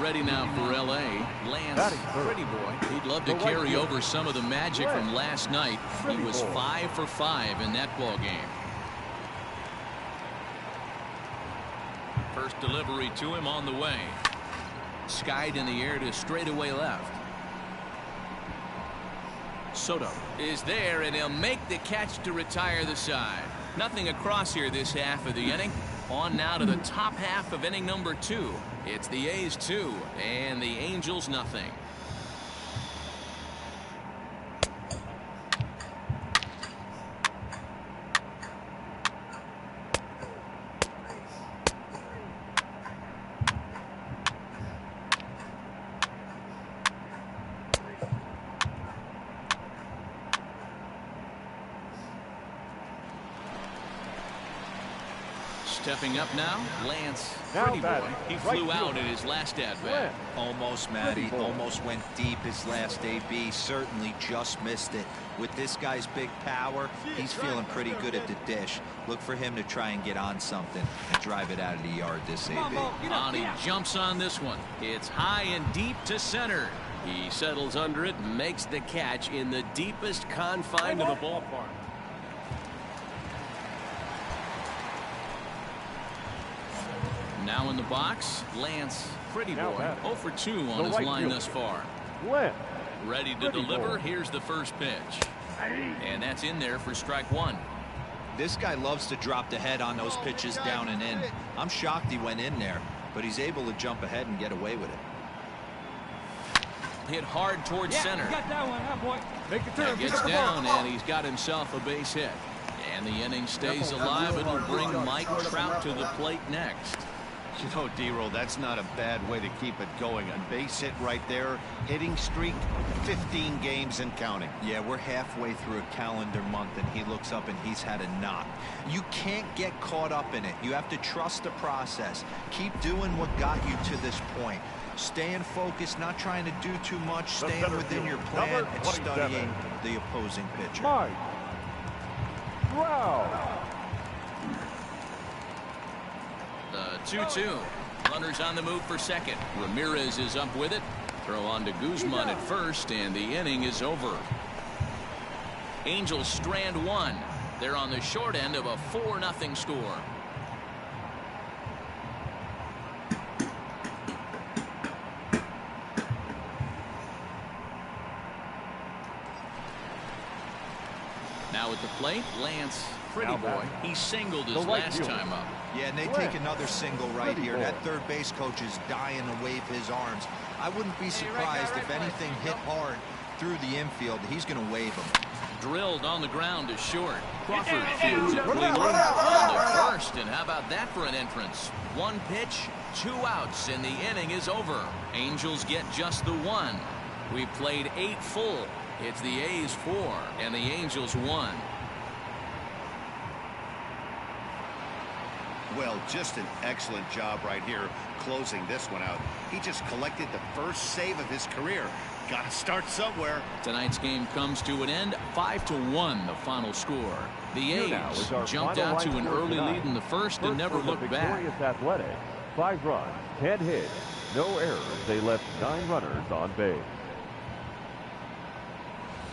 Ready now for L.A. Lance Pretty Boy. He'd love to carry over some of the magic from last night. He was 5 for 5 in that ball game. First delivery to him on the way. Skied in the air to straightaway left. Soto is there, and he'll make the catch to retire the side. Nothing across here this half of the inning. On now to the top half of inning number 2. It's the A's 2 and the Angels nothing. Stepping up now, Lance Pretty Boy. He flew out in his last at-bat. Almost, Matty. Almost went deep his last AB. Certainly just missed it. With this guy's big power, he's feeling pretty good at the dish. Look for him to try and get on something and drive it out of the yard this AB. He jumps on this one. It's high and deep to center. He settles under it and makes the catch in the deepest confine of the ballpark. Now in the box, Lance Pretty Boy. 0 for 2 on his line thus far. Ready to deliver. Here's the first pitch. And that's in there for strike 1. This guy loves to drop the head on those pitches down and in. I'm shocked he went in there, but he's able to jump ahead and get away with it. Hit hard towards center. Got that one, boy. Make the turn. Gets down, and he's got himself a base hit. And the inning stays alive. It'll bring Mike Trout to the plate next. You know, D-Roll, that's not a bad way to keep it going. A base hit right there. Hitting streak, 15 games and counting. Yeah, we're halfway through a calendar month, and he looks up and he's had a knock. You can't get caught up in it. You have to trust the process. Keep doing what got you to this point. Staying focused, not trying to do too much, staying within your plan, and studying the opposing pitcher. Wow. The 2-2. Runners on the move for second. Ramirez is up with it. Throw on to Guzman at first, and the inning is over. Angels strand 1. They're on the short end of a 4-0 score. Now at the plate, Lance Pretty Boy. He singled his last time up. Yeah, and they take another single right here. That third base coach is dying to wave his arms. I wouldn't be surprised if anything hit hard through the infield. He's going to wave him. Drilled on the ground to short. Crawford fields it cleanly on the first. And how about that for an entrance? 1 pitch, 2 outs, and the inning is over. Angels get just the 1. We played 8 full. It's the A's 4 and the Angels 1. Well, just an excellent job right here closing this one out. He just collected the first save of his career. Got to start somewhere. Tonight's game comes to an end. 5-1 the final score. The A's jumped out to an early lead in the first and never looked back. Athletic. 5 runs, 10 hits, no errors. They left 9 runners on base.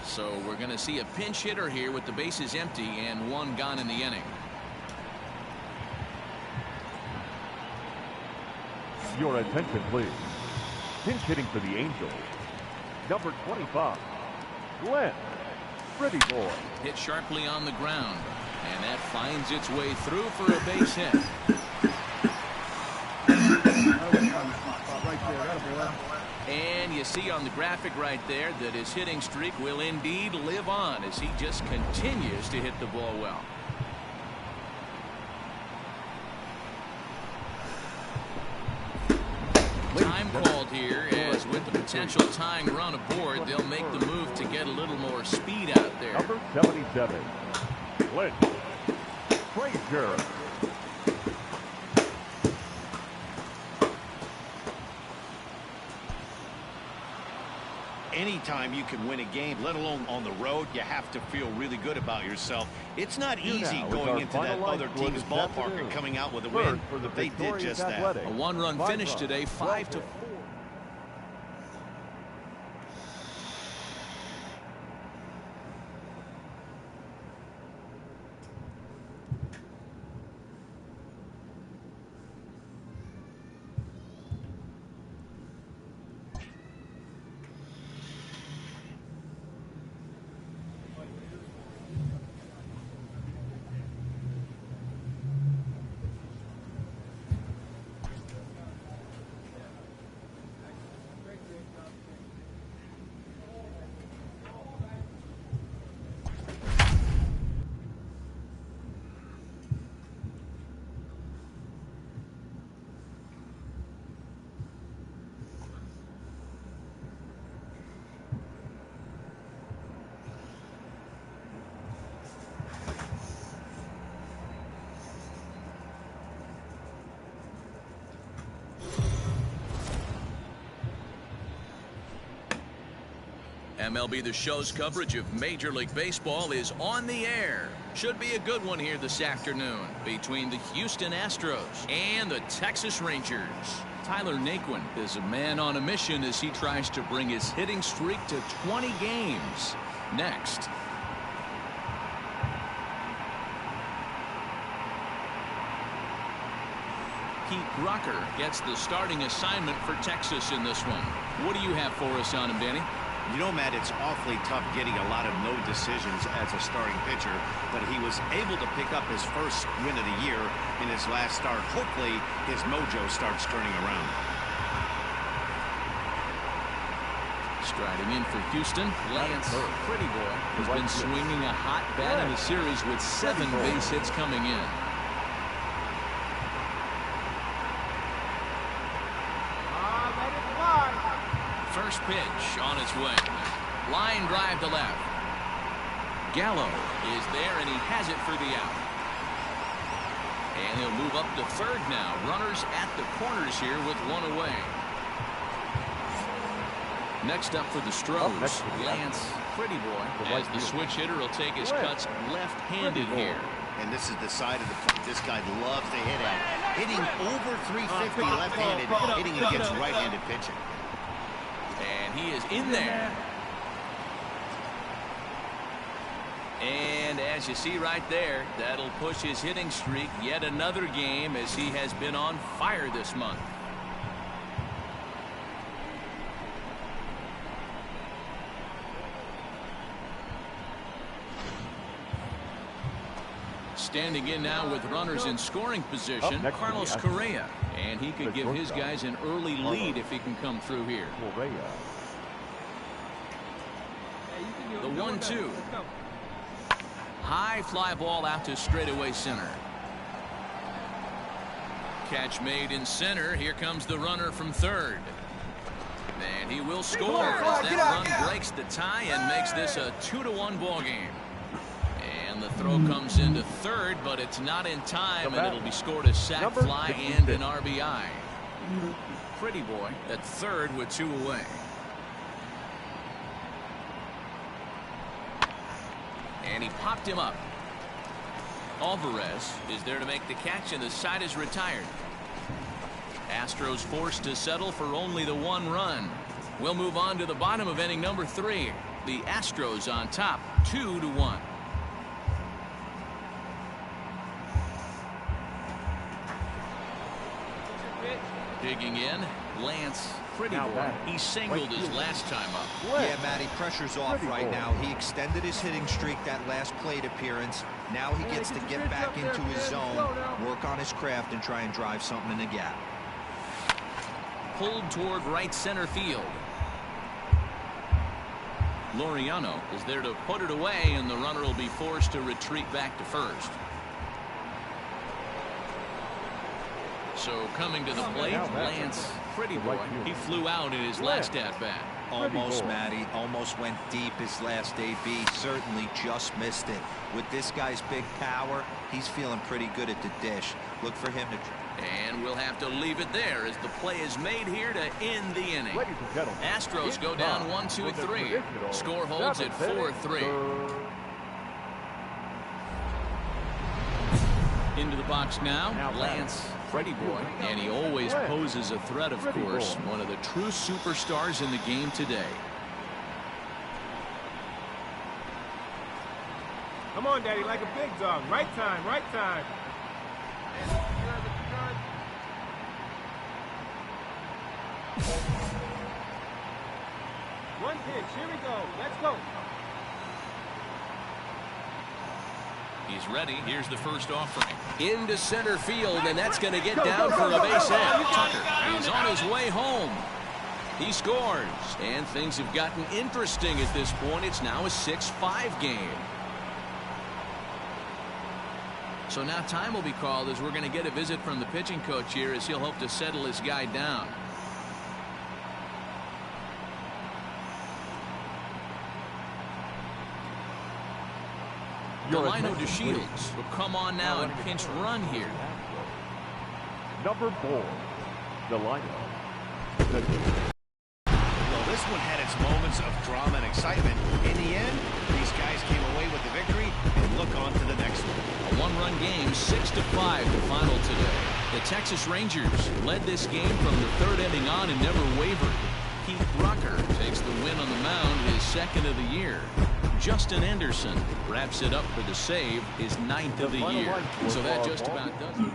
So we're going to see a pinch hitter here with the bases empty and 1 gone in the inning. Your attention, please. Pinch hitting for the Angels. Number 25, Lance Pretty Boy. Hit sharply on the ground, and that finds its way through for a base hit. And you see on the graphic right there that his hitting streak will indeed live on as he just continues to hit the ball well. Time called here, as with the potential tying run aboard, they'll make the move to get a little more speed out there. Number 77, Clint Frazier. Anytime you can win a game, let alone on the road, you have to feel really good about yourself. It's not easy going into that other team's ballpark and coming out with a win. They did just that. A 1-run finish today, 5-4. MLB The Show's coverage of Major League Baseball is on the air. Should be a good one here this afternoon between the Houston Astros and the Texas Rangers. Tyler Naquin is a man on a mission as he tries to bring his hitting streak to 20 games. Next. Pete Rucker gets the starting assignment for Texas in this one. What do you have for us on him, Danny? You know, Matt, it's awfully tough getting a lot of no decisions as a starting pitcher, but he was able to pick up his first win of the year in his last start. Hopefully, his mojo starts turning around. Striding in for Houston, Lance Pretty Boy has been swinging a hot bat in the series with 7 base hits coming in. First pitch on its way. Line drive to left. Gallo is there, and he has it for the out. And he'll move up to third now. Runners at the corners here with 1 away. Next up for the Stros, Lance Pretty Boy, as the switch hitter will take his cuts left-handed here. And this is the side of the plate this guy loves to hit at. Hitting over 350 left-handed, hitting against right-handed pitching. And he is in there. And as you see right there, that'll push his hitting streak yet another game as he has been on fire this month. Standing in now with runners in scoring position, Carlos Correa. And he could give his guys an early lead if he can come through here. The 1-2. High fly ball out to straightaway center. Catch made in center. Here comes the runner from third. And he will score as that run breaks the tie and makes this a 2-1 ball game. And the throw comes into third, but it's not in time, and it'll be scored a sac fly and an RBI. Pretty Boy at third with 2 away. And he popped him up. Alvarez is there to make the catch, and the side is retired. Astros forced to settle for only the 1 run. We'll move on to the bottom of inning number 3. The Astros on top, 2-1. Digging in, Lance Pretty Boy. He singled his last time up. Yeah, Matty, pressure's off right now. He extended his hitting streak that last plate appearance. Now he gets to get back into his zone, work on his craft, and try and drive something in the gap. Pulled toward right center field. Laureano is there to put it away, and the runner will be forced to retreat back to first. So coming to the plate, Lance Pretty Boy. He flew out in his last at-bat. Almost, Matty. Almost went deep his last AB. Certainly just missed it. With this guy's big power, he's feeling pretty good at the dish. Look for him to... And we'll have to leave it there as the play is made here to end the inning. Astros go down 1-2-3. Score holds at 4-3. Into the box now, Lance Pretty Boy, and he always poses a threat, of course. One of the true superstars in the game today. Come on, Daddy, like a big dog. Right time, right time. One pitch, here we go. Let's go. He's ready. Here's the first offering. Into center field, and that's going to get down for a base hit. Tucker is on his way home. He scores, and things have gotten interesting at this point. It's now a 6-5 game. So now time will be called as we're going to get a visit from the pitching coach here as he'll hope to settle his guy down. Delino DeShields will come on now and pinch run here. Number 4, Delino. this one had its moments of drama and excitement. In the end, these guys came away with the victory and look on to the next one. A one-run game, 6-5 the final today. The Texas Rangers led this game from the third inning on and never wavered. Keith Rucker takes the win on the mound, his second of the year. Justin Anderson wraps it up for the save, his 9th of the year. So that just about does it.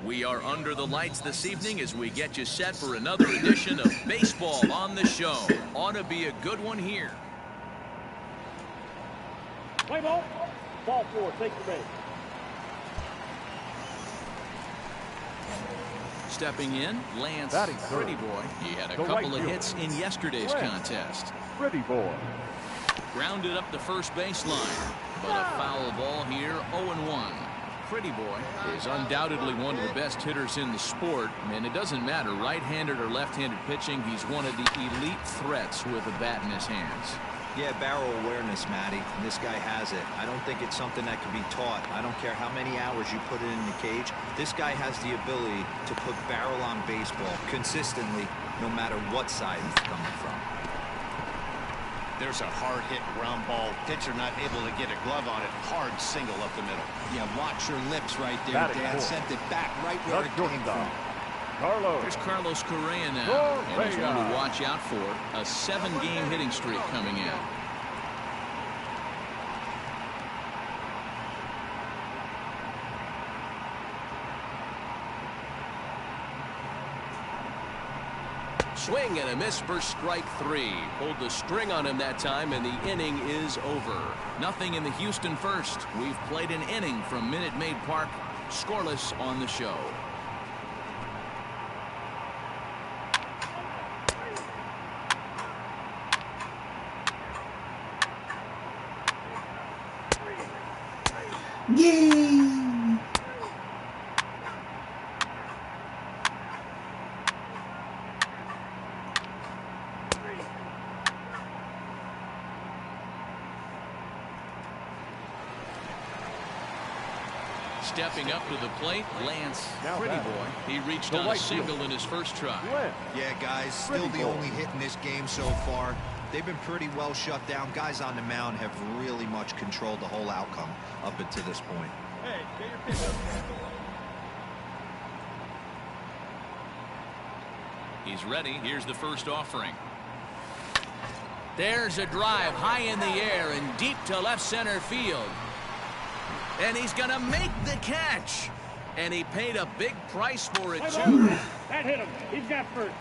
We are under the lights this evening as we get you set for another edition of Baseball on the Show. Ought to be a good one here. Play ball. Ball 4. Take the base. Stepping in, Lance Pretty Boy. He had a The couple right of hits in yesterday's contest. Pretty Boy. Grounded up the first baseline, but a foul ball here, 0-1. Pretty Boy is undoubtedly one of the best hitters in the sport, and it doesn't matter right-handed or left-handed pitching. He's one of the elite threats with a bat in his hands. Yeah, barrel awareness, Matty. This guy has it. I don't think it's something that can be taught. I don't care how many hours you put it in the cage. This guy has the ability to put barrel on baseball consistently, no matter what side he's coming from. There's a hard hit ground ball. Pitcher not able to get a glove on it. Hard single up the middle. Yeah, watch your lips right there, Batting Dan. fourth. Sent it back right where it came from. Carlos. There's Carlos Correa now, and he's one to watch out for. A 7-game hitting streak coming in. Swing and a miss for strike 3. Pulled the string on him that time, and the inning is over. Nothing in the Houston first. We've played an inning from Minute Maid Park. Scoreless on the show. Stepping up to the plate, Lance Pretty Boy. He reached on a single in his first try. Yeah, guys, still the only hit in this game so far. They've been pretty well shut down. Guys on the mound have really much controlled the whole outcome up until this point. Hey, get your pitch up. He's ready. Here's the first offering. There's a drive high in the air and deep to left center field. And he's going to make the catch. And he paid a big price for it, too. That hit him. He's got first.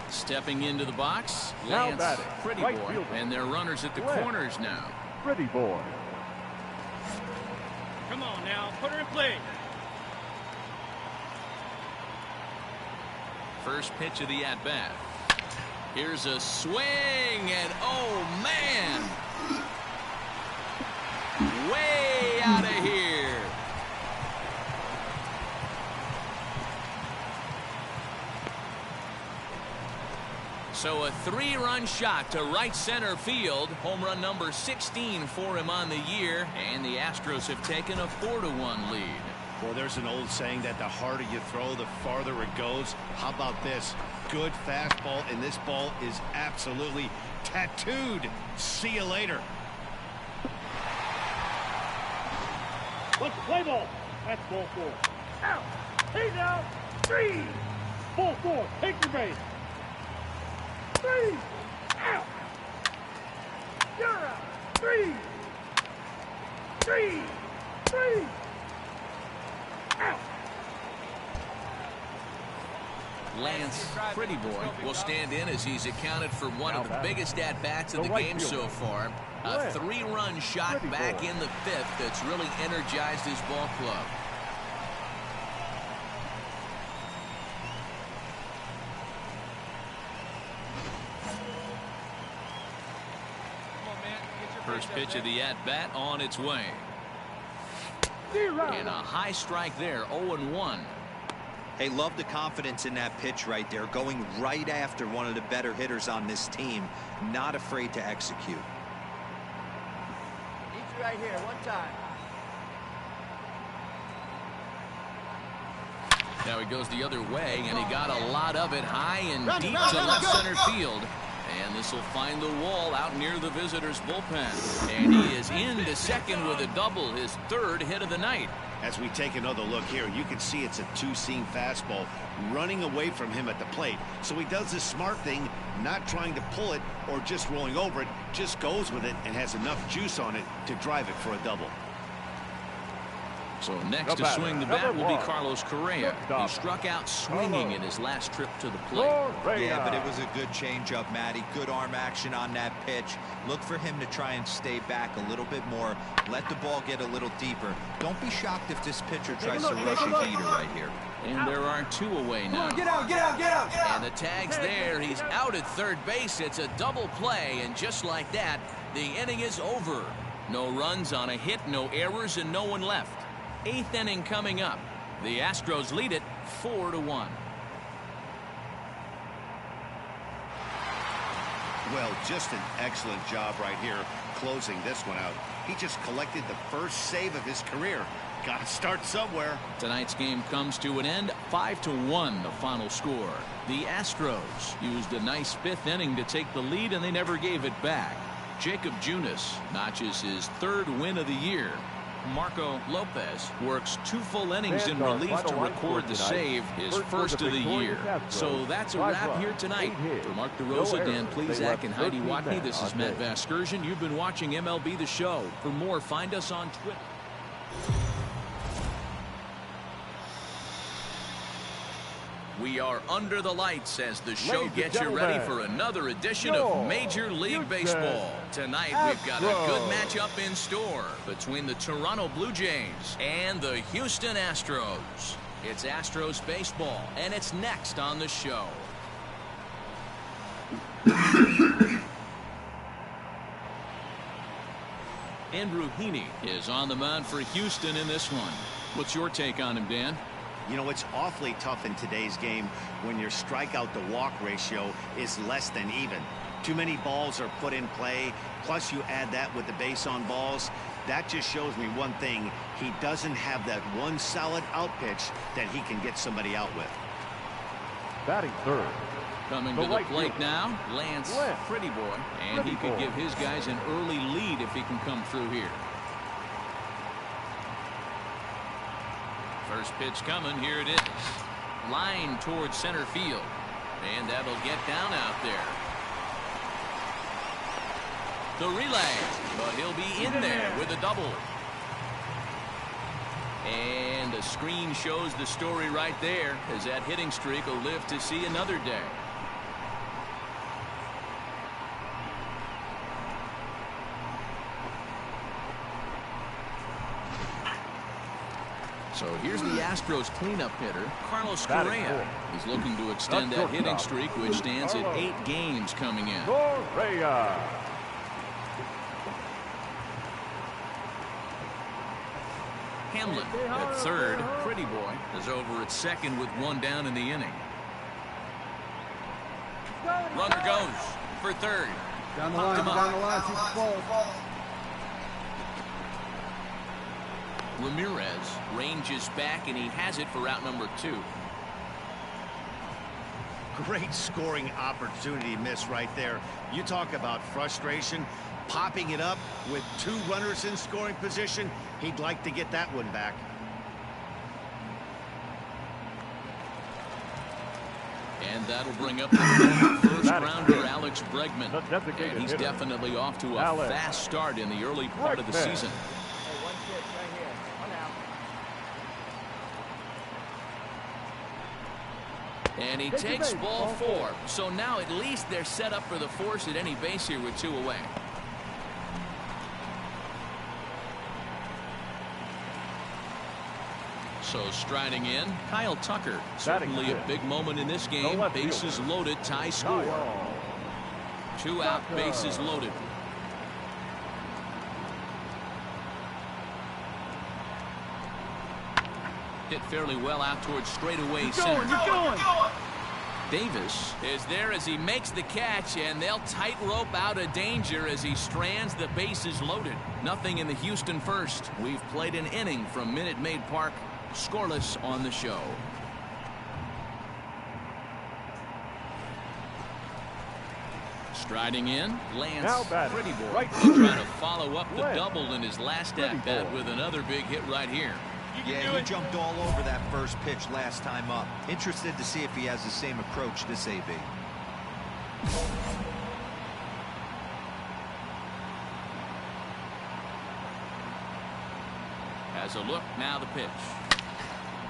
Stepping into the box, Now Lance batting, Pretty right Boy. fielder. And their runners at the Left. corners now. Pretty Boy. Come on now, put her in play. First pitch of the at-bat. Here's a swing, and oh, man! Way out of here. So a 3-run shot to right center field. Home run number 16 for him on the year. And the Astros have taken a 4-1 lead. Well, there's an old saying that the harder you throw, the farther it goes. How about this? Good fastball, and this ball is absolutely tattooed. See you later. Let's play ball. That's ball 4. Out. He's out. 3. Ball 4. Take your base. 3. Out. You're out. 3. 3. 3. Out. Lance Pretty Boy will stand in as he's accounted for one of the biggest at-bats of the game so far. A 3-run shot back in the 5th that's really energized his ball club. First pitch of the at-bat on its way. And a high strike there, 0-1. Hey, love the confidence in that pitch right there, going right after one of the better hitters on this team, not afraid to execute. Need you right here, one time. Now he goes the other way, and he got a lot of it high and deep to left center field. And this will find the wall out near the visitors' bullpen. And he is into second with a double, his 3rd hit of the night. As we take another look here, you can see it's a 2-seam fastball running away from him at the plate. So he does this smart thing, not trying to pull it or just rolling over it, just goes with it and has enough juice on it to drive it for a double. So next to swing the bat will be Carlos Correa, who struck out swinging in his last trip to the plate. Yeah, but it was a good changeup, Matty. Good arm action on that pitch. Look for him to try and stay back a little bit more. Let the ball get a little deeper. Don't be shocked if this pitcher tries to rush a heater right here. And there are 2 away now. Get out, get out, get out, get out. And the tag's there. He's out at third base. It's a double play, and just like that, the inning is over. No runs on a hit, no errors, and no one left. 8th inning coming up. The Astros lead it 4-1. Well, just an excellent job right here closing this one out. He just collected the first save of his career. Got to start somewhere. Tonight's game comes to an end. 5-1 the final score. The Astros used a nice 5th inning to take the lead, and they never gave it back. Jacob Junis notches his 3rd win of the year. Marco Lopez works 2 full innings in relief to record the save, his first of the year. So that's a wrap here tonight. For Mark DeRosa, Dan Plesac, and Heidi Watney, this is Matt Vasgersian. You've been watching MLB The Show. For more, find us on Twitter. We are under the lights as the show gets you ready for another edition of Major League Baseball. Tonight we've got a good matchup in store between the Toronto Blue Jays and the Houston Astros. It's Astros baseball, and it's next on the show. Andrew Heaney is on the mound for Houston in this one. What's your take on him, Dan? You know, it's awfully tough in today's game when your strikeout to walk ratio is less than even. Too many balls are put in play, plus you add that with the base on balls. That just shows me one thing. He doesn't have that one solid out pitch that he can get somebody out with. Batting 3rd. Coming to the plate now, Lance Pretty Boy. And he could give his guys an early lead if he can come through here. First pitch coming. Here it is. Line towards center field. And that'll get down out there. The relay. But he'll be in there with a double. And the screen shows the story right there, as that hitting streak will live to see another day. So here's the Astros cleanup hitter, Carlos Correa. He's looking to extend that hitting streak, which stands at 8 games coming in. Correa. Hamlin at third. Pretty Boy is over at second with 1 down in the inning. Runner goes for third. Down the line, down the line, keep the ball. Ramirez ranges back, and he has it for route number 2. Great scoring opportunity miss right there. You talk about frustration. Popping it up with 2 runners in scoring position. He'd like to get that one back. And that'll bring up the first-rounder Alex Bregman. And he's definitely off to a fast start in the early part of the season. Hey, 1 pitch right here. 1 out. And he takes ball 4. So now at least they're set up for the force at any base here with 2 away. So striding in, Kyle Tucker. Certainly a big moment in this game. Bases loaded, tie score. 2 out, bases loaded. Hit fairly well out towards straightaway center. Davis is there as he makes the catch, and they'll tightrope out of danger as he strands the bases loaded. Nothing in the Houston first. We've played an inning from Minute Maid Park. Scoreless on the show. Striding in, Lance Pretty Boy. Right trying to follow up the double in his last at-bat with another big hit right here. Yeah, he jumped all over that first pitch last time up. Interested to see if he has the same approach this AB. Has a look, now the pitch.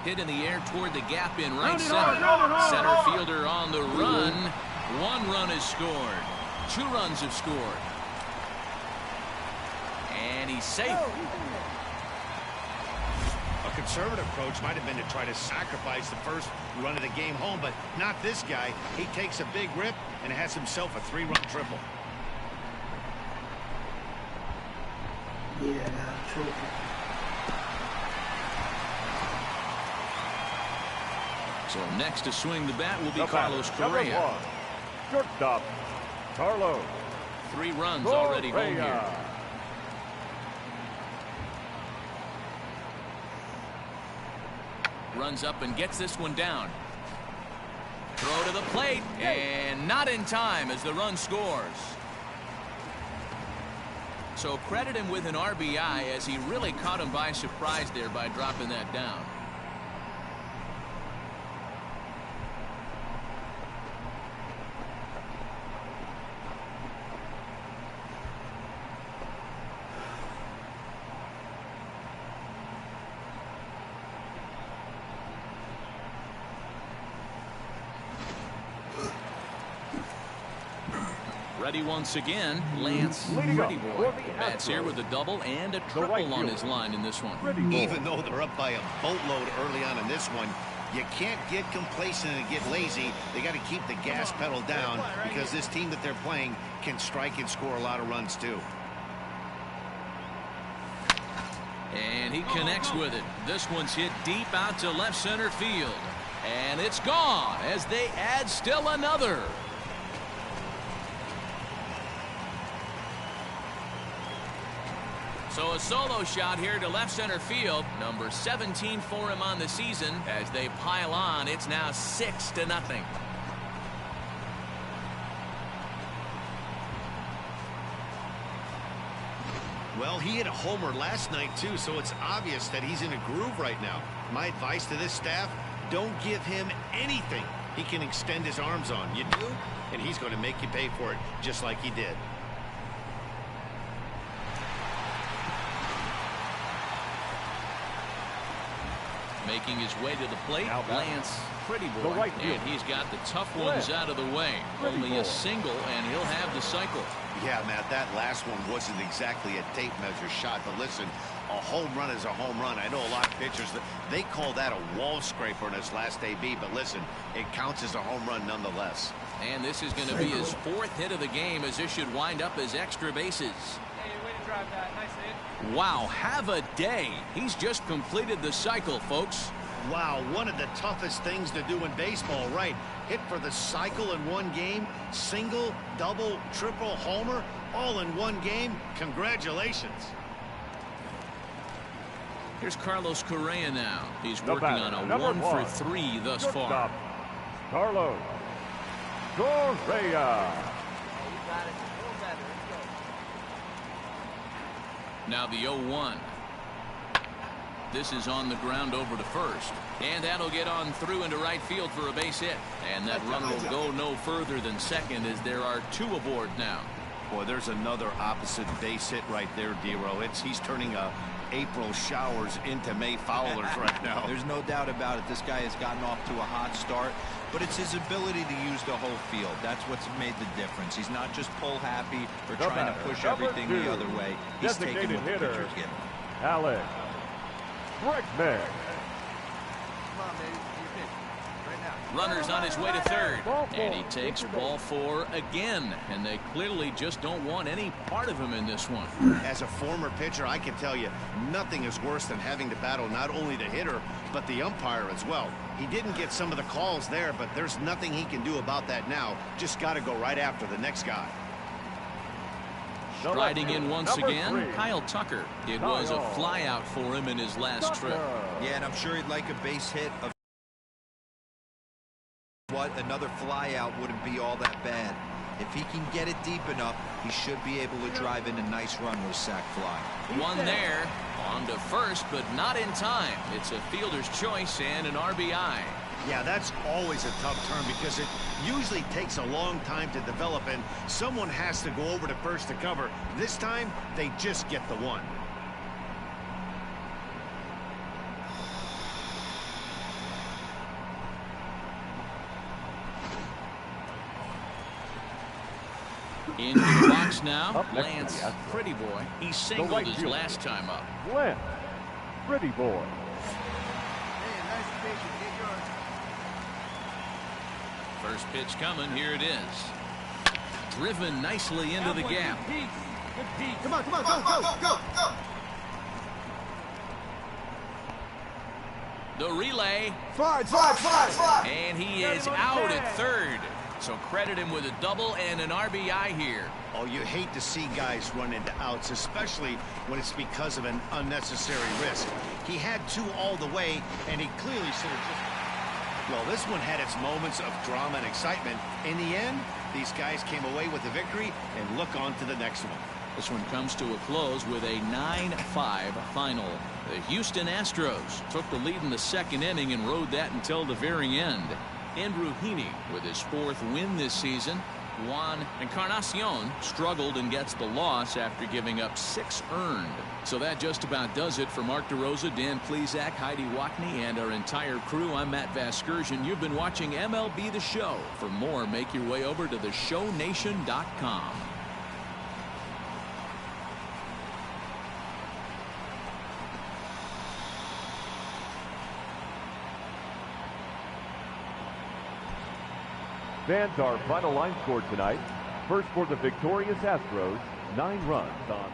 Hit in the air toward the gap in right center. Center fielder on the run. 1 run is scored. 2 runs have scored. And he's safe. A conservative approach might have been to try to sacrifice the first run of the game home, but not this guy. He takes a big rip and has himself a 3-run triple. Yeah, triple. So next to swing the bat will be Carlos Correa. Shortstop, Carlos. 3 runs already home here. Runs up and gets this one down. Throw to the plate, and not in time as the run scores. So credit him with an RBI as he really caught him by surprise there by dropping that down. Ready once again, Lance Pretty Boy. Bats here with a double and a triple on his line in this one. Even though they're up by a boatload early on in this one, you can't get complacent and get lazy. They got to keep the gas pedal down because this team that they're playing can strike and score a lot of runs too. And he connects with it. This one's hit deep out to left center field. And it's gone as they add still another. So a solo shot here to left center field. Number 17 for him on the season. As they pile on, it's now 6-0. Well, he hit a homer last night too, so it's obvious that he's in a groove right now. My advice to this staff, don't give him anything he can extend his arms on. You do, and he's going to make you pay for it, just like he did. Making his way to the plate, Lance Pretty Boy, and he's got the tough ones out of the way. Only a single, and he'll have the cycle. Yeah, Matt, that last one wasn't exactly a tape measure shot, but listen, a home run is a home run. I know a lot of pitchers, they call that a wall scraper in his last AB, but listen, it counts as a home run nonetheless. And this is going to be his 4th hit of the game, as this should wind up as extra bases. Hey, way to drive that. Nice hit. Wow, have a day. He's just completed the cycle, folks. Wow, one of the toughest things to do in baseball, right? Hit for the cycle in one game, single, double, triple, homer, all in one game. Congratulations. Here's Carlos Correa now. He's working on a 1-for-3 thus far. Carlos Correa. Now the 0-1. This is on the ground over to first. And that'll get on through into right field for a base hit. And that runner will go no further than second as there are 2 aboard now. Boy, there's another opposite base hit right there, D-Row. He's turning April showers into May foulers right now. There's no doubt about it. This guy has gotten off to a hot start, but it's his ability to use the whole field. That's what's made the difference. He's not just pull happy or trying to push everything the other way. He's taking what the pitcher's giving. Alex Bregman. Runner's on his way to third. And he takes ball 4 again. And they clearly just don't want any part of him in this one. As a former pitcher, I can tell you, nothing is worse than having to battle not only the hitter, but the umpire as well. He didn't get some of the calls there, but there's nothing he can do about that now. Just got to go right after the next guy. Striding in once again, Kyle Tucker. It was a flyout for him in his last trip. Yeah, and I'm sure he'd like a base hit. Another flyout wouldn't be all that bad. If he can get it deep enough, he should be able to drive in a nice run with sac fly. One there, on to first, but not in time. It's a fielder's choice and an RBI. Yeah, that's always a tough turn because it usually takes a long time to develop, and someone has to go over to first to cover. This time, they just get the one. Into the box now, Lance Pretty Boy. He singled his last time up. Lance Pretty Boy. First pitch coming. Here it is. Driven nicely into the gap. Come on, go. The relay. Fly. And he is out at third. So credit him with a double and an RBI here. Oh, you hate to see guys run into outs, especially when it's because of an unnecessary risk. He had 2 all the way, and he clearly should have just... Well, this one had its moments of drama and excitement. In the end, these guys came away with the victory and look on to the next one. This one comes to a close with a 9-5 final. The Houston Astros took the lead in the second inning and rode that until the very end. Andrew Heaney with his 4th win this season. Juan Encarnacion struggled and gets the loss after giving up 6 earned. So that just about does it for Mark DeRosa, Dan Plesac, Heidi Watney, and our entire crew. I'm Matt Vasgersian. You've been watching MLB The Show. For more, make your way over to theshownation.com. Fans, our final line score tonight. First for the victorious Astros, 9 runs on.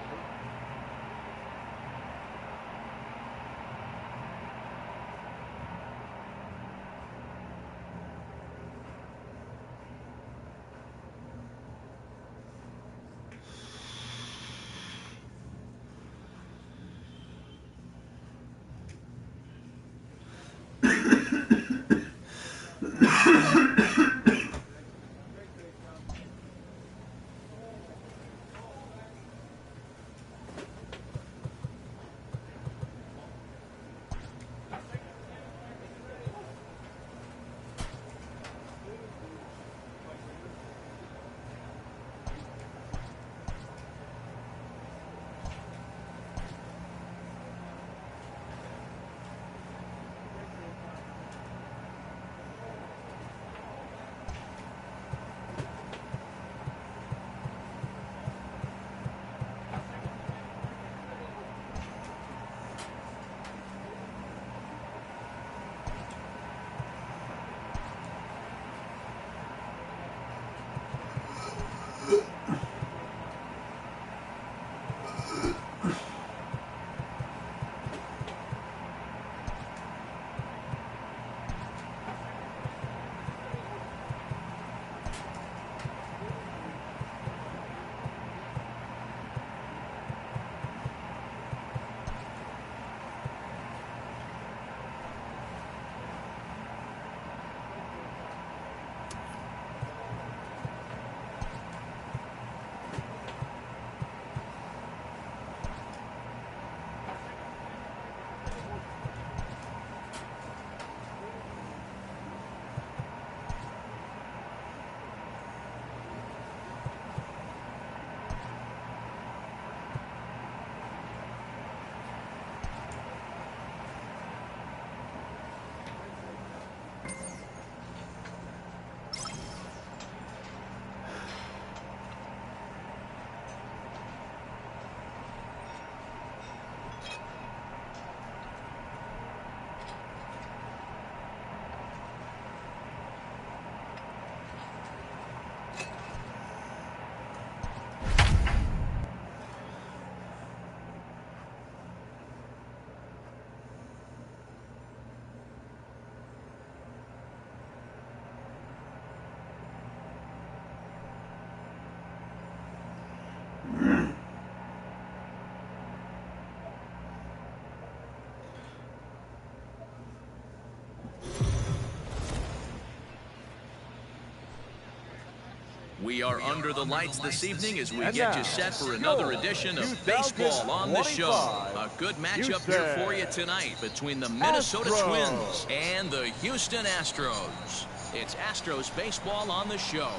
We are under the lights this evening as we get you set for another edition of Baseball on the Show. A good matchup here for you tonight between the Minnesota Twins and the Houston Astros. It's Astros Baseball on the Show.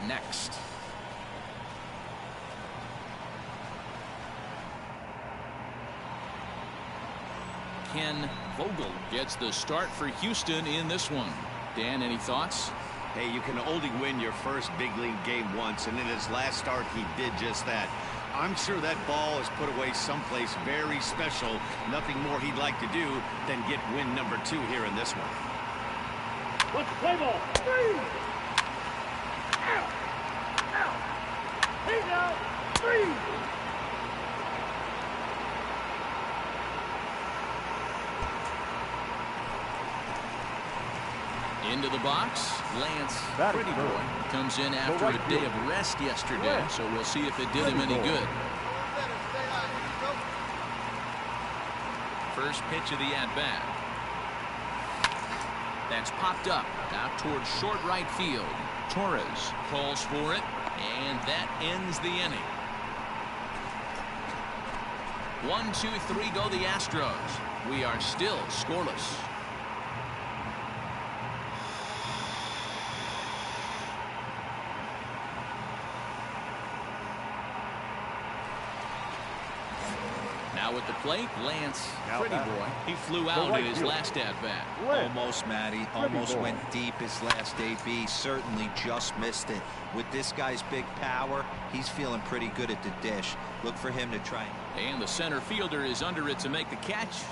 Next. Ken Vogel gets the start for Houston in this one. Dan, any thoughts? Hey, you can only win your first big league game once, and in his last start, he did just that. I'm sure that ball is put away someplace very special. Nothing more he'd like to do than get win number 2 here in this one. Let's play ball. 3. Out. Out. He's out. 3. Into the box, Lance Pretty Boy comes in after a day of rest yesterday, so we'll see if it did him any good. First pitch of the at-bat. That's popped up out towards short right field. Torres calls for it, and that ends the inning. 1, 2, 3 go the Astros. We are still scoreless. Now at the plate, Lance Pretty Boy. He flew out in his last at-bat. Almost, Matty. Almost went deep his last AB. Certainly just missed it. With this guy's big power, he's feeling pretty good at the dish. Look for him to try. And the center fielder is under it to make the catch.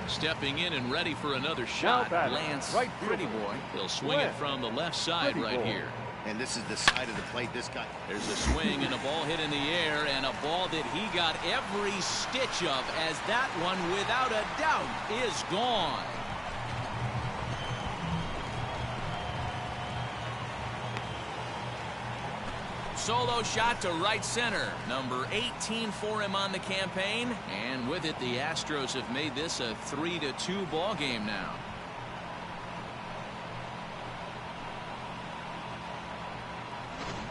Stepping in and ready for another shot, Lance Pretty Boy. He'll swing it from the left side right here. And this is the side of the plate this guy. There's a swing and a ball hit in the air, and a ball that he got every stitch of, as that one, without a doubt, is gone. Solo shot to right center. Number 18 for him on the campaign. And with it, the Astros have made this a 3-2 ball game now.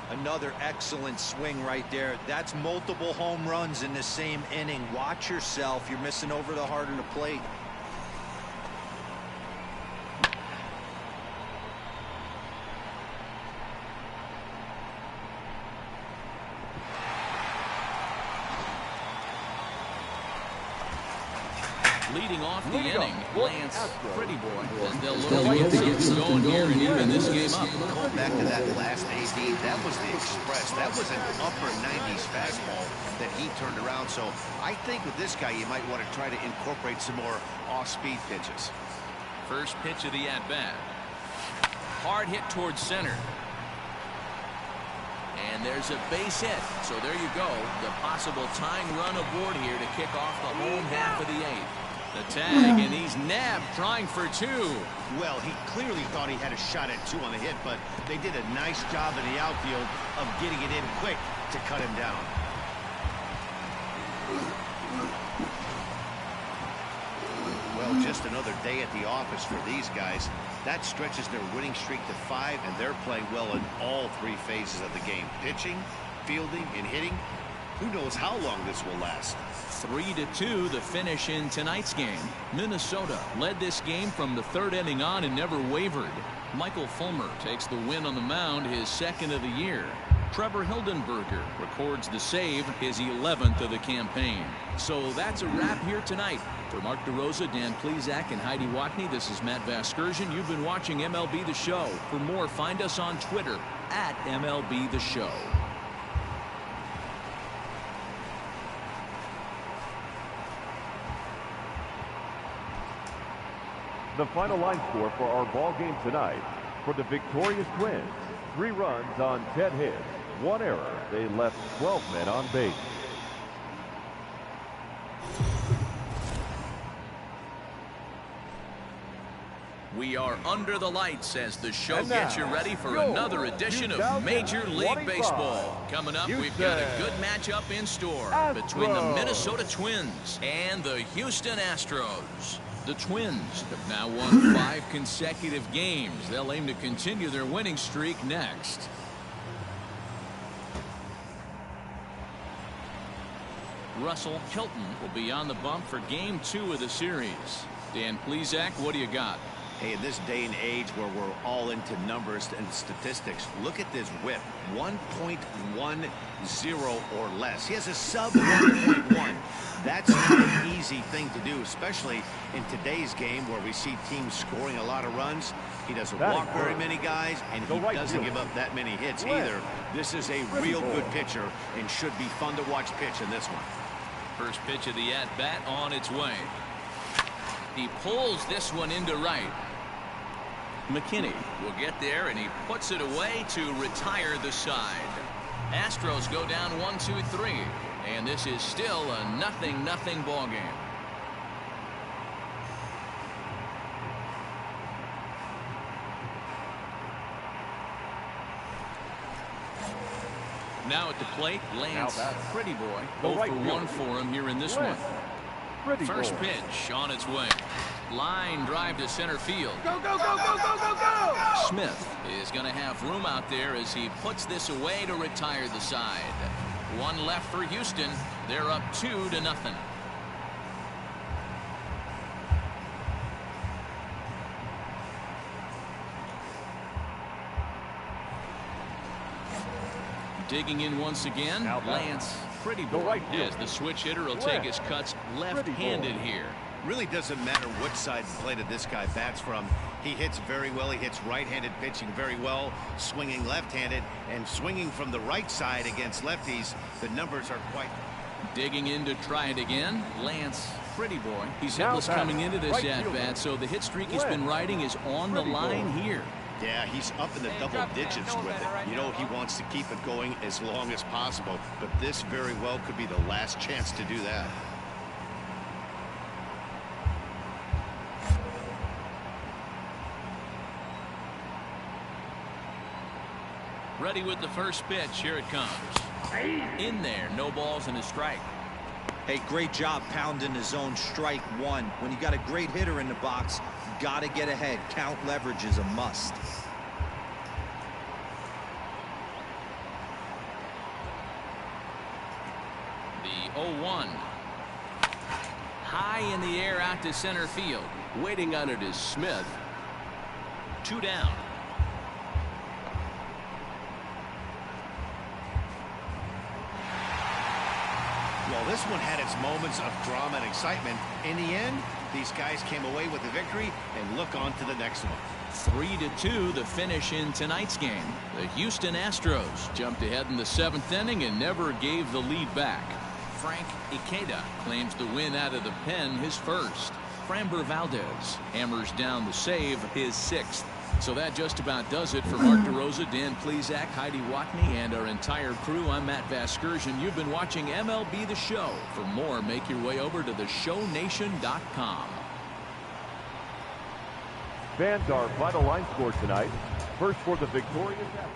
Another excellent swing right there. That's multiple home runs in the same inning. Watch yourself. You're missing over the heart of the plate. Leading off the inning, Lance Pretty Boy, as they'll look to get something going here and even this game up. Going back to that last AB, that was the Express. That was an upper 90s fastball that he turned around. So I think with this guy, you might want to try to incorporate some more off-speed pitches. First pitch of the at-bat. Hard hit towards center. And there's a base hit. So there you go. The possible tying run aboard here to kick off the home half of the 8th. The tag, and he's nabbed trying for 2. Well, he clearly thought he had a shot at 2 on the hit, but they did a nice job in the outfield of getting it in quick to cut him down. Well, just another day at the office for these guys. That stretches their winning streak to 5, and they're playing well in all 3 phases of the game. Pitching, fielding, and hitting. Who knows how long this will last. 3-2 the finish in tonight's game. Minnesota led this game from the 3rd inning on and never wavered. Michael Fulmer takes the win on the mound, his 2nd of the year. Trevor Hildenberger records the save, his 11th of the campaign. So that's a wrap here tonight. For Mark DeRosa, Dan Plesac, and Heidi Watney, this is Matt Vasgersian. You've been watching MLB The Show. For more, find us on Twitter at MLB The Show. The final line score for our ball game tonight: for the victorious Twins, 3 runs on 10 hits, 1 error. They left 12 men on base. We are under the lights as the show gets you ready for another edition of Major League Baseball. Coming up, we've got a good matchup in store between the Minnesota Twins and the Houston Astros. The Twins have now won 5 consecutive games. They'll aim to continue their winning streak next. Russell Hilton will be on the bump for game 2 of the series. Dan Plesac, what do you got? Hey, in this day and age where we're all into numbers and statistics, look at this whip. 1.10 or less. He has a sub 1.1. That's not an easy thing to do, especially in today's game where we see teams scoring a lot of runs. He doesn't walk very many guys, and he doesn't give up that many hits either. This is a real good pitcher and should be fun to watch pitch in this one. First pitch of the at-bat on its way. He pulls this one into right. McKinney will get there, and he puts it away to retire the side. Astros go down 1-2-3, and this is still a 0-0 ball game. Now at the plate, Lance Pretty Boy. 0-for-1 for him here in this one. First pitch on its way. Line drive to center field. Go, go, go, go, go, go, go! Smith is going to have room out there as he puts this away to retire the side. One left for Houston. They're up 2-0. Digging in once again, Lance Pretty Boy, as the switch hitter will take his cuts left-handed here. Really doesn't matter which side of the plate this guy bats from. He hits very well. He hits right-handed pitching very well, swinging left-handed, and swinging from the right side against lefties. The numbers are quite... Digging in to try it again, Lance Pretty Boy. He's hitless coming into this at-bat, so the hit streak he's been riding is on the line here. Yeah, he's up in the double digits with it. You know, he wants to keep it going as long as possible, but this very well could be the last chance to do that. Ready with the first pitch. Here it comes. In there, no balls and a strike. Hey, great job pounding the zone. Strike one. When you got a great hitter in the box, got to get ahead. Count leverage is a must. The 0-1. High in the air out to center field. Waiting on it is Smith. 2 down. Well, this one had its moments of drama and excitement. In the end, these guys came away with the victory and look on to the next one. 3-2 the finish in tonight's game. The Houston Astros jumped ahead in the 7th inning and never gave the lead back. Frank Ikeda claims the win out of the pen, his first. Framber Valdez hammers down the save, his 6th. So that just about does it for Mark DeRosa, Dan Plesac, Heidi Watney, and our entire crew. I'm Matt Vasgersian. You've been watching MLB The Show. For more, make your way over to theshownation.com. Fans, our final line score tonight. First for the victorious Astros.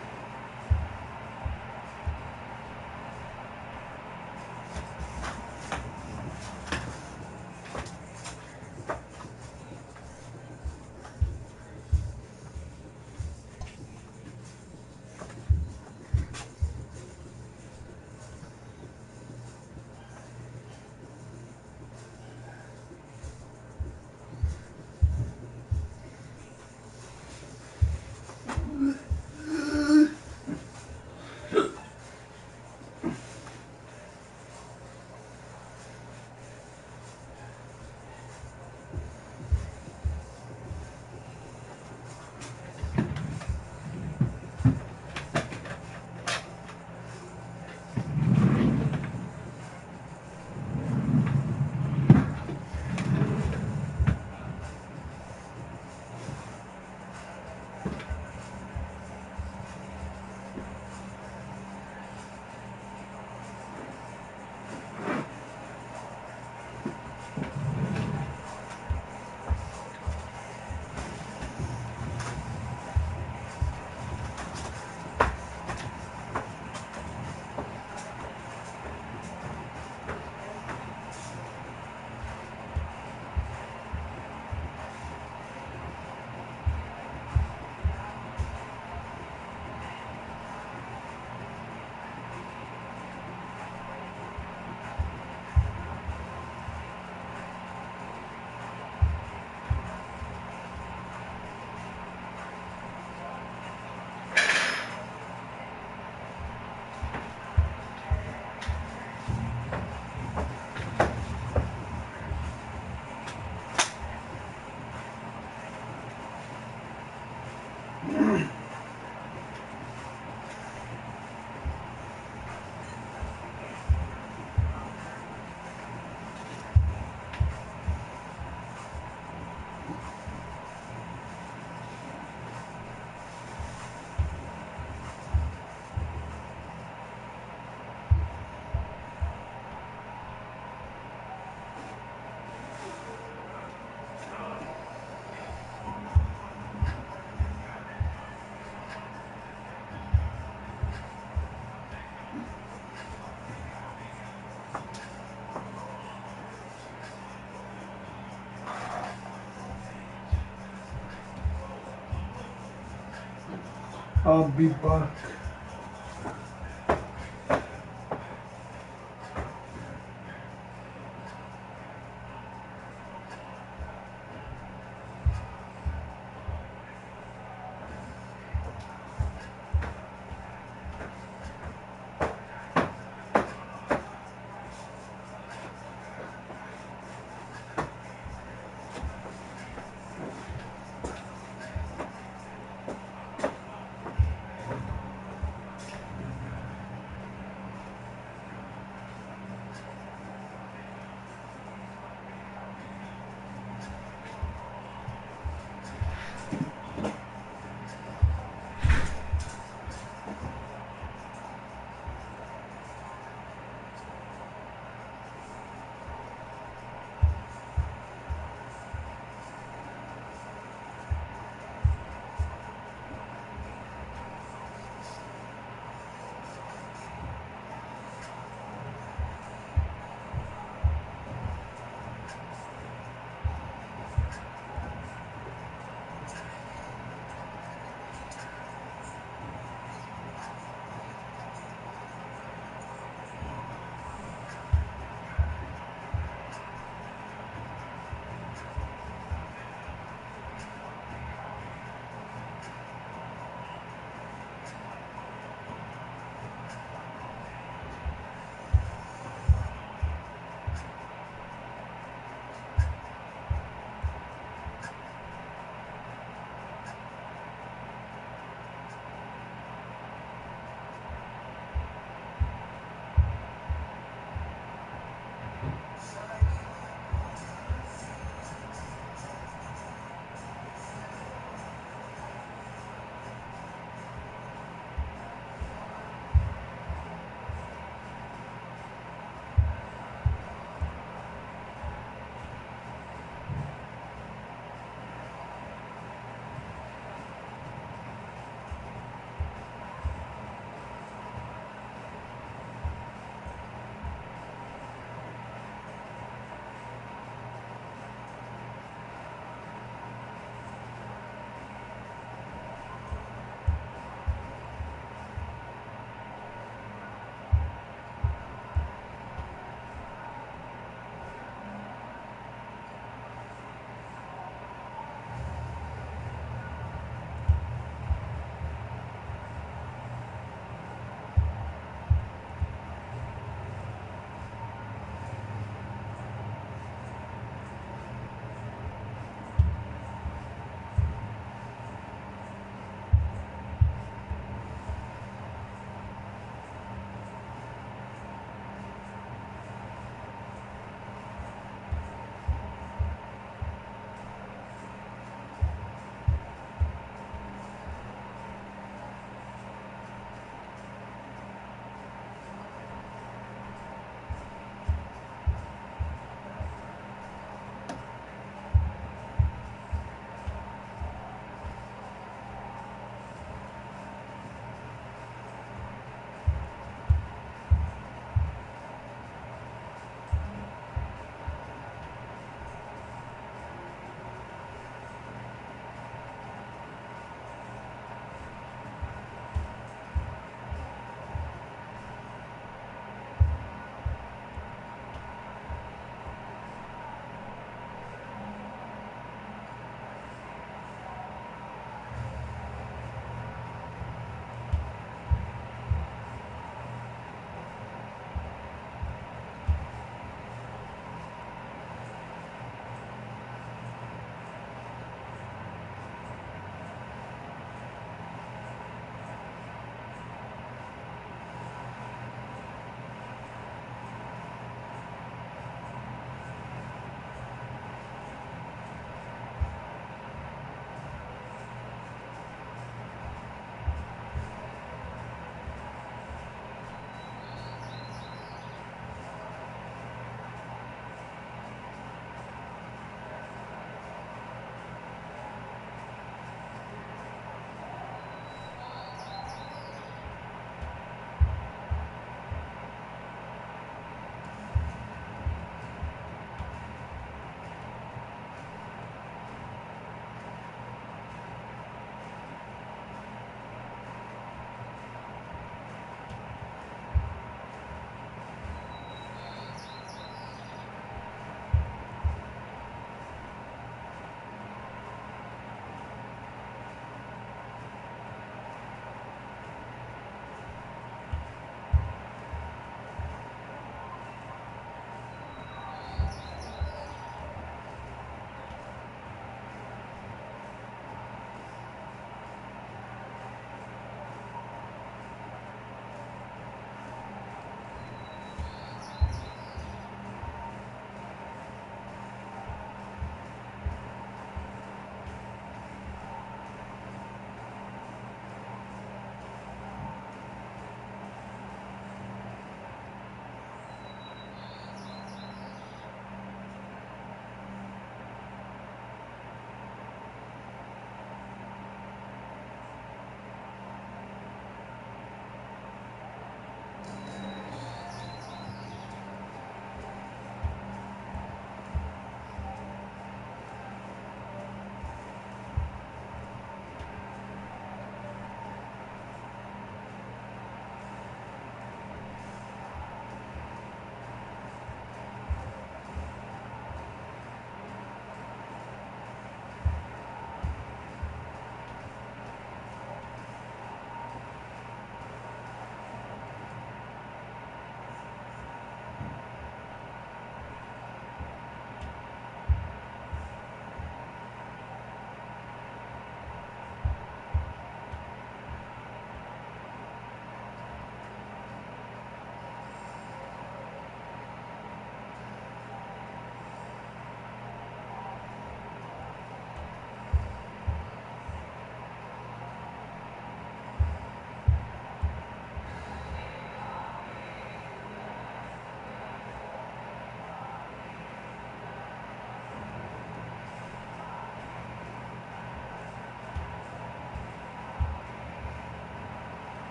I'll be back.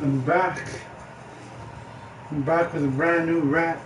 I'm back. I'm back with a brand new rap.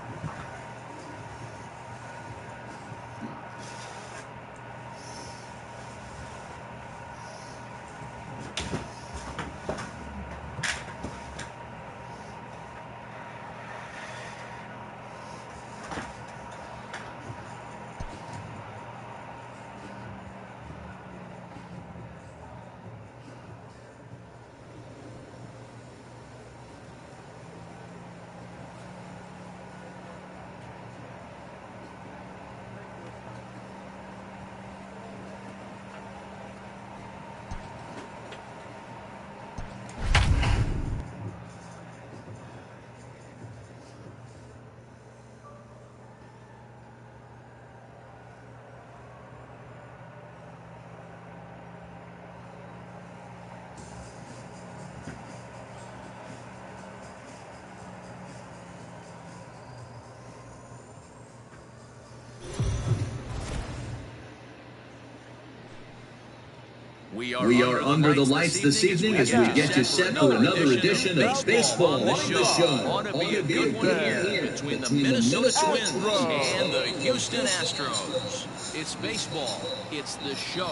We are under the lights this evening as we get you set for another edition of Baseball on the Show. Ought to be a good one here between the Minnesota Twins and the Houston Astros. It's baseball, it's the show,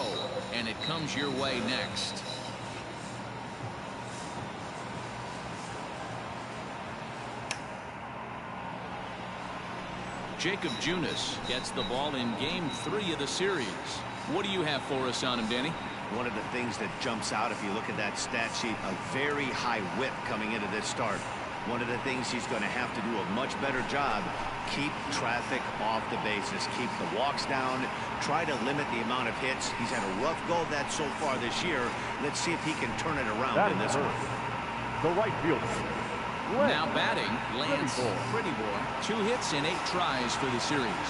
and it comes your way next. Jacob Junis gets the ball in Game 3 of the series. What do you have for us on him, Danny? One of the things that jumps out if you look at that stat sheet, a very high whip coming into this start. One of the things he's going to have to do a much better job, keep traffic off the bases, keep the walks down, try to limit the amount of hits. He's had a rough go of that so far this year. Let's see if he can turn it around in this one. The right fielder. Now batting, Lance Pretty Boy. 2 hits in 8 tries for the series.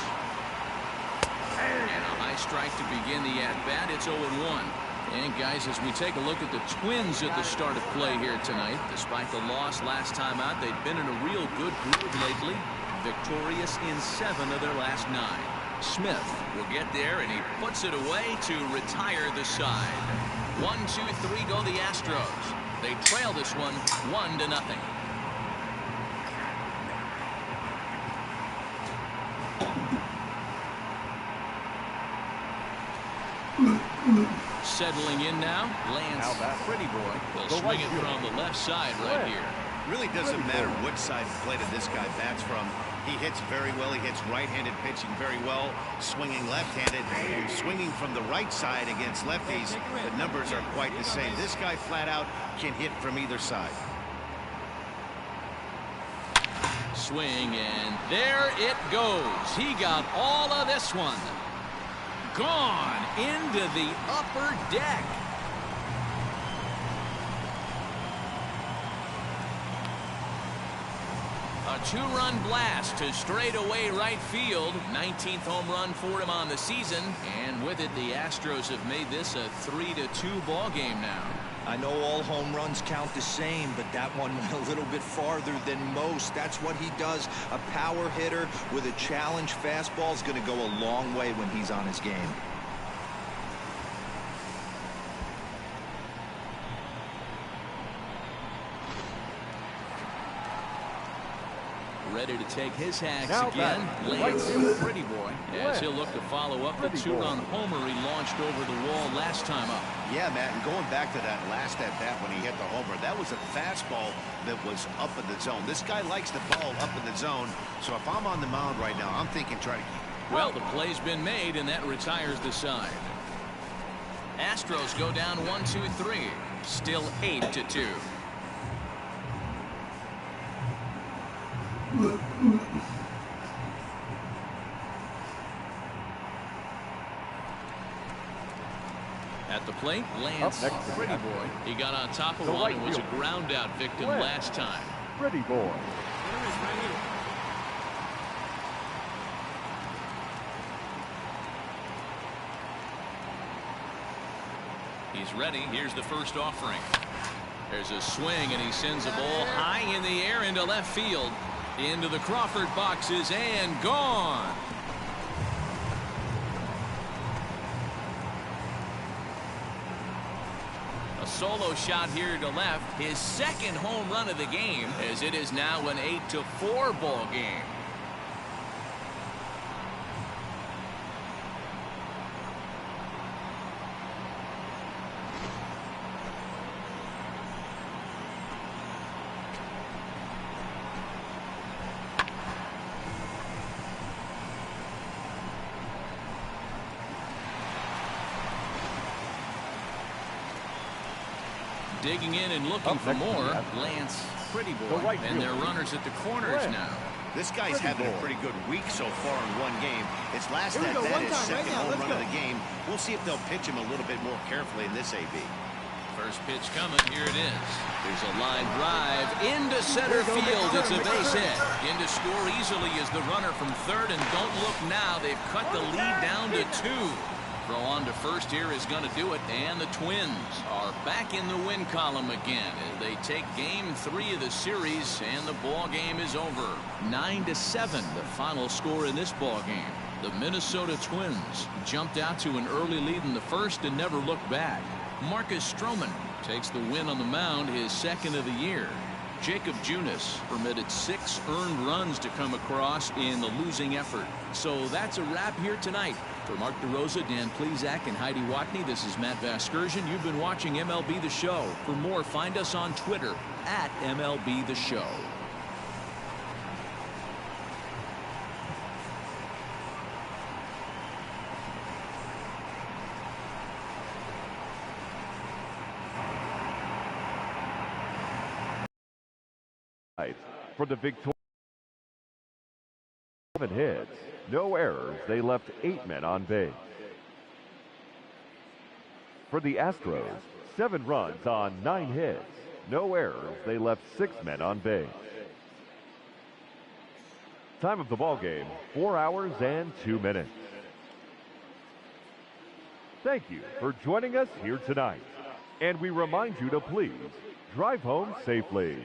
And a high strike to begin the at-bat. It's 0-1. And guys, as we take a look at the Twins at the start of play here tonight, despite the loss last time out, they've been in a real good groove lately. Victorious in 7 of their last 9. Smith will get there, and he puts it away to retire the side. 1, 2, 3 go the Astros. They trail this one 1-0. Settling in now, Lance Pretty Boy. He'll swing it from the left side right here. Really doesn't matter which side of the plate this guy bats from. He hits very well. He hits right-handed pitching very well, swinging left-handed, and swinging from the right side against lefties. The numbers are quite the same. This guy flat out can hit from either side. Swing, and there it goes. He got all of this one. Gone into the upper deck. A 2-run blast to straightaway right field. 19th home run for him on the season. And with it, the Astros have made this a 3-2 ball game now. I know all home runs count the same, but that one went a little bit farther than most. That's what he does. A power hitter with a challenge fastball is going to go a long way when he's on his game. Ready to take his hacks again. Lance Pretty Boy, as he'll look to follow up the 2-run homer he launched over the wall last time up. Yeah, Matt, and going back to that last at-bat when he hit the homer, that was a fastball that was up in the zone. This guy likes the ball up in the zone, so if I'm on the mound right now, I'm thinking try to keep. Well, the play's been made, and that retires the side. Astros go down 1-2-3. Still 8-2. At the plate, Lance Pretty Boy. He got on top of one and was a ground out victim last time. Pretty Boy. He's ready. Here's the first offering. There's a swing, and he sends a ball high in the air into left field. Into the Crawford boxes and gone. A solo shot here to left. His second home run of the game, as it is now an 8-4 ball game. Digging in and looking for more. Lance Pretty Boy. And their runners at the corners now. This guy's having a pretty good week so far in one game. His last at-bat is second home run of the game. We'll see if they'll pitch him a little bit more carefully in this AB. First pitch coming. Here it is. There's a line drive into center field. It's a base hit. In to score easily is the runner from third. And don't look now. They've cut the lead down to 2. Throw on to first here is going to do it, and the Twins are back in the win column again as they take game 3 of the series, and the ball game is over. 9-7, the final score in this ball game. The Minnesota Twins jumped out to an early lead in the first and never looked back. Marcus Stroman takes the win on the mound, his second of the year. Jacob Junis permitted 6 earned runs to come across in the losing effort. So that's a wrap here tonight. For Mark DeRosa, Dan Plesac, and Heidi Watney, this is Matt Vasgersian. You've been watching MLB The Show. For more, find us on Twitter at MLB The Show. For the Victoria, 7 hits, no errors. They left 8 men on base. For the Astros, 7 runs on 9 hits, no errors. They left 6 men on base. Time of the ball game, 4 hours and 2 minutes. Thank you for joining us here tonight. And we remind you to please drive home safely.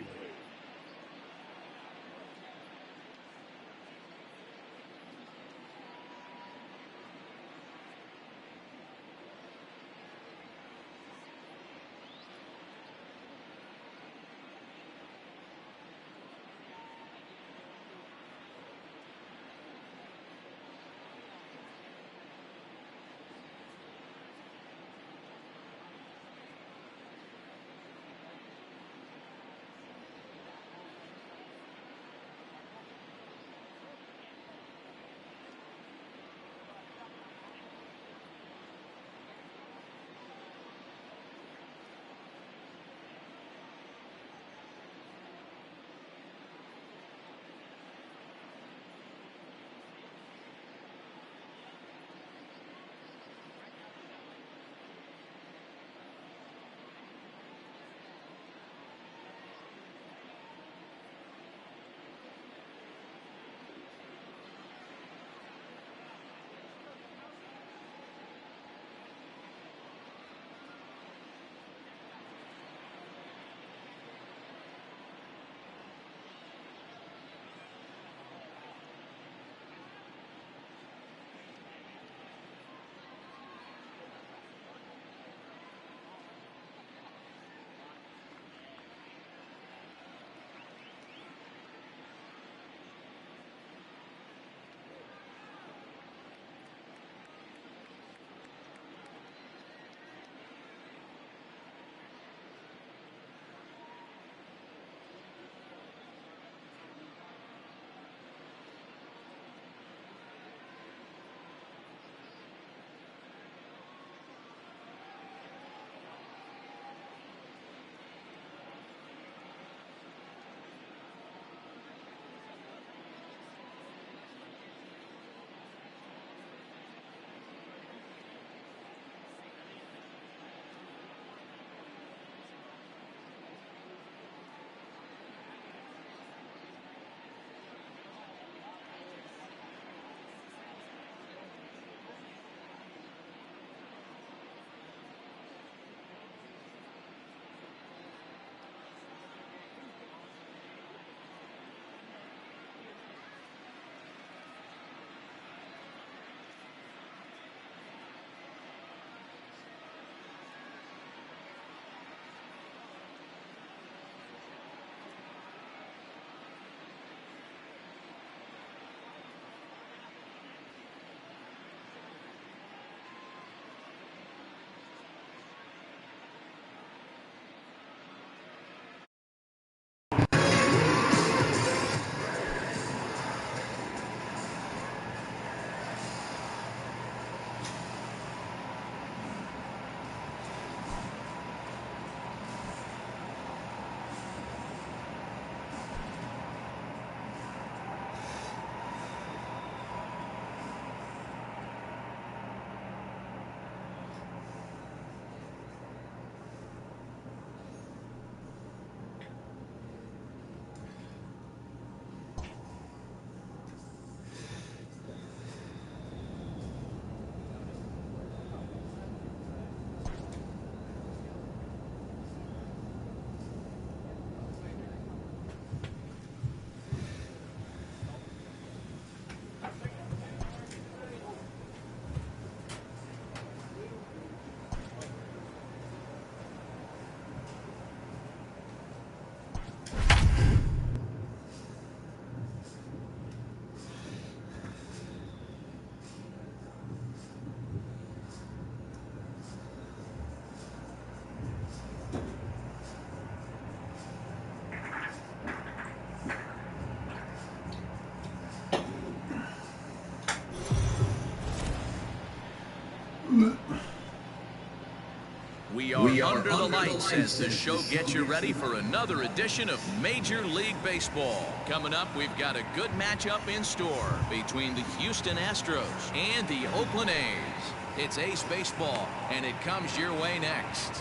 are under the lights as the show gets you ready for another edition of Major League Baseball. Coming up, we've got a good matchup in store between the Houston Astros and the Oakland A's. It's Ace Baseball, and it comes your way next.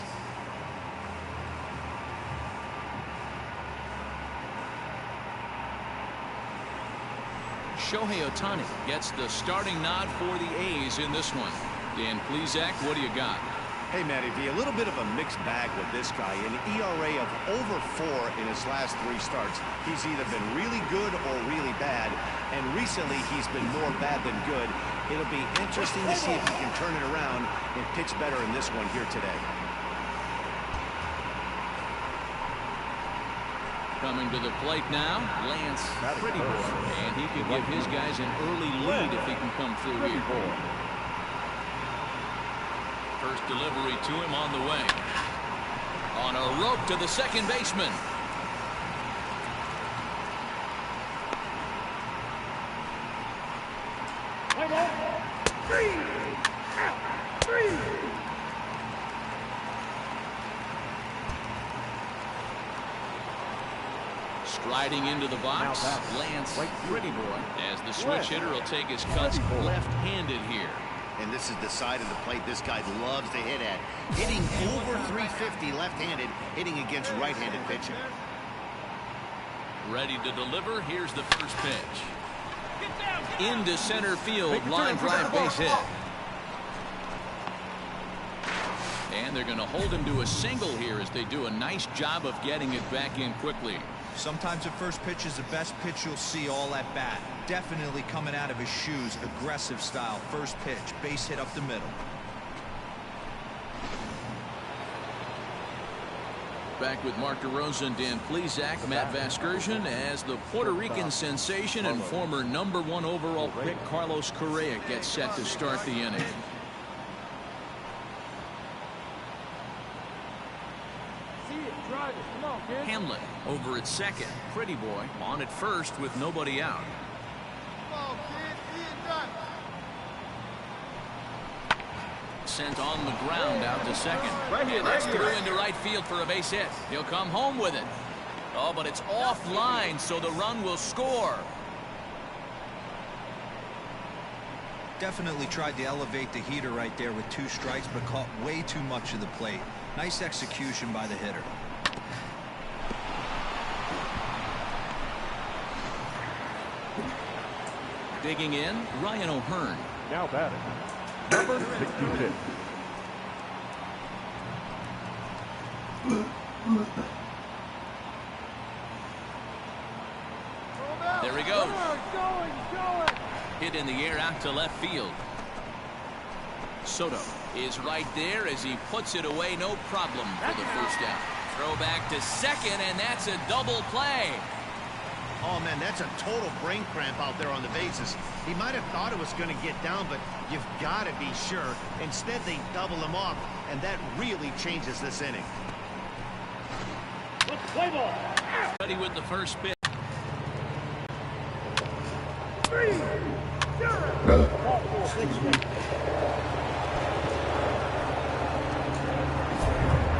Shohei Ohtani gets the starting nod for the A's in this one. Dan Plesac, what do you got? Hey, Matty V, a little bit of a mixed bag with this guy. An ERA of over 4 in his last 3 starts. He's either been really good or really bad, and recently he's been more bad than good. It'll be interesting to see if he can turn it around and pitch better in this one here today. Coming to the plate now, Lance Prettyboy, and he can give his guys an early lead if he can come through here. First delivery to him on the way. On a rope to the second baseman. Striding into the box, Lance Prettyboy, as the switch hitter will take his cuts left-handed here. And this is the side of the plate this guy loves to hit at. Hitting over 350 left-handed, hitting against right-handed pitching. Ready to deliver. Here's the first pitch. Into center field, line drive base hit. And they're going to hold him to a single here as they do a nice job of getting it back in quickly. Sometimes the first pitch is the best pitch you'll see all at bat. Definitely coming out of his shoes, aggressive style. First pitch, base hit up the middle. Back with Mark DeRosa and Dan Plesac, Matt Vasgersian, as the Puerto Rican sensation and former #1 overall pick Carlos Correa gets set to start the inning. Hamlet over at second. Prettyboy on at first with nobody out. Sent on the ground out to second. And that's through into right field for a base hit. He'll come home with it. Oh, but it's offline, so the run will score. Definitely tried to elevate the heater right there with 2 strikes, but caught way too much of the plate. Nice execution by the hitter. Digging in, Ryan O'Hearn. Now batting, number 66. There he goes. Hit in the air out to left field. Soto is right there as he puts it away, no problem for the first out. Throw back to second, and that's a double play. Oh, man, that's a total brain cramp out there on the bases. He might have thought it was going to get down, but you've got to be sure. Instead, they double him off, and that really changes this inning. Play ball. Ready with the first pitch.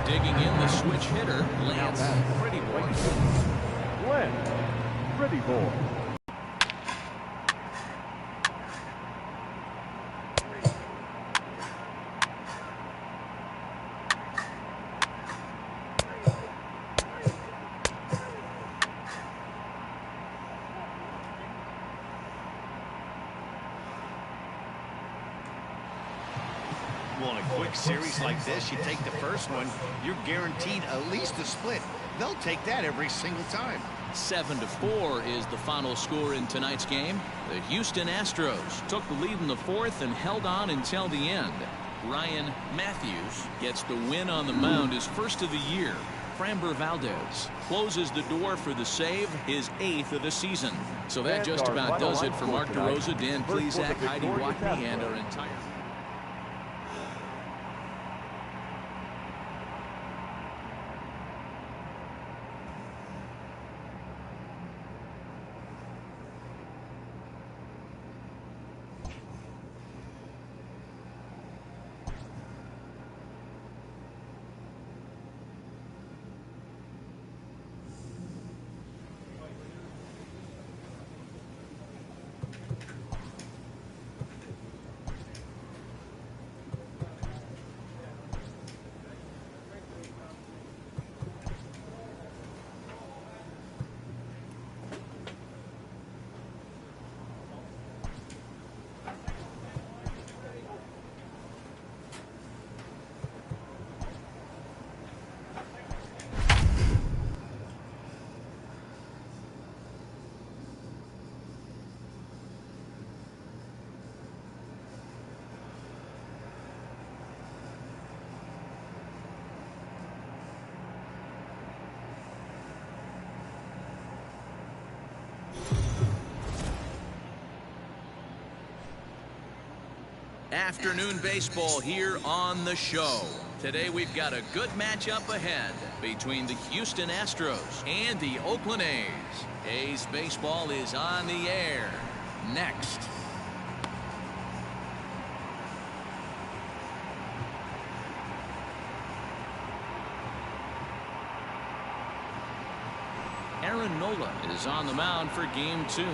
Digging in the switch hitter, Lance Prettyboy. Lance Prettyboy. Well, in a quick series like this, you take the first one, you're guaranteed at least a split. They'll take that every single time. 7-4 is the final score in tonight's game. The Houston Astros took the lead in the fourth and held on until the end. Ryan Matthews gets the win on the mound, his first of the year. Framber Valdez closes the door for the save, his 8th of the season. So that just about does it for Mark DeRosa, Dan Plesac, Heidi Watney, and our entire... Afternoon baseball here on the show. Today we've got a good matchup ahead between the Houston Astros and the Oakland A's. A's baseball is on the air next. Aaron Nola is on the mound for game 2.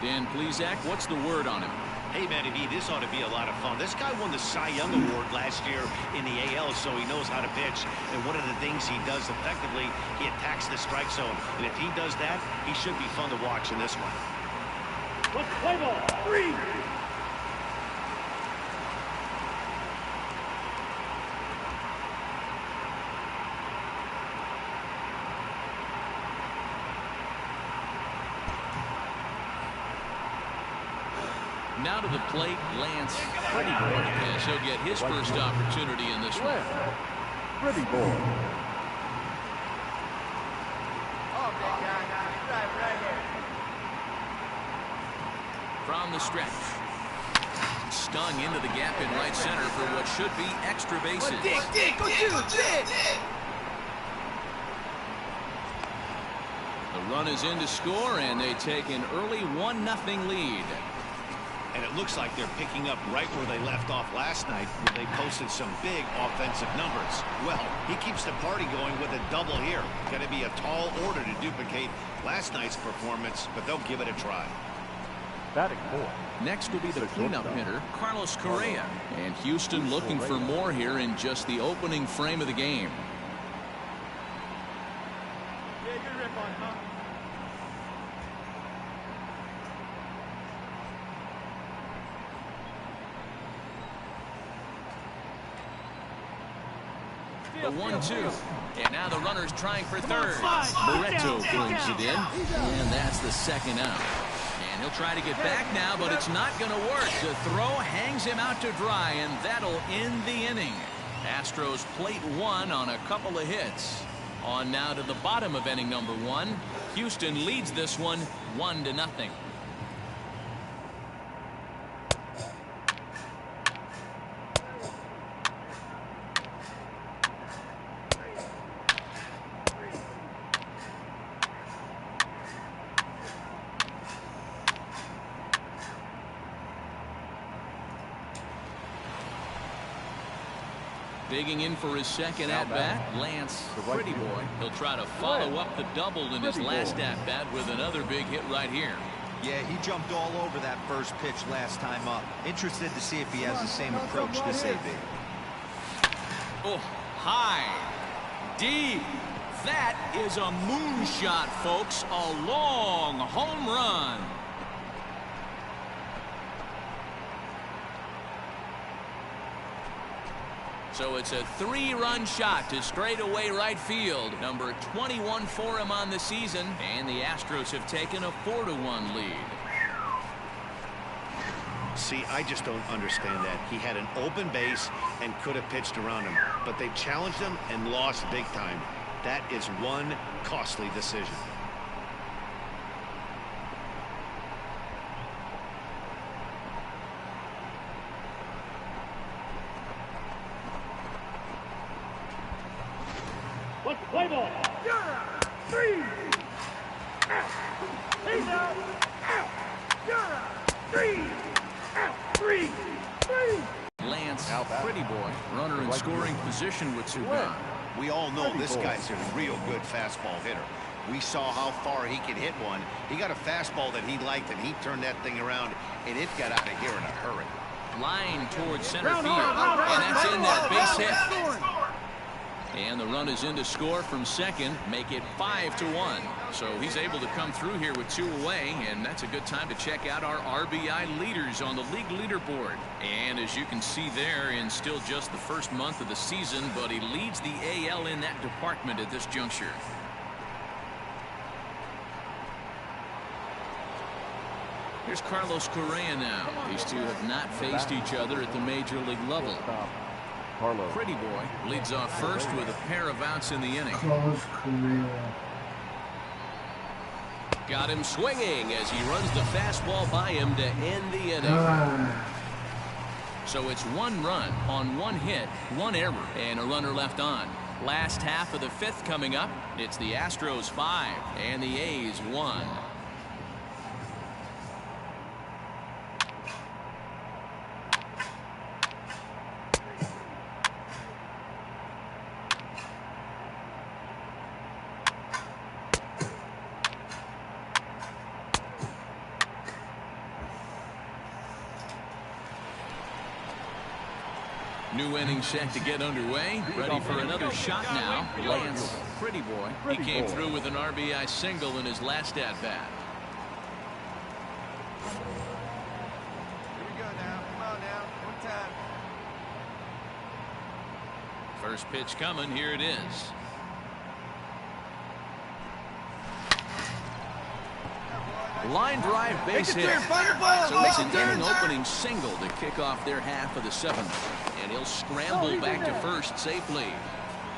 Dan Plesac, what's the word on him? Hey, Matty B, this ought to be a lot of fun. This guy won the Cy Young Award last year in the AL, so he knows how to pitch. And one of the things he does effectively, he attacks the strike zone. And if he does that, he should be fun to watch in this one. Let's play ball. 3. Now to the plate, Lance Pretty Boy. Yes, he'll get his first opportunity in this one. Pretty Boy. Oh, big guy. Right here. From the stretch. Stung into the gap in right center for what should be extra bases. Dick, go Dick. The run is in to score, and they take an early 1-0 lead. And it looks like they're picking up right where they left off last night, where they posted some big offensive numbers. Well, he keeps the party going with a double here. Going to be a tall order to duplicate last night's performance, but they'll give it a try. Batting 4. Next will be the cleanup hitter, Carlos Correa. And Houston looking for more here in just the opening frame of the game. Yeah, good rip on, huh? The 1-2. And now the runner's trying for third. Barreto brings it in. And that's the second out. And he'll try to get back now, but it's not going to work. The throw hangs him out to dry, and that'll end the inning. Astros plate 1 on a couple of hits. On now to the bottom of inning number 1. Houston leads this one 1-0. Digging in for his second at-bat, Lance Pretty Boy. He'll try to follow up the double in his last at-bat with another big hit right here. Yeah, he jumped all over that first pitch last time up. Interested to see if he has the same approach this AB. Oh, high, deep. That is a moonshot, folks. A long home run. So it's a 3-run shot to straightaway right field. Number 21 for him on the season. And the Astros have taken a 4-1 lead. See, I just don't understand that. He had an open base and could have pitched around him. But they challenged him and lost big time. That is one costly decision. Let's play ball. 3. He's out. 3. 3. Lance Pretty Boy, runner in scoring position with 2 gone. We all know this guy's a real good fastball hitter. We saw how far he could hit one. He got a fastball that he liked, and he turned that thing around, and it got out of here in a hurry. Line towards center field, and that's in there, base hit. And the run is in to score from second, make it 5-1. So he's able to come through here with 2 away, and that's a good time to check out our RBI leaders on the league leaderboard. And as you can see there, in still just the first month of the season, but he leads the AL in that department at this juncture. Here's Carlos Correa now. These two have not faced each other at the major league level. Pretty Boy leads off first with a pair of outs in the inning. Carlos Correa. Got him swinging as he runs the fastball by him to end the inning. So it's 1 run on 1 hit, 1 error, and a runner left on. Last half of the 5th coming up. It's the Astros 5 and the A's 1. New inning set to get underway. Ready for another shot now. Lance, pretty boy. He came through with an RBI single in his last at-bat. Here we go now. Come on now. One time. First pitch coming. Here it is. Line drive base hit. So it's an inning opening single to kick off their half of the 7th. And he'll scramble back to first safely.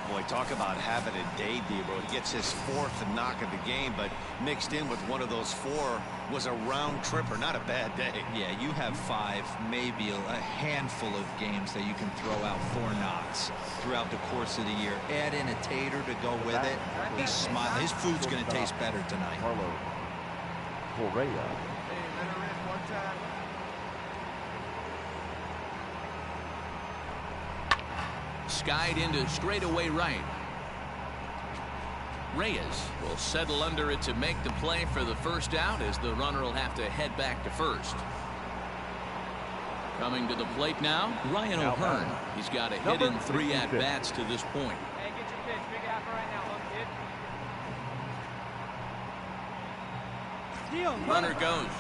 Boy, talk about having a day, Debo. He gets his 4th knock of the game, but mixed in with one of those 4 was a round tripper. Not a bad day. Yeah, you have 5, maybe a handful of games that you can throw out 4 knocks throughout the course of the year. Add in a tater to go with it. He's smiling. His food's going to taste better tonight. Carlos Correa. Hey, let her rip one time. Skied into straightaway right. Reyes will settle under it to make the play for the first out, as the runner will have to head back to first. Coming to the plate now, Ryan O'Hearn. He's got a hit in 3 at-bats to this point. Hey, get your pitch. Big apple right now, little kid. Runner goes.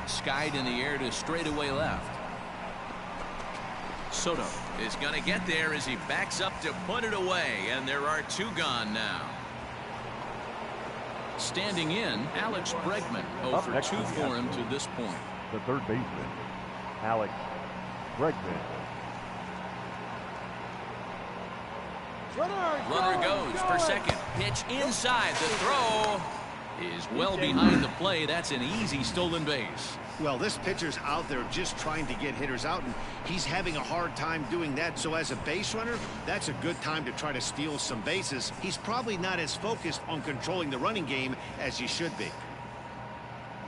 Skied in the air to straightaway left. Soto is going to get there as he backs up to put it away, and there are 2 gone now. Standing in, Alex Bregman, 0 for 2 for him to this point. The third baseman, Alex Bregman. Runner goes for second. Pitch inside. The throw is well behind the play. That's an easy stolen base. Well, this pitcher's out there just trying to get hitters out, and he's having a hard time doing that. So as a base runner, that's a good time to try to steal some bases. He's probably not as focused on controlling the running game as he should be.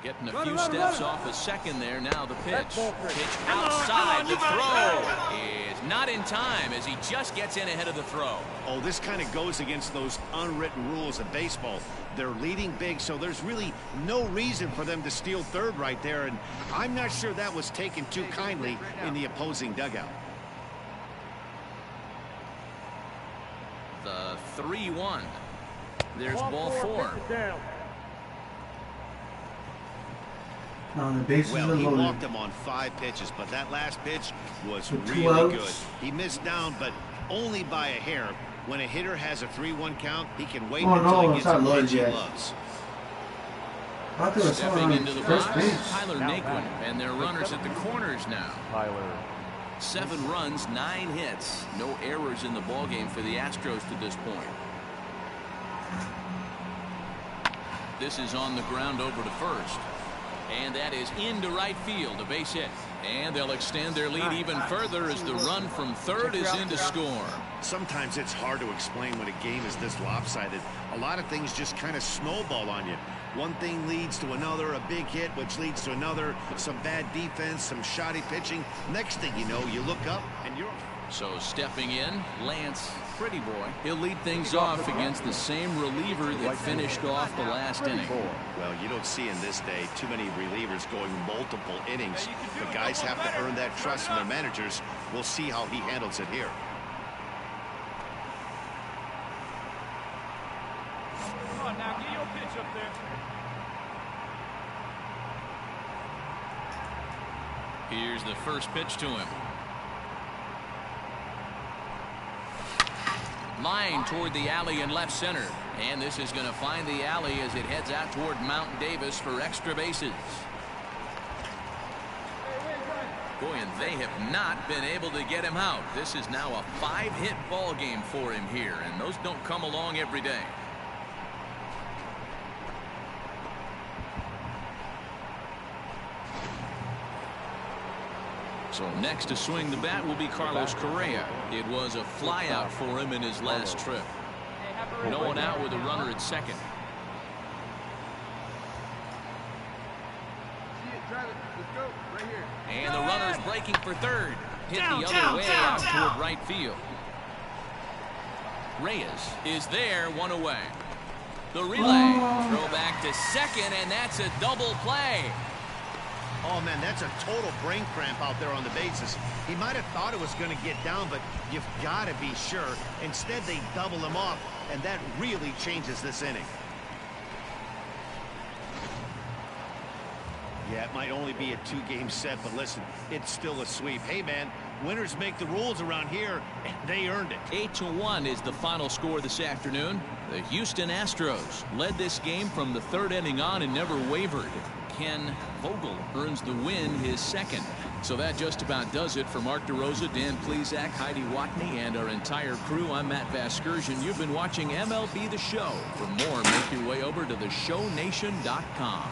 Getting a few steps off a second there. Now the pitch. Pitch outside. The throw is not in time as he just gets in ahead of the throw. Oh, this kind of goes against those unwritten rules of baseball. They're leading big, so there's really no reason for them to steal third right there, and I'm not sure that was taken too kindly in the opposing dugout. The 3-1. There's ball 4. Now the bases Well, are he loaded. walked him on 5 pitches, but that last pitch was With 2 really outs. good. He missed down, but only by a hair. When a hitter has a 3-1 count, he can wait Oh, until no, he it's gets not a loaded pitch he yet. loves. I could have saw Stepping him into the first box, base. Tyler Naquin, and their runners at the corners now. Tyler. 7 runs, 9 hits. No errors in the ballgame for the Astros to this point. This is on the ground over to first. And that is into right field, a base hit. And they'll extend their lead even further as the run from third is in to score. Sometimes it's hard to explain when a game is this lopsided. A lot of things just kind of snowball on you. One thing leads to another, a big hit, which leads to another, some bad defense, some shoddy pitching. Next thing you know, you look up and you're... So stepping in, Lance, pretty boy. He'll lead things off against the same reliever that finished off the last inning. Well, you don't see in this day too many relievers going multiple innings. The guys have to earn that trust from their managers. We'll see how he handles it here. Come on now, get your pitch up there. Here's the first pitch to him. Line toward the alley in left center. And this is going to find the alley as it heads out toward Mount Davis for extra bases. Boy, and they have not been able to get him out. This is now a 5-hit ball game for him here, and those don't come along every day. So next to swing the bat will be Carlos Correa. It was a flyout for him in his last trip. No one out with a runner at second. And the runner's breaking for third. Hit the other way out toward right field. Reyes is there, one away. The relay, throw back to second, and that's a double play. Oh, man, that's a total brain cramp out there on the bases. He might have thought it was going to get down, but you've got to be sure. Instead, they double him off, and that really changes this inning. Yeah, it might only be a 2-game set, but listen, it's still a sweep. Hey, man, winners make the rules around here, and they earned it. 8-1 is the final score this afternoon. The Houston Astros led this game from the third inning on and never wavered. Ken Vogel earns the win, his second. So that just about does it for Mark DeRosa, Dan Plesac, Heidi Watney, and our entire crew. I'm Matt Vasgersian. You've been watching MLB The Show. For more, make your way over to theshownation.com.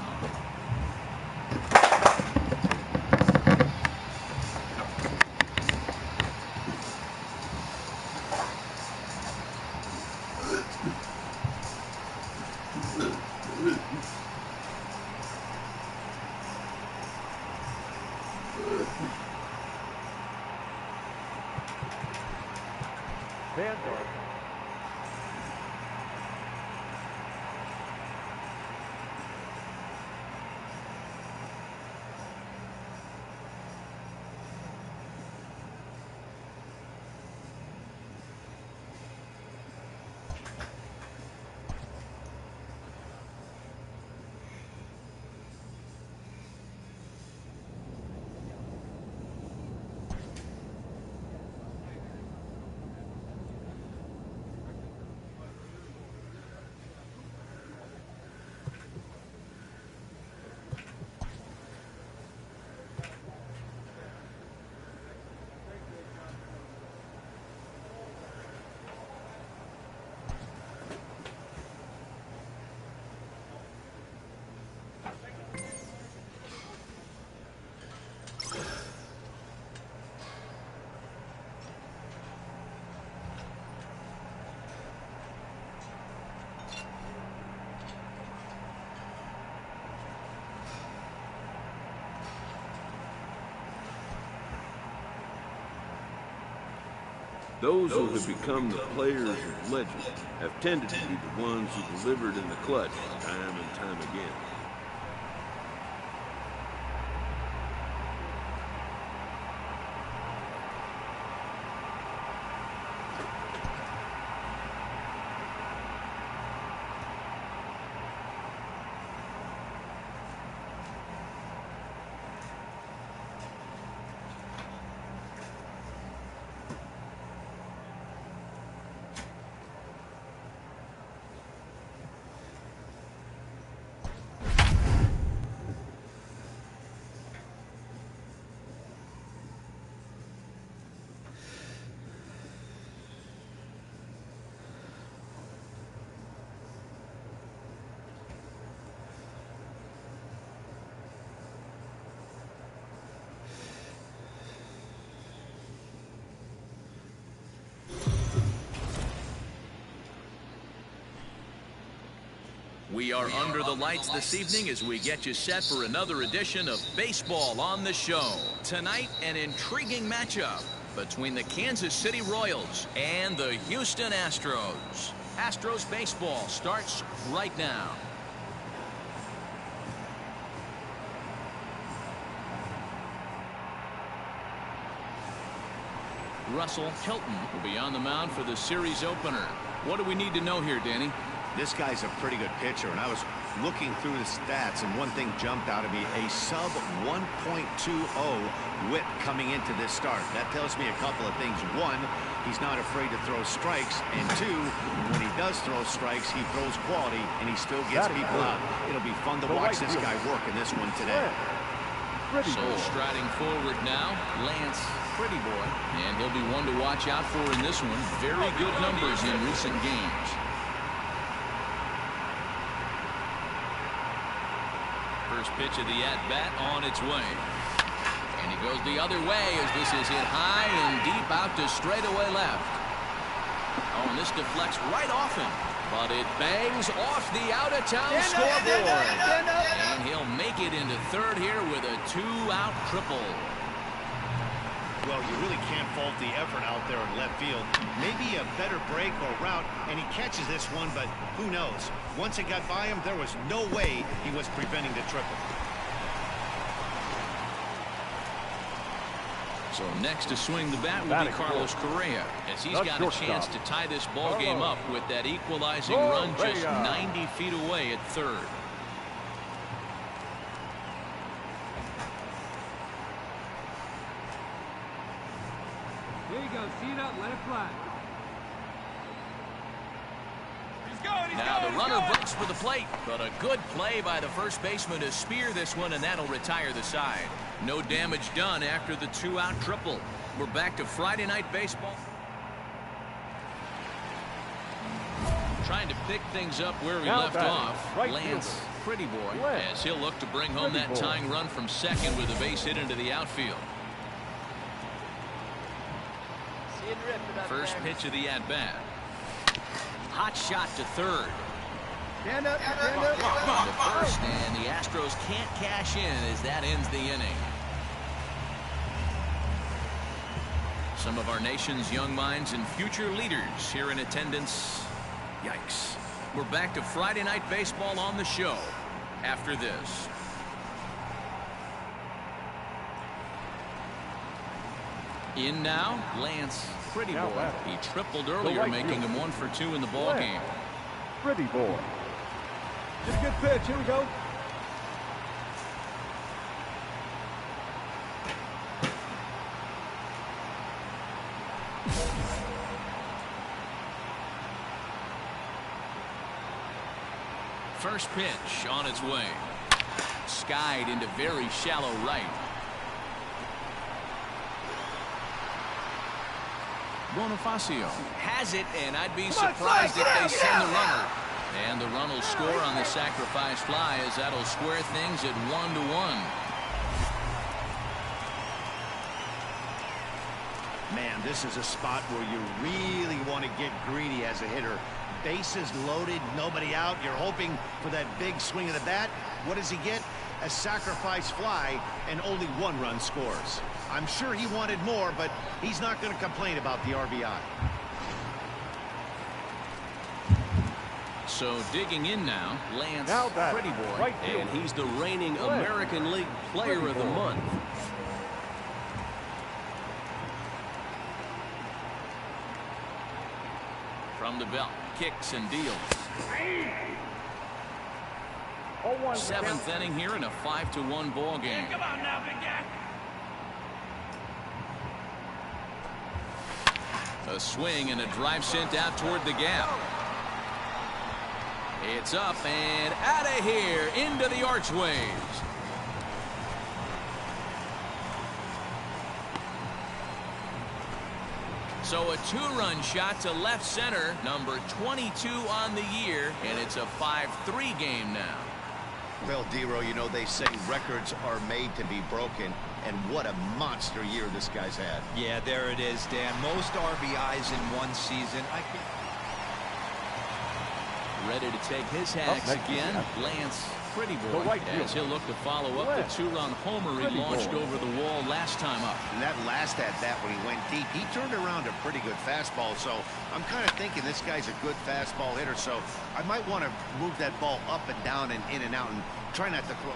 Those who have become the players of legend have tended to be the ones who delivered in the clutch time and time again. We are under the lights this evening as we get you set for another edition of Baseball on the Show. Tonight, an intriguing matchup between the Kansas City Royals and the Houston Astros. Astros baseball starts right now. Russell Hilton will be on the mound for the series opener. What do we need to know here, Danny? This guy's a pretty good pitcher, and I was looking through the stats, and one thing jumped out at me, a sub 1.20 whip coming into this start. That tells me a couple of things. One, he's not afraid to throw strikes, and two, when he does throw strikes, he throws quality, and he still gets people out. It'll be fun to watch this guy work in this one today. So striding forward now, Lance Pretty Boy, and he'll be one to watch out for in this one. Very good numbers in recent games. First pitch of the at-bat on its way. And he goes the other way as this is hit high and deep out to straightaway left. Oh, and this deflects right off him. But it bangs off the out-of-town scoreboard. And he'll make it into third here with a 2-out triple. Well, you really can't fault the effort out there in left field. Maybe a better break or route, and he catches this one, but who knows? Once it got by him, there was no way he was preventing the triple. So next to swing the bat will be Carlos Correa, as he's got a chance to tie this ball game up with that equalizing run just 90 feet away at third. There you go. See it up. Let it fly. Now the runner breaks for the plate, but a good play by the first baseman to spear this one, and that'll retire the side. No damage done after the 2-out triple. We're back to Friday Night Baseball. Trying to pick things up where we left off. Lance Pretty Boy, as he'll look to bring home that tying run from second with a base hit into the outfield. First pitch of the at-bat. Hot shot to third. Stand up. On the first, and the Astros can't cash in as that ends the inning. Some of our nation's young minds and future leaders here in attendance. Yikes. We're back to Friday Night Baseball on the show after this. In now, Lance Pretty Boy. He tripled earlier, making him 1 for 2 in the ball game. Pretty Boy. Just a good pitch. Here we go. First pitch on its way. Skied into very shallow right. Bonifacio has it, and I'd be surprised if they send the runner. And the run will score on the sacrifice fly, as that'll square things at 1-1. Man, this is a spot where you really want to get greedy as a hitter. Bases loaded, nobody out. You're hoping for that big swing of the bat. What does he get? A sacrifice fly, and only 1 run scores. I'm sure he wanted more, but he's not going to complain about the RBI. So digging in now, Lance Pretty Boy, right, and he's the reigning American League Player of the Month. From the belt, kicks and deals. 7th inning here in a 5-1 ball game. Come on now, big guy. A swing and a drive sent out toward the gap. It's up and out of here into the archways. So a 2-run shot to left center, number 22 on the year, and it's a 5-3 game now. Well, D-Row, you know, they say records are made to be broken, and what a monster year this guy's had. Yeah, there it is, Dan. Most RBIs in one season. Ready to take his hacks again, Lance Pretty Boy, as he'll look to follow up the 2-run homer he launched over the wall last time up. And that last at-bat when he went deep, he turned around a pretty good fastball, so I'm kind of thinking this guy's a good fastball hitter, so I might want to move that ball up and down and in and out and try not to throw.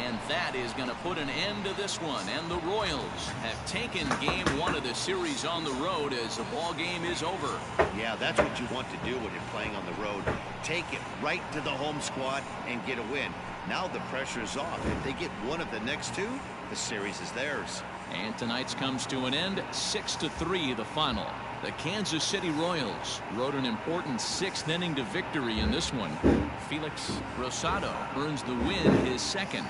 And that is going to put an end to this one, and the Royals have taken game 1 of the series on the road as the ball game is over. Yeah, that's what you want to do when you're playing on the road. Take it right to the home squad and get a win. Now the pressure's off. If they get one of the next 2, the series is theirs. And tonight's comes to an end, 6-3 the final. The Kansas City Royals rode an important 6th inning to victory in this one. Felix Rosado earns the win, his 2nd.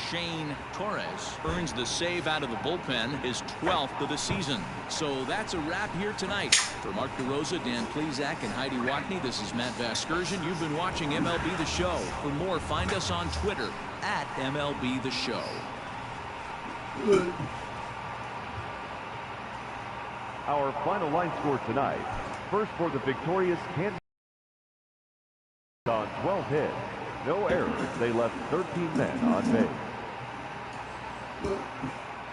Shane Torres earns the save out of the bullpen, his 12th of the season. So that's a wrap here tonight. For Mark DeRosa, Dan Plesac, and Heidi Watney, this is Matt Vasgersian. You've been watching MLB The Show. For more, find us on Twitter @MLB The Show. Our final line score tonight. First for the victorious Kansas on 12 hits. No errors. They left 13 men on base.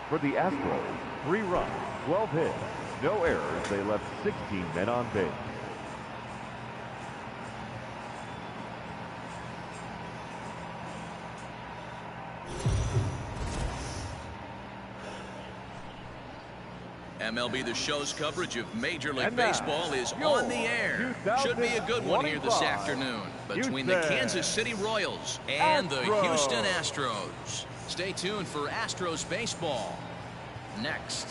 For the Astros, 3 runs, 12 hits. No errors. They left 16 men on base. MLB The Show's coverage of Major League Baseball is on the air. Should be a good one here this afternoon between the Kansas City Royals and the Houston Astros. Stay tuned for Astros baseball next.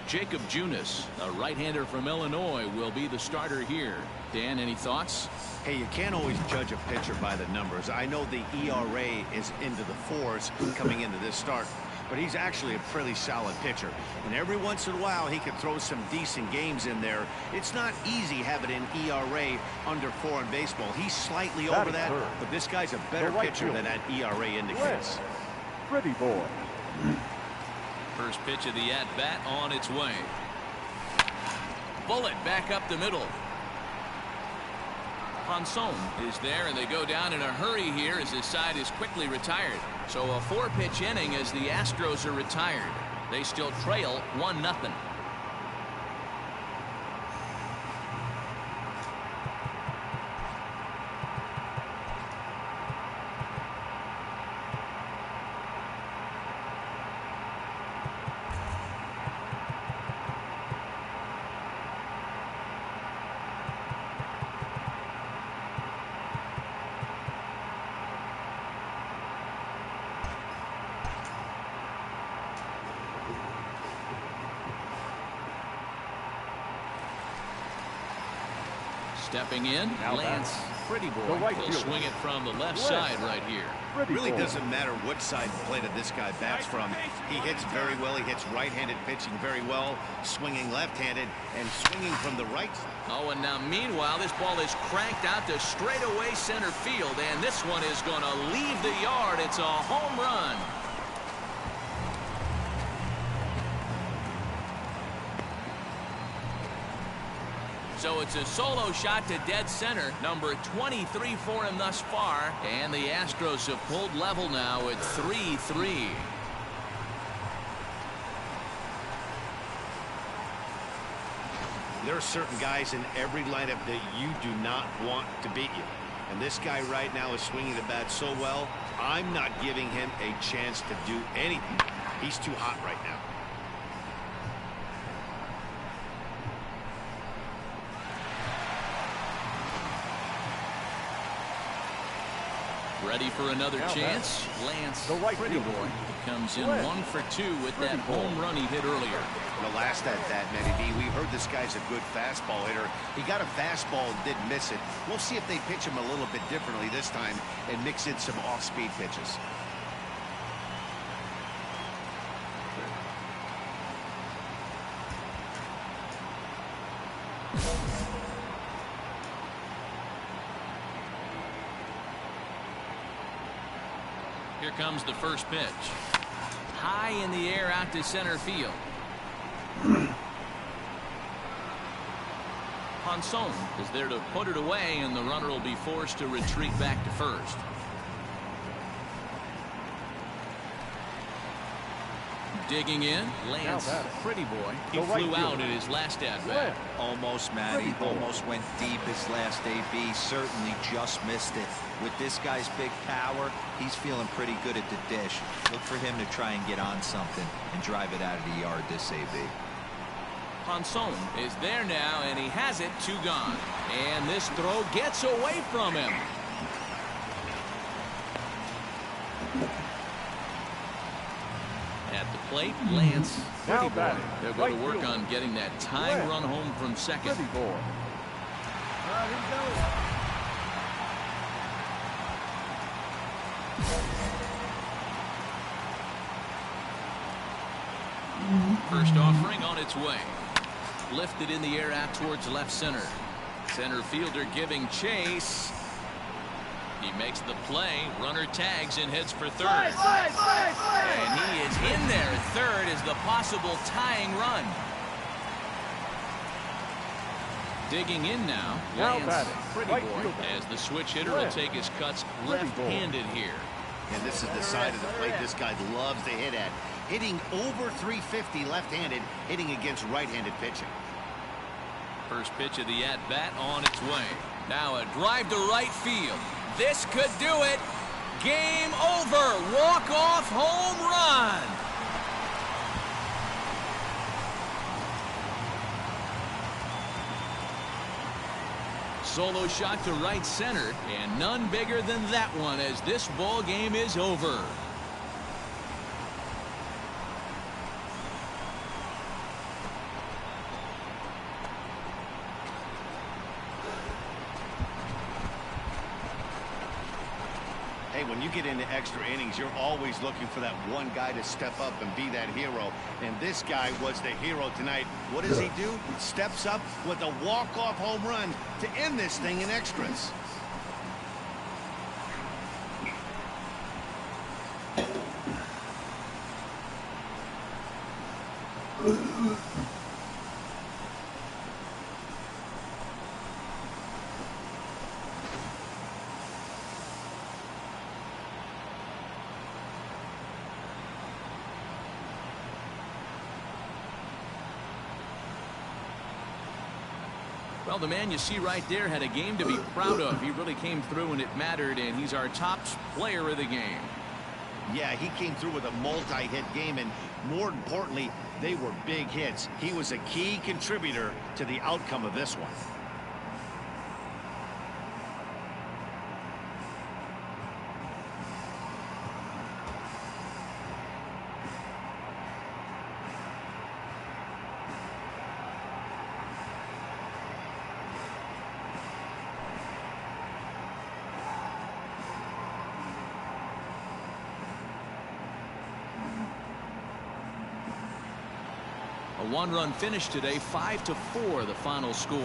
Jacob Junis, a right-hander from Illinois, will be the starter here. Dan, any thoughts? Hey, you can't always judge a pitcher by the numbers. I know the ERA is into the 4s coming into this start, but he's actually a pretty solid pitcher. And every once in a while, he can throw some decent games in there. It's not easy having an ERA under 4 in baseball. He's slightly over that, but this guy's a better pitcher than that ERA indicates. Pretty boy. First pitch of the at-bat on its way. Bullet back up the middle. Ponson is there, and they go down in a hurry here as his side is quickly retired. So a 4-pitch inning as the Astros are retired. They still trail 1-0. Stepping in, Lance Pretty Boy will swing it from the left side right here. It really doesn't matter what side the plate of this guy bats from. He hits very well. He hits right-handed pitching very well, swinging left-handed, and swinging from the right side. Oh, and now meanwhile, this ball is cranked out to straightaway center field, and this one is going to leave the yard. It's a home run. So it's a solo shot to dead center, number 23 for him thus far, and the Astros have pulled level now at 3-3. There are certain guys in every lineup that you do not want to beat you. And this guy right now is swinging the bat so well, I'm not giving him a chance to do anything. He's too hot right now. Ready for another chance? Lance Pretty Boy comes in 1 for 2 with that home run he hit earlier. The last at that, Matty B, we heard this guy's a good fastball hitter. He got a fastball and didn't miss it. We'll see if they pitch him a little bit differently this time and mix in some off-speed pitches. Here comes the first pitch. High in the air out to center field. Ponson is there to put it away, and the runner will be forced to retreat back to first. Digging in, Lance Pretty Boy. He flew out in his last at-bat. Almost, Matty. Almost went deep his last AB. Certainly just missed it. With this guy's big power, he's feeling pretty good at the dish. Look for him to try and get on something and drive it out of the yard this AB. Ponson is there now, and he has it 2 gone. And this throw gets away from him. At the plate, Lance Pretty Boy. They'll go to work on getting that tying run home from second. Pretty boy. First offering on its way. Lifted in the air out towards left center. Center fielder giving chase. He makes the play. Runner tags and heads for third. Slide. And he is in there at third as the possible tying run. Digging in now, Lance Prettyboy, as the switch hitter will take his cuts left-handed here. And this is the side of the plate this guy loves to hit at. Hitting over 350 left-handed, hitting against right-handed pitching. First pitch of the at-bat on its way. Now a drive to right field. This could do it. Game over. Walk-off home run. Solo shot to right center, and none bigger than that one as this ball game is over. Hey, when you get into extra innings, you're always looking for that one guy to step up and be that hero. And this guy was the hero tonight. What does he do? Steps up with a walk-off home run to end this thing in extras. Well, the man you see right there had a game to be proud of. He really came through and it mattered, and he's our top player of the game. Yeah, he came through with a multi-hit game, and more importantly, they were big hits. He was a key contributor to the outcome of this one. A one-run finish today, 5-4 the final score.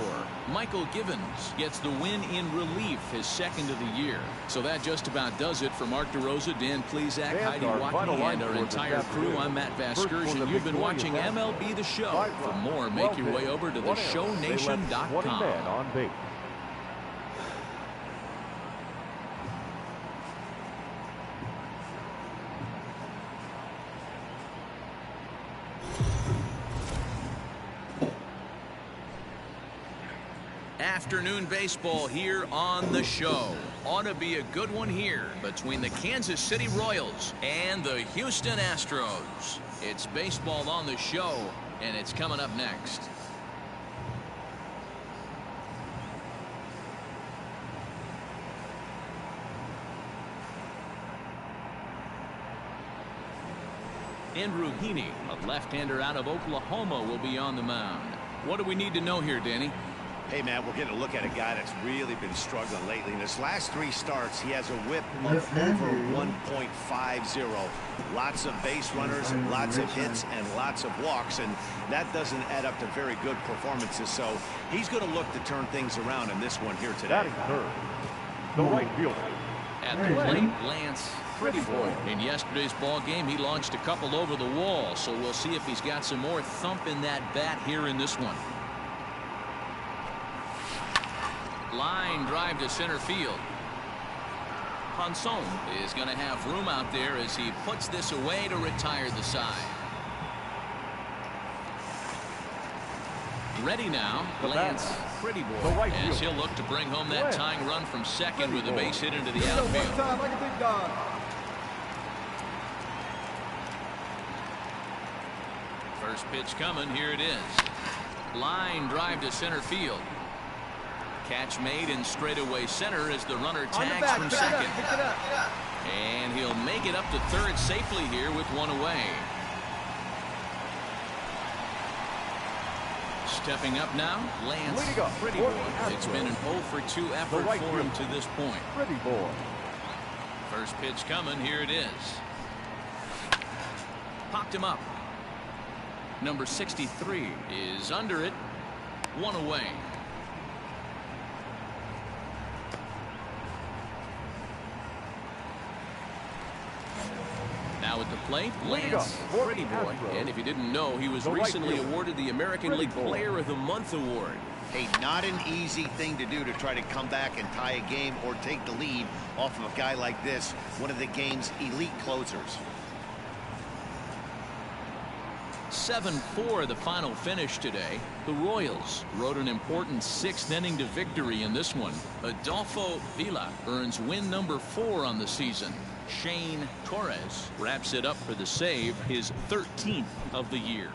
Michael Givens gets the win in relief, his second of the year. So that just about does it for Mark DeRosa, Dan Plesac, Heidi Watkey, and our entire crew. I'm Matt Vasgersian. You've been watching MLB The Show. For more, make your way over to theshownation.com. Afternoon baseball here on the show. Ought to be a good one here between the Kansas City Royals and the Houston Astros. It's baseball on the show, and it's coming up next. Andrew Heaney, a left-hander out of Oklahoma, will be on the mound. What do we need to know here, Danny? Hey, man, we're getting a look at a guy that's really been struggling lately. In his last 3 starts, he has a whip of over 1.50. Lots of base runners, lots of hits, and lots of walks, and that doesn't add up to very good performances. So he's going to look to turn things around in this one here today. Batting third, the right fielder. At the plate, Lance Prettyboy. In yesterday's ball game, he launched a couple over the wall, so we'll see if he's got some more thump in that bat here in this one. Line drive to center field. Ponson is going to have room out there as he puts this away to retire the side. Ready now, Lance Prettyboy, as he'll look to bring home that tying run from second with a base hit into the outfield. Like a big dog. First pitch coming, here it is. Line drive to center field. Catch made in straightaway center as the runner tags from second. And he'll make it up to third safely here with one away. Stepping up now, Lance Prettyboy. It's been an 0-for-2 effort for him to this point. Prettyboy. First pitch coming, here it is. Popped him up. Number 63 is under it. One away. plate, Lance Pretty Boy. And if you didn't know, he was recently awarded the American League Player of the Month award. Hey, not an easy thing to do to try to come back and tie a game or take the lead off of a guy like this, one of the game's elite closers. 7-4 the final finish today. The Royals rode an important 6th inning to victory in this one. Adolfo Villa earns win number 4 on the season. Shane Torres wraps it up for the save, his 13th of the year.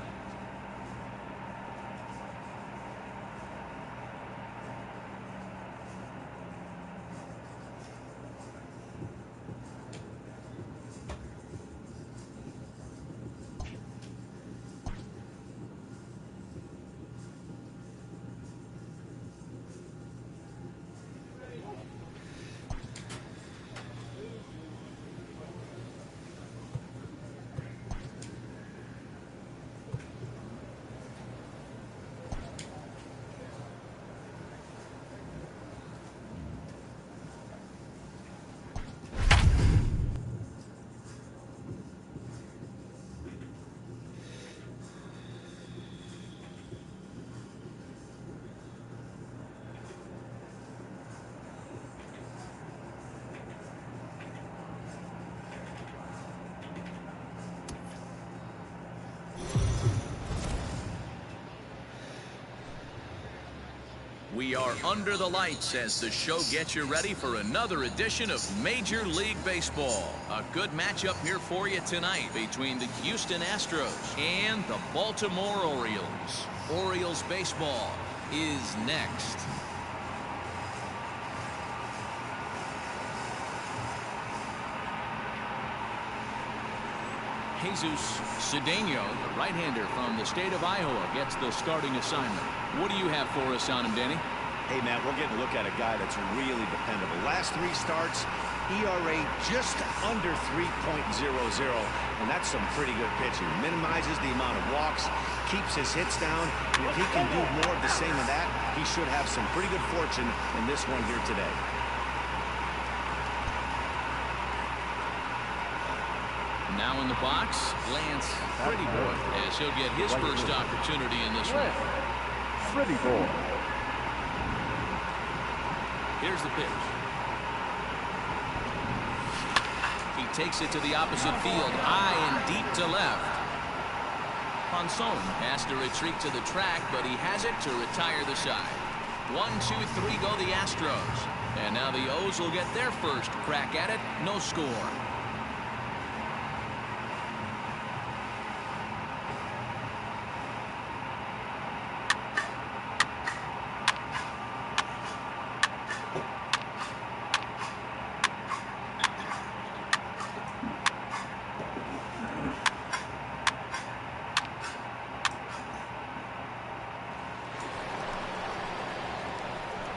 We are under the lights as the show gets you ready for another edition of Major League Baseball. A good matchup here for you tonight between the Houston Astros and the Baltimore Orioles. Orioles baseball is next. Jesus Cedeno, the right-hander from the state of Iowa, gets the starting assignment. What do you have for us on him, Danny? Hey, Matt, we're getting a look at a guy that's really dependable. Last 3 starts, ERA just under 3.00, and that's some pretty good pitching. Minimizes the amount of walks, keeps his hits down. If he can do more of the same of that, he should have some pretty good fortune in this one here today. Now in the box, Lance Pretty Boy, as he'll get his first opportunity in this one. Pretty Boy. Here's the pitch. He takes it to the opposite field, high and deep to left. Ponson has to retreat to the track, but he has it to retire the side. 1, 2, 3 go the Astros. And now the O's will get their first crack at it. No score.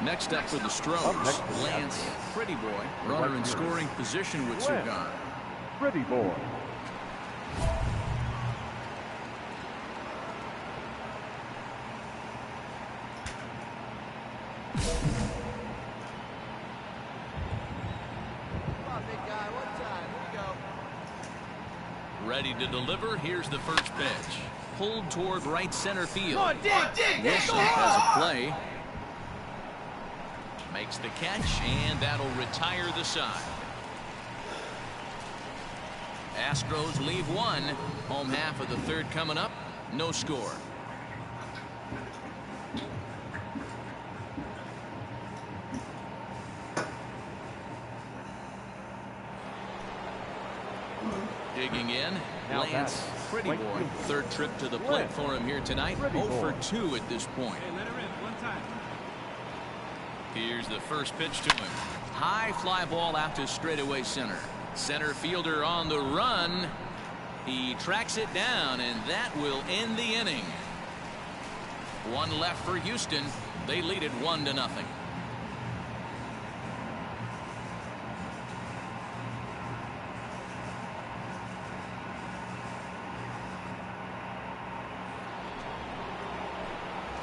Next up for the Stros, Lance Pretty Boy, runner in scoring position with Surgan. Pretty Boy. Come on, big guy, one time. Here we go. Ready to deliver. Here's the first pitch. Pulled toward right center field. Come on, dig. Wilson has a play. Makes the catch, and that'll retire the side. Astros leave one. Home half of the third coming up. No score. Digging in, Lance Pretty Boy. Third trip to the plate for him here tonight. 0 for 2 at this point. Hey, let her in. One time. Here's the first pitch to him. High fly ball out to straightaway center. Center fielder on the run. He tracks it down, and that will end the inning. One left for Houston. They lead it 1-0.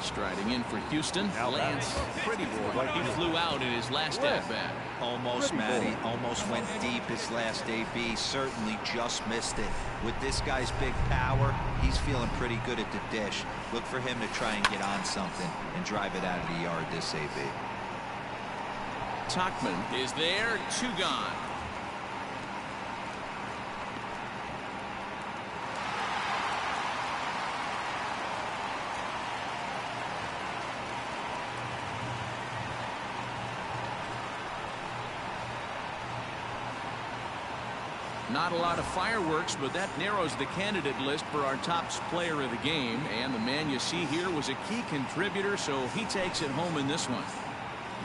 Striding in for Houston, Lance Pretty Boy. He flew out in his last at-bat. Almost, Matty. Almost went deep his last AB. Certainly just missed it. With this guy's big power, he's feeling pretty good at the dish. Look for him to try and get on something and drive it out of the yard this AB. Tauchman is there, 2 gone. Not a lot of fireworks, but that narrows the candidate list for our top player of the game. And the man you see here was a key contributor, so he takes it home in this one.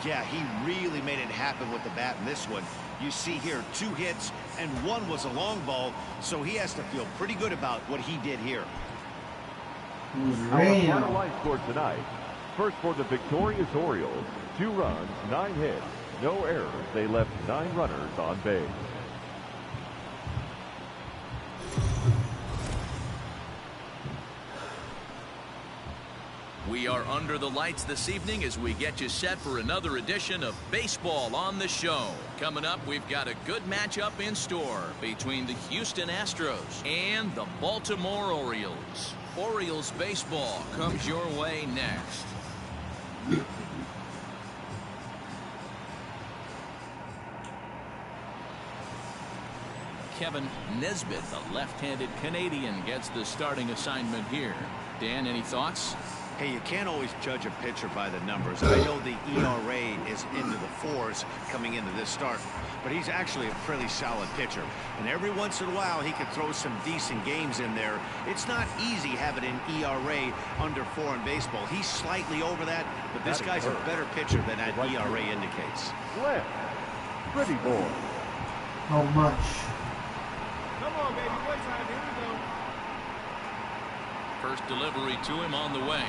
Yeah, he really made it happen with the bat in this one. You see here 2 hits, and 1 was a long ball, so he has to feel pretty good about what he did here. Our final line score tonight. First for the victorious Orioles, 2 runs, 9 hits, no errors. They left 9 runners on base. We are under the lights this evening as we get you set for another edition of Baseball on the Show. Coming up, we've got a good matchup in store between the Houston Astros and the Baltimore Orioles. Orioles baseball comes your way next. Kevin Nesbitt, the left-handed Canadian, gets the starting assignment here. Dan, any thoughts? Hey, you can't always judge a pitcher by the numbers. I know the ERA is into the 4s coming into this start, but he's actually a pretty solid pitcher. And every once in a while, he can throw some decent games in there. It's not easy having an ERA under 4 in baseball. He's slightly over that, but this guy's a better pitcher than that ERA indicates. Left. Pretty Boy. How much? Come on, baby. One time. Here we go. First delivery to him on the way.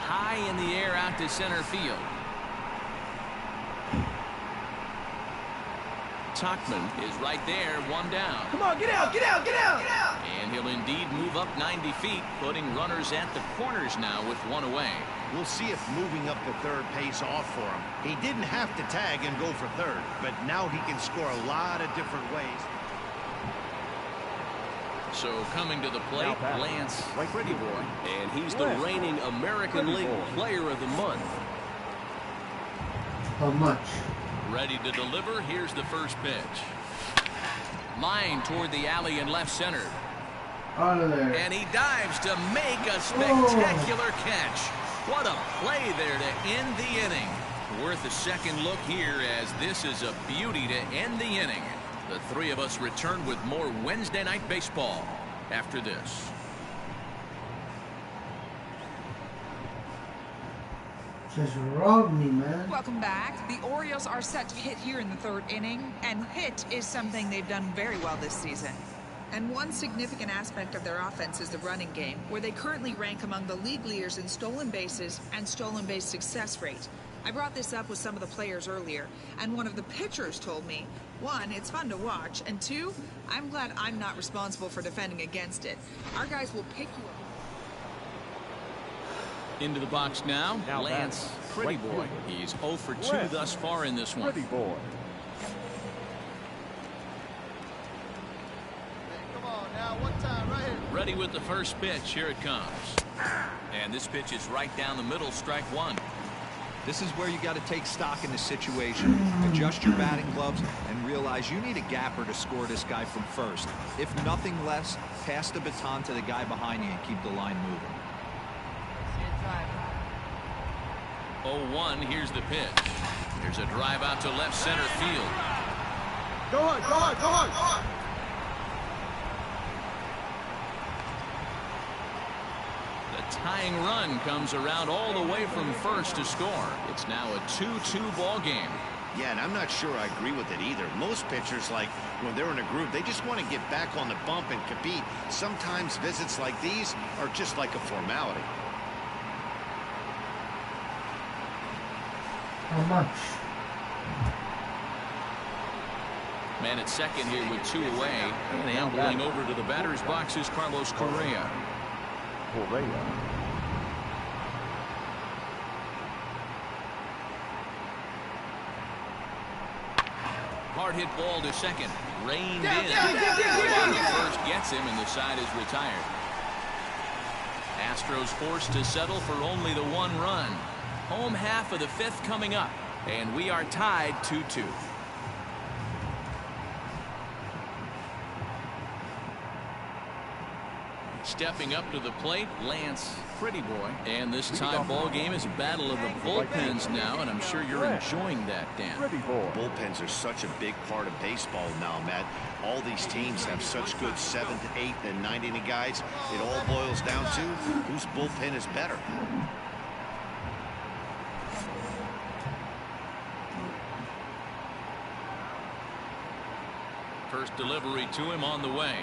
High in the air out to center field. Tauchman is right there, 1 down. Come on, get out, get out, get out! And he'll indeed move up 90 feet, putting runners at the corners now with 1 away. We'll see if moving up to third pays off for him. He didn't have to tag and go for third, but now he can score a lot of different ways. So coming to the plate, Lance Pretty Boy. And he's the reigning American League Player of the Month. How much? Ready to deliver. Here's the first pitch. Line toward the alley and left center. Out of there. And he dives to make a spectacular catch. What a play there to end the inning. Worth a second look here, as this is a beauty to end the inning. The 3 of us return with more Wednesday Night Baseball after this. Just robbed me, man. Welcome back. The Orioles are set to hit here in the 3rd inning, and hit is something they've done very well this season. And one significant aspect of their offense is the running game, where they currently rank among the league leaders in stolen bases and stolen base success rate. I brought this up with some of the players earlier, and one of the pitchers told me, 1, it's fun to watch, and 2, I'm glad I'm not responsible for defending against it. Our guys will pick you up. Into the box now, Lance Pretty Boy. He's 0 for 2 thus far in this one. Pretty Boy. Come on now, one time, right here. Ready with the first pitch. Here it comes. And this pitch is right down the middle, strike 1. This is where you got to take stock in the situation. Adjust your batting gloves and realize you need a gapper to score this guy from first. If nothing less, pass the baton to the guy behind you and keep the line moving. 0-1, here's the pitch. There's a drive out to left center field. Go on, go on, go on, go on. The tying run comes around all the way from first to score. It's now a 2-2 ball game. Yeah, and I'm not sure I agree with it either. Most pitchers, like when they're in a groove, they just want to get back on the bump and compete. Sometimes visits like these are just like a formality. How much? Man at second here with 2 away. And ambling over to the batter's box is Carlos Correa. Hard hit ball to second. Reined in. The first gets him, and the side is retired. Astros forced to settle for only the 1 run. Home half of the 5th coming up, and we are tied 2-2. Stepping up to the plate, Lance Pretty Boy. And this tie ball game is a battle of the bullpens now, and I'm sure you're enjoying that, Dan. Bullpens are such a big part of baseball now, Matt. All these teams have such good 7th, 8th, and 9th inning guys. It all boils down to whose bullpen is better. First delivery to him on the way.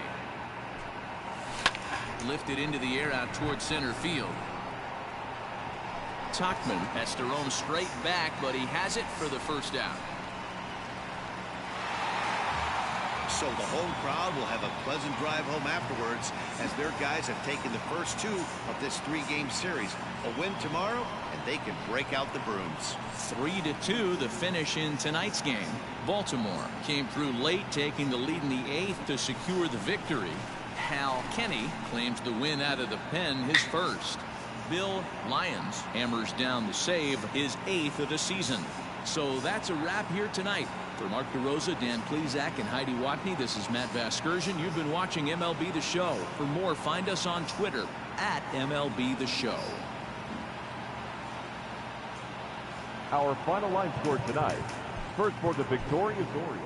Lifted into the air out towards center field. Tauchman has to roam straight back, but he has it for the first out. So the home crowd will have a pleasant drive home afterwards as their guys have taken the first 2 of this 3-game series. A win tomorrow, and they can break out the brooms. 3-2 the finish in tonight's game. Baltimore came through late, taking the lead in the 8th to secure the victory. Hal Kenny claims the win out of the pen, his first. Bill Lyons hammers down the save, his 8th of the season. So that's a wrap here tonight. For Mark DeRosa, Dan Plesac, and Heidi Watney, this is Matt Vasgersian. You've been watching MLB The Show. For more, find us on Twitter at MLB The Show. Our final line score tonight. First for the victorious Orioles.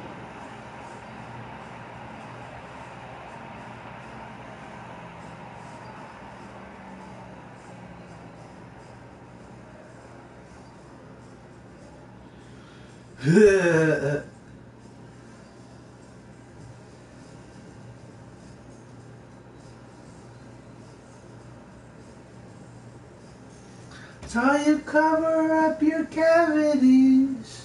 So you cover up your cavities.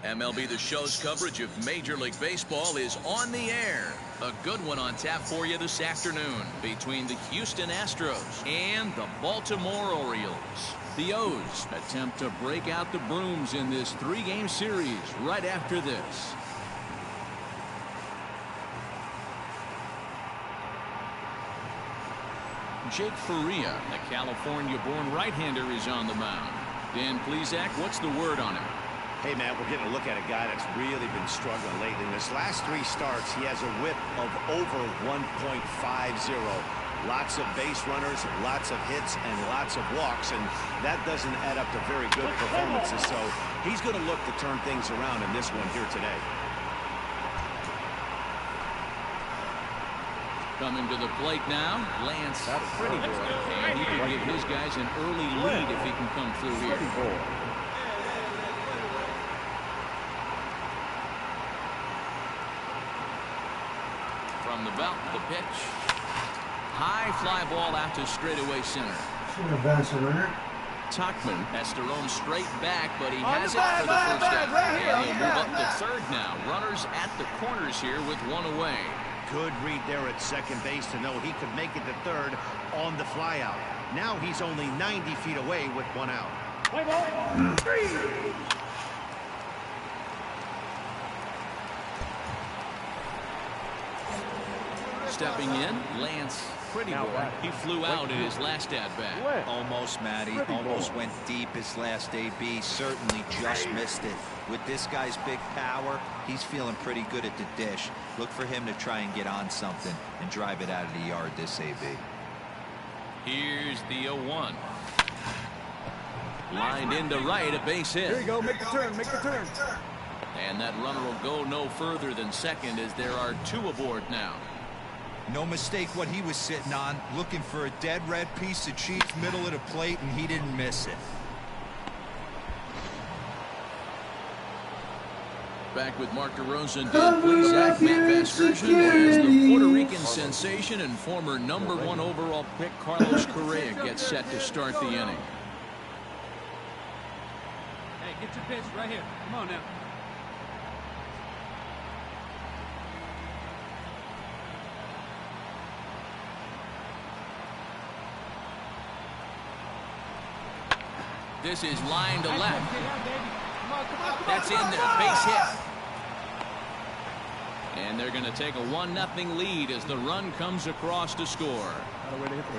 MLB The Show's coverage of Major League Baseball is on the air. A good one on tap for you this afternoon between the Houston Astros and the Baltimore Orioles. The O's attempt to break out the brooms in this 3-game series right after this. Jake Faria, a California-born right-hander, is on the mound. Dan Plesac, what's the word on him? Hey, Matt, we're getting a look at a guy that's really been struggling lately. In his last 3 starts, he has a whip of over 1.50. Lots of base runners, lots of hits, and lots of walks, and that doesn't add up to very good performances. So he's going to look to turn things around in this one here today. Coming to the plate now, Lance Pretty Boy. And he can give his guys an early lead if he can come through here. From the belt, the pitch. High fly ball out to straightaway center. Tauchman has to roam straight back, but he has it for the first out. And he'll move up to third now. Runners at the corners here with 1 away. Good read there at second base to know he could make it to third on the flyout. Now he's only 90 feet away with 1 out. Stepping in, Lance Pretty Boy. He flew out in his last at-bat. Almost, Matty. Almost went deep his last AB. Certainly just missed it. With this guy's big power, he's feeling pretty good at the dish. Look for him to try and get on something and drive it out of the yard this AB. Here's the 0-1. Lined into right, a base hit. Here you go, make the turn, make the turn. And that runner will go no further than second as there are 2 aboard now. No mistake what he was sitting on, looking for a dead red piece of cheese middle of the plate, and he didn't miss it. Back with Mark DeRosa and Dan Plesac. Matt Vasgersian as the Puerto Rican sensation and former #1 overall pick Carlos Correa gets set to start the inning. Hey, get your pitch right here. Come on now. This is line to left. That's in there, base hit. And they're going to take a 1-0 lead as the run comes across to score.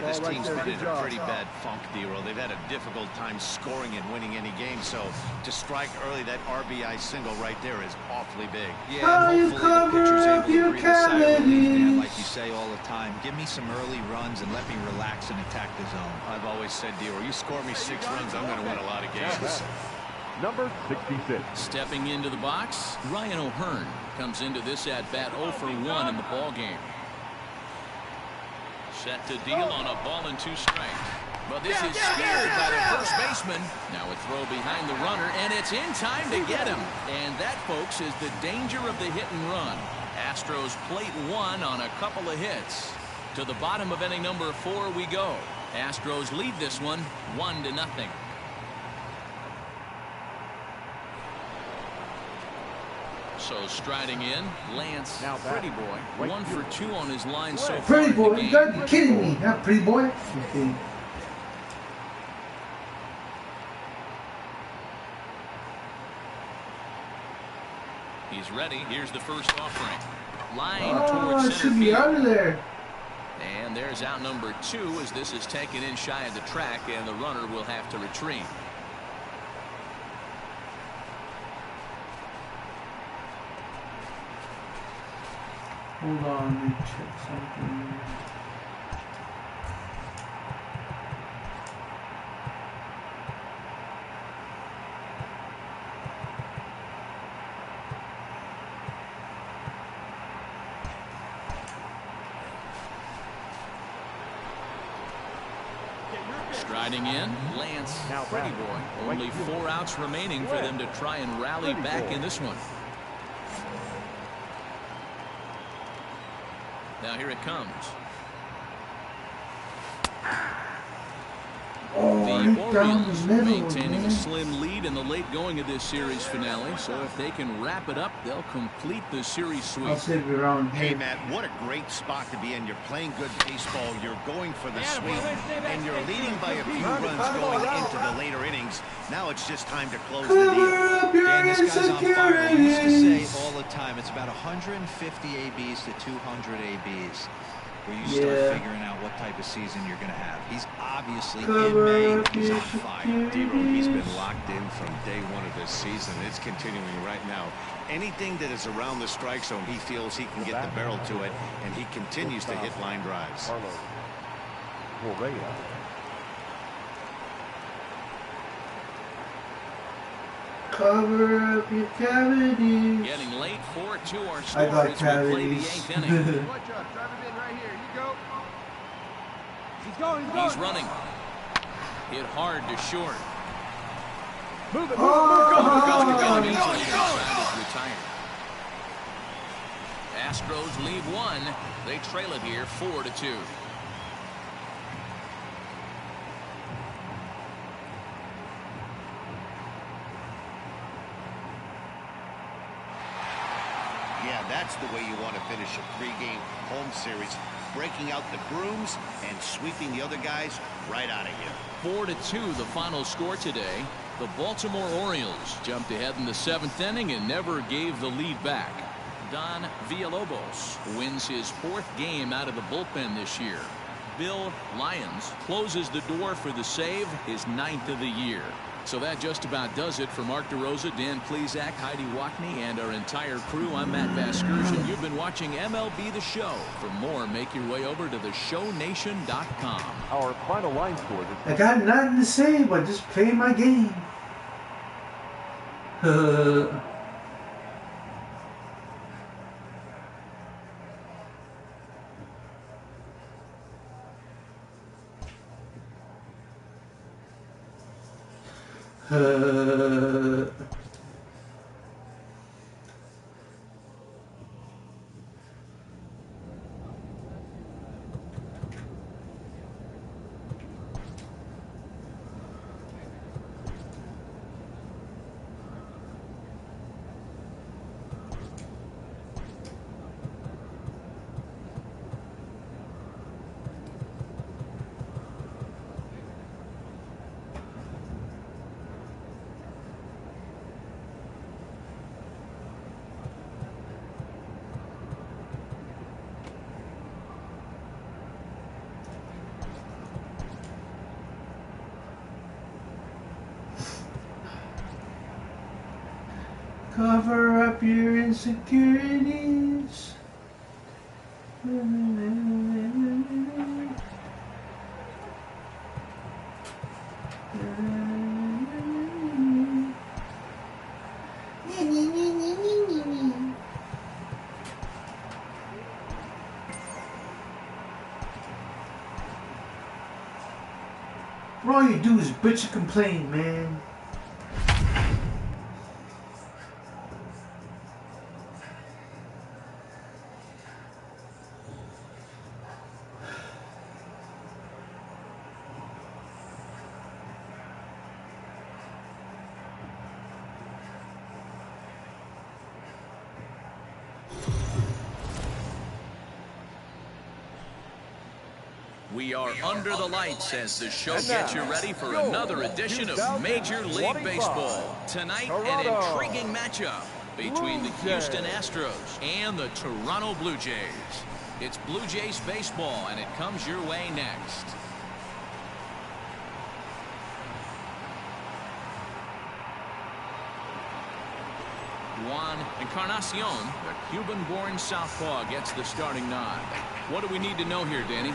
This team's been in a pretty bad funk, D-Roll. They've had a difficult time scoring and winning any game, so to strike early, that RBI single right there is awfully big. Yeah, and hopefully the pitcher's able to breathe a sigh of relief, man, like you say all the time. Give me some early runs and let me relax and attack the zone. I've always said, D-Roll, you score me 6 runs, I'm going to win a lot of games. Number 66. Stepping into the box, Ryan O'Hearn comes into this at-bat 0 for 1 in the ball game. Set to deal on a ball and 2 strikes. But this is steered by the first baseman. Now a throw behind the runner, and it's in time to get him. And that, folks, is the danger of the hit and run. Astros plate 1 on a couple of hits. To the bottom of inning number 4 we go. Astros lead this one 1-0. So striding in, Lance Pretty Boy, 1 for 2 on his line so far. Pretty Boy, you gotta be kidding me, not Pretty Boy. Okay. He's ready. Here's the first offering. Line towards center should be field. out of there. And there's out number 2 as this is taken in shy of the track, and the runner will have to retreat. Hold on, let me check something. Striding in, Lance Pretty Boy. Only 4 outs remaining for them to try and rally back in this one. Now here it comes. The Orioles maintaining a slim lead in the late going of this series finale, so if they can wrap it up, they'll complete the series sweep. I'll save it around here. Hey, Matt, what a great spot to be in. You're playing good baseball, you're going for the sweep, and you're leading by a few runs going into the later innings. Now it's just time to close the deal. Dan, this guy's on fire. I used to say all the time, it's about 150 ABs to 200 ABs. Where you start figuring out what type of season you're going to have. He's obviously in May. He's on fire. D-Roll, he's been locked in from day 1 of this season. It's continuing right now. Anything that is around the strike zone, he feels he can get the barrel to it, and he continues to hit line drives. Cover up your cavities. Getting late, 4-2 our score I got as we play the cavities. 8th inning. Watch out, drive him in right here. You go. He's going. He's running. Hit hard to short. Move it. Retired. Astros leave 1. They trail it here 4-2. Yeah, that's the way you want to finish a 3-game home series. Breaking out the brooms and sweeping the other guys right out of here. 4-2 the final score today. The Baltimore Orioles jumped ahead in the 7th inning and never gave the lead back. Don Villalobos wins his 4th game out of the bullpen this year. Bill Lyons closes the door for the save, his 9th of the year. So that just about does it for Mark DeRosa, Dan Plesac, Heidi Wackney, and our entire crew. I'm Matt Vasgersian. You've been watching MLB The Show. For more, make your way over to theshownation.com. Our final line score. I got nothing to say, but just play my game. Cover up your insecurities. All you do is bitch and complain, man. We are under the lights as the show gets you ready for another edition of Major League Baseball. Tonight, an intriguing matchup between the Houston Astros and the Toronto Blue Jays. It's Blue Jays baseball, and it comes your way next. Juan Encarnacion, the Cuban-born southpaw, gets the starting nod. What do we need to know here, Danny?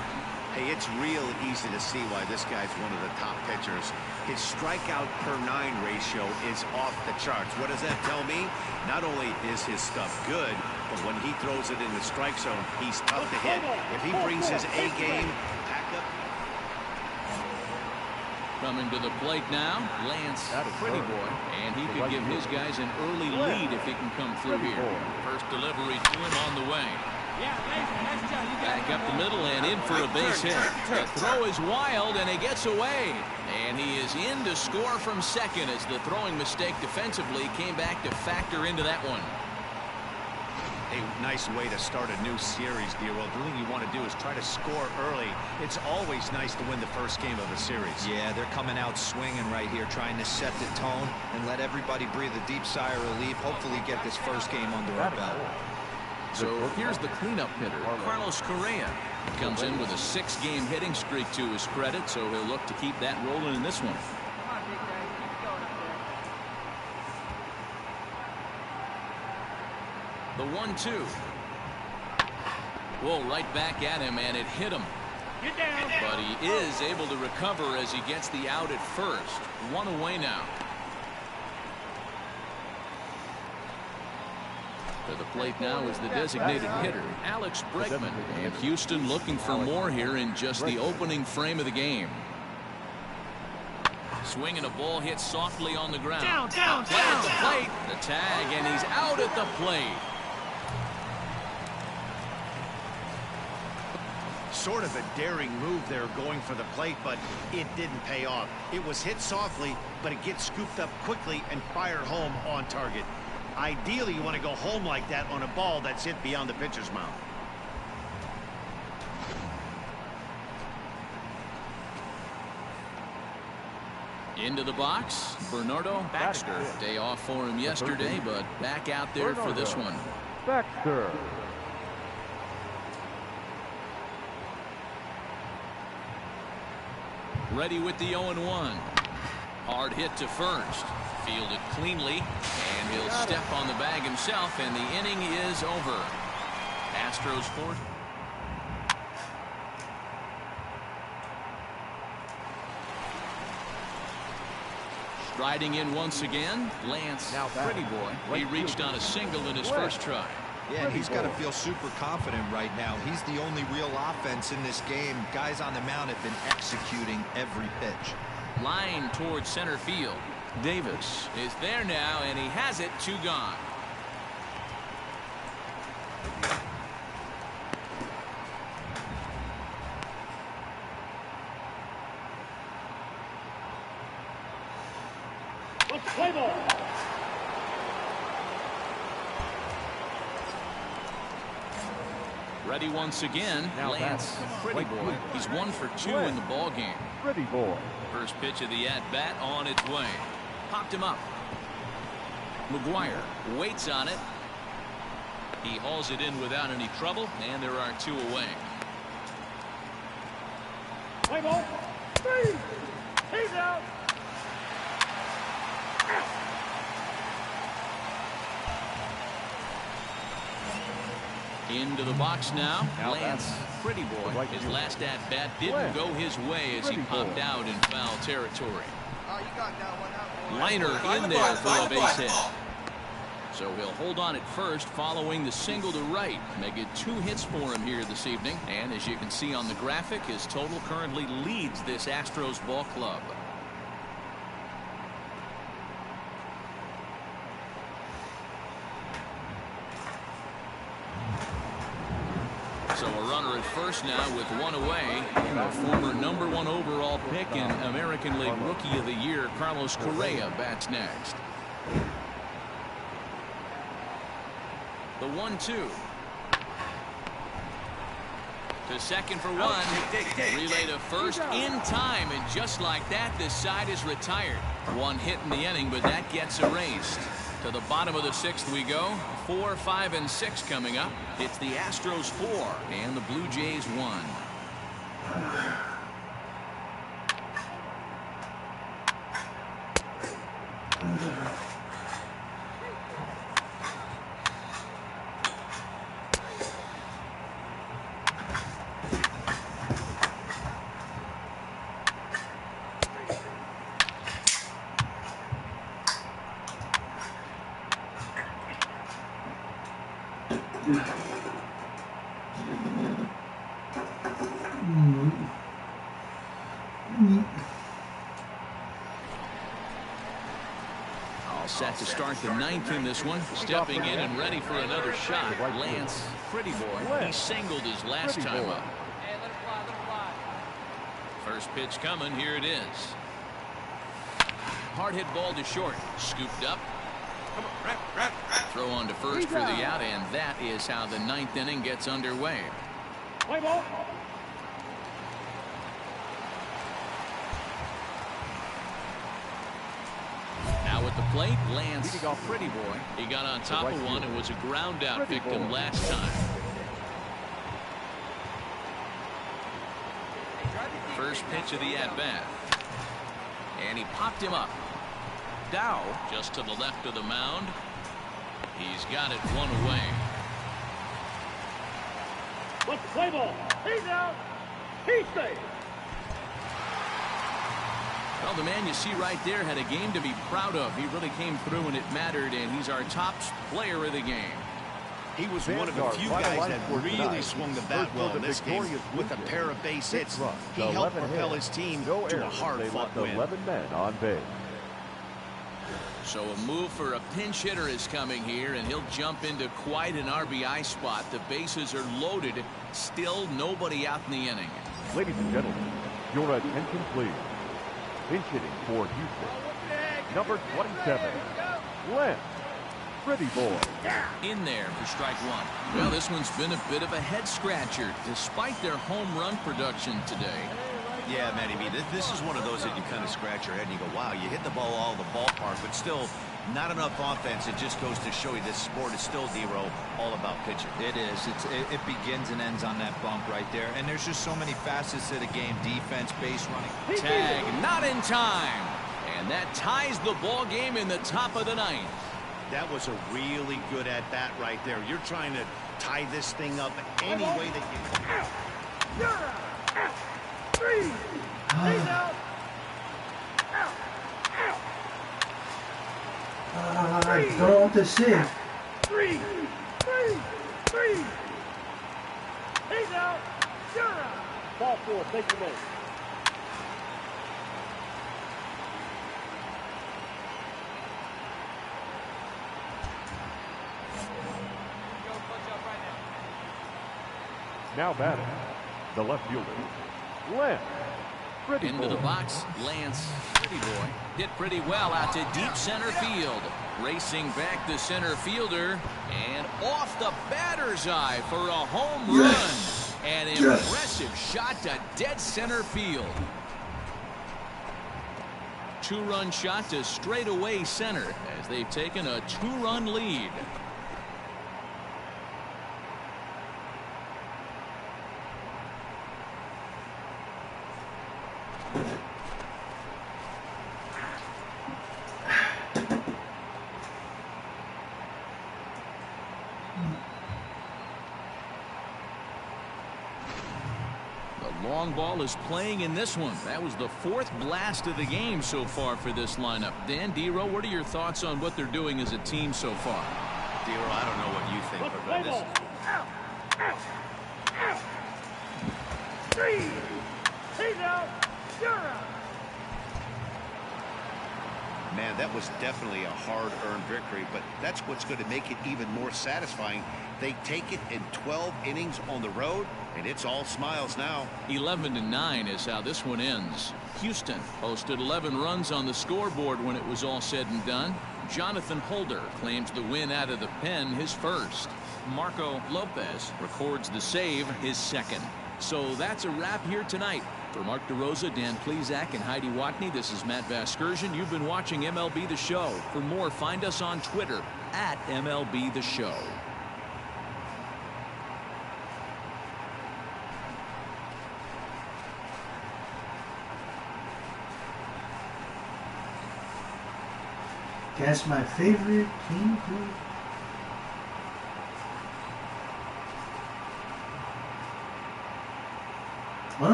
Hey, it's real easy to see why this guy's one of the top pitchers. His strikeout per 9 ratio is off the charts. What does that tell me? Not only is his stuff good, but when he throws it in the strike zone, he's tough to hit. If he brings his A game, pack up. Coming to the plate now, Lance Pretty Boy, and he could give his guys an early lead if he can come through here. First delivery to him on the way. Back up the middle and in for a base hit. The throw is wild and he gets away. And he is in to score from second as the throwing mistake defensively came back to factor into that one. A nice way to start a new series, Dero. The thing you want to do is try to score early. It's always nice to win the first game of a series. Yeah, they're coming out swinging right here, trying to set the tone and let everybody breathe a deep sigh of relief. Hopefully get this first game under our belt. So here's the cleanup hitter, Carlos Correa. He comes in with a 6-game hitting streak to his credit, so he'll look to keep that rolling in this one. The 1-2. Well, right back at him, and it hit him. Get down. But he is able to recover as he gets the out at first. 1 away now. To the plate now is the designated hitter, Alex Bregman. And Houston looking for more here in just the opening frame of the game. Swinging a ball hit softly on the ground. Down. At the plate. The tag, and he's out at the plate. Sort of a daring move there going for the plate, but it didn't pay off. It was hit softly, but it gets scooped up quickly and fired home on target. Ideally, you want to go home like that on a ball that's hit beyond the pitcher's mound. Into the box, Bernardo Baxter. Day off for him yesterday, but back out there for this one. Baxter. Ready with the 0-1. Hard hit to first. Fielded cleanly, and he'll step on the bag himself, and the inning is over. Astros fourth. Striding in once again, Lance Pretty Boy. He reached on a single in his first try. Yeah, and he's got to feel super confident right now. He's the only real offense in this game. Guys on the mound have been executing every pitch. Line towards center field. Davis is there now, and he has it. 2 gone. Play ball. Ready once again. Now Lance Pretty Boy. He's 1 for 2 in the ball game. Pretty Boy. First pitch of the at-bat on its way. Popped him up. McGuire waits on it. He hauls it in without any trouble, and there are 2 away. Play ball. 3. He's out. Into the box now. Lance Pretty Boy. His last at-bat didn't go his way as he popped out in foul territory. Liner in there for a base hit. So he'll hold on at first following the single to right. Make it 2 hits for him here this evening. And as you can see on the graphic, his total currently leads this Astros ball club. So a runner at first now with 1 away. The former #1 overall pick and American League Rookie of the Year, Carlos Correa, bats next. The 1-2. To second for 1. Relay to first in time, and just like that, this side is retired. 1 hit in the inning, but that gets erased. To the bottom of the 6th we go. 4, 5, and 6 coming up. It's the Astros 4 and the Blue Jays 1. All set to start the 9th in this one. Stepping in and ready for another shot. Lance Pretty Boy. He singled his last time up. First pitch coming. Here it is. Hard hit ball to short. Scooped up. Throw on to first for the out, and that is how the 9th inning gets underway. Play ball. Now at the plate, Lance Pretty Boy. He got on top of one and was a ground out victim last time. First pitch of the at bat, and he popped him up. Dow just to the left of the mound. He's got it 1 away. Let's play ball. He's out. He's safe. Well, the man you see right there had a game to be proud of. He really came through when it mattered, and he's our top player of the game. He was one of the few guys that really swung the bat well in this game with a pair of base hits. He helped propel his team to a hard-fought win. 11 men on base. So a move for a pinch hitter is coming here, and he'll jump into quite an RBI spot. The bases are loaded. Still nobody out in the inning. Ladies and gentlemen, your attention please. Pinch hitting for Houston, number 27, Lance Pretty Boy. In there for strike 1. Well, this one's been a bit of a head scratcher despite their home run production today. Yeah, Matty B, this is one of those that you kind of scratch your head and you go, wow, you hit the ball all the ballpark, but still not enough offense. It just goes to show you this sport is still, D-Row, all about pitching. It is. It begins and ends on that bump right there. And there's just so many facets to the game. Defense, base running. Tag, not in time. And that ties the ball game in the top of the ninth. That was a really good at-bat right there. You're trying to tie this thing up any way that you can. You're out. 3. He's out. I don't know what to say. 3. He's out. You're out. Ball 4. Take the ball. Now batting, the left fielder, Lance. Into the box, Lance, pretty boy, hit pretty well out to deep center field. Racing back the center fielder, and off the batter's eye for a home run. An impressive shot to dead center field. 2-run shot to straightaway center as they've taken a 2-run lead. Long ball is playing in this one. That was the 4th blast of the game so far for this lineup. Dan, D-Row, what are your thoughts on what they're doing as a team so far? D-Row, I don't know what you think, but this... Out. 3. He's out. You're out. Man, that was definitely a hard-earned victory, but that's what's going to make it even more satisfying. They take it in 12 innings on the road, and it's all smiles now. 11-9 is how this one ends. Houston posted 11 runs on the scoreboard when it was all said and done. Jonathan Holder claims the win out of the pen, his first. Marco Lopez records the save, his second. So that's a wrap here tonight. For Mark DeRosa, Dan Plesac, and Heidi Watney, this is Matt Vasgersian. You've been watching MLB The Show. For more, find us on Twitter at MLB The Show. Guess my favorite team.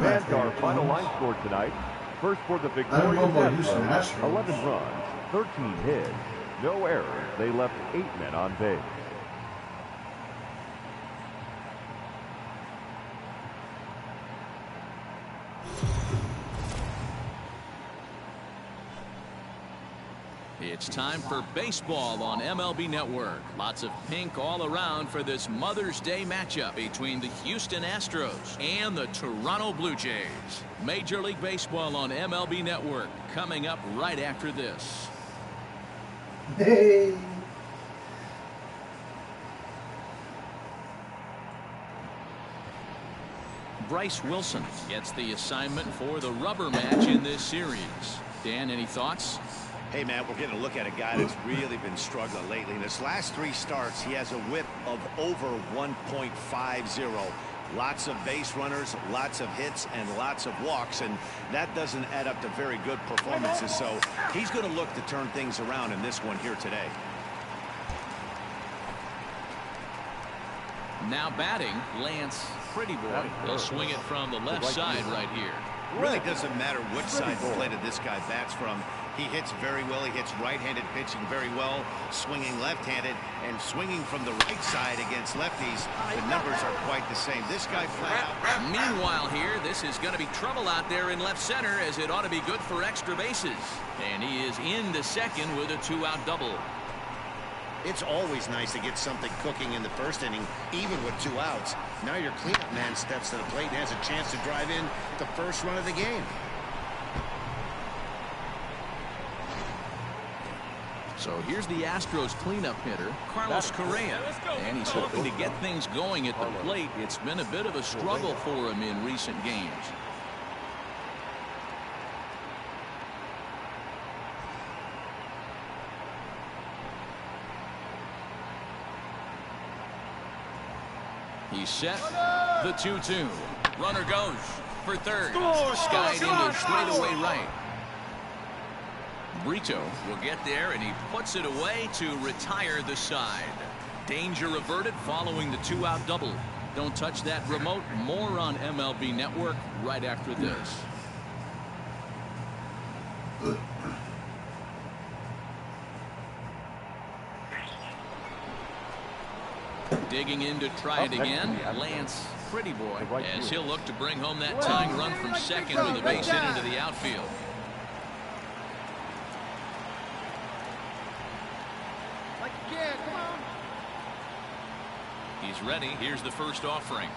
That's our final line score tonight. First for the victorious Astros, 11 runs, 13 hits, no errors. They left 8 men on base. It's time for baseball on MLB Network. Lots of pink all around for this Mother's Day matchup between the Houston Astros and the Toronto Blue Jays. Major League Baseball on MLB Network coming up right after this. Hey. Bryce Wilson gets the assignment for the rubber match in this series. Dan, any thoughts? Hey, man, we're getting a look at a guy that's really been struggling lately. In his last 3 starts, he has a whip of over 1.50. Lots of base runners, lots of hits, and lots of walks, and that doesn't add up to very good performances. So he's going to look to turn things around in this one here today. Now batting, Lance, pretty boy. He'll swing it from the left side right here. Really doesn't matter which side of the plate this guy bats from. He hits very well. He hits right-handed pitching very well, swinging left-handed, and swinging from the right side against lefties. The numbers are quite the same. This guy flat out. Meanwhile here, this is going to be trouble out there in left center, as it ought to be good for extra bases. And he is in the second with a 2-out double. It's always nice to get something cooking in the first inning, even with 2 outs. Now your cleanup man steps to the plate and has a chance to drive in the first run of the game. So here's the Astros cleanup hitter, Carlos Correa. And he's hoping to get things going at the plate. It's been a bit of a struggle for him in recent games. He's set. The 2-2. Runner goes for third. Skied into straightaway right. Brito will get there, and he puts it away to retire the side. Danger averted following the 2-out double. Don't touch that remote. More on MLB Network right after this. Digging in to try it again, Lance Pretty Boy, as he'll look to bring home that tying run from second with a base hit into the outfield. Like you can, come on. He's ready. Here's the first offering.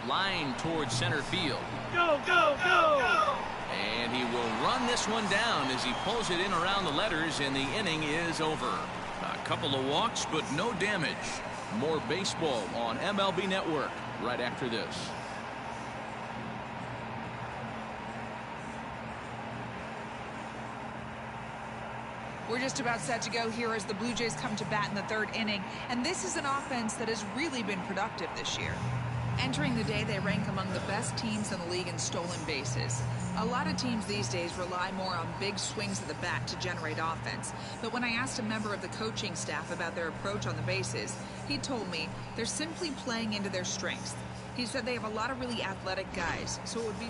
Line towards center field. Go, go, go! And he will run this one down as he pulls it in around the letters, and the inning is over. A couple of walks, but no damage. More baseball on MLB Network right after this. We're just about set to go here as the Blue Jays come to bat in the third inning, and this is an offense that has really been productive this year. Entering the day, they rank among the best teams in the league in stolen bases. A lot of teams these days rely more on big swings of the bat to generate offense. But when I asked a member of the coaching staff about their approach on the bases, he told me they're simply playing into their strengths. He said they have a lot of really athletic guys, so it would be...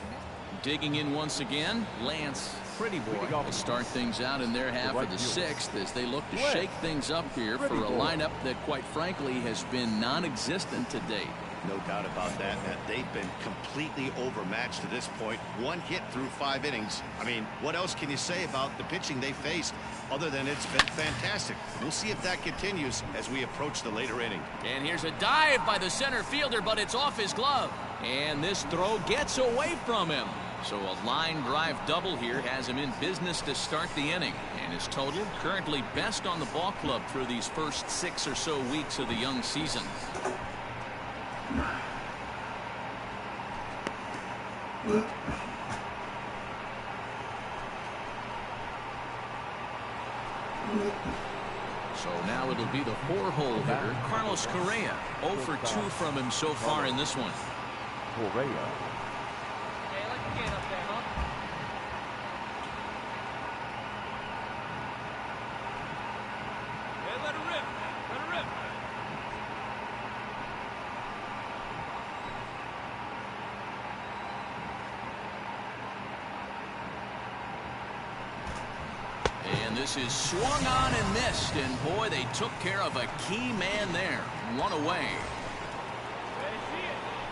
Digging in once again, Lance Pretty Boy will start things out in their half of the sixth as they look to shake things up here for a lineup that, quite frankly, has been non-existent to date. No doubt about that, Matt. They've been completely overmatched to this point. One hit through 5 innings. I mean, what else can you say about the pitching they faced other than it's been fantastic? We'll see if that continues as we approach the later inning. And here's a dive by the center fielder, but it's off his glove. And this throw gets away from him. So a line drive double here has him in business to start the inning. And his total currently best on the ball club through these first 6 or so weeks of the young season. So now it'll be the 4-hole hitter, Carlos Correa. 0 for 2 from him so far in this one. Correa. Hey, like you can up there, huh? Hey, let her rip. Let her rip. And this is swung on and missed, and boy, they took care of a key man there. 1 away.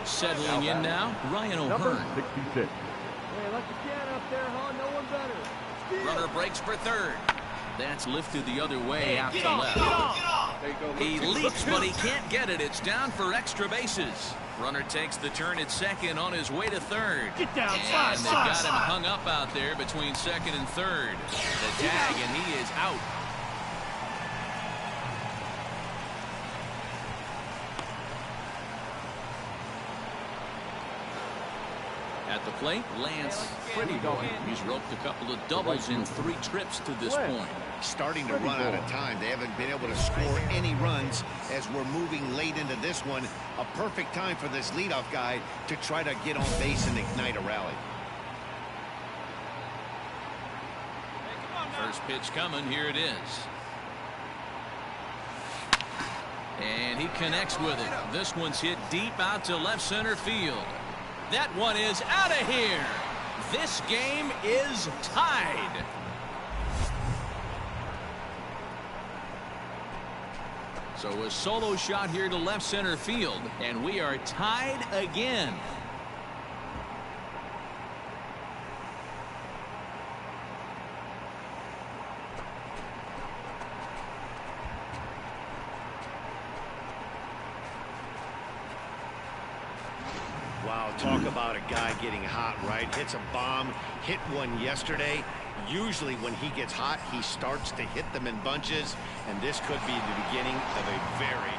Settling in now, Ryan O'Hearn. 66. Hey, like you can up there, huh? No one better. Steal. Runner breaks for third. That's lifted the other way out to left. He leaps, but he can't get it. It's down for extra bases. Runner takes the turn at second on his way to third. Get down, and they've got him hung up out there between second and third. The tag, and he is out. At the plate, Lance Pretty Boy. He's roped a couple of doubles in 3 trips to this point. Starting to run out of time. They haven't been able to score any runs as we're moving late into this one. A perfect time for this leadoff guy to try to get on base and ignite a rally. First pitch coming. Here it is. And he connects with it. This one's hit deep out to left center field. That one is out of here. This game is tied. So a solo shot here to left center field, and we are tied again. Wow, talk about a guy getting hot, right? Hits a bomb, hit one yesterday. Usually when he gets hot, he starts to hit them in bunches, and this could be the beginning of a very...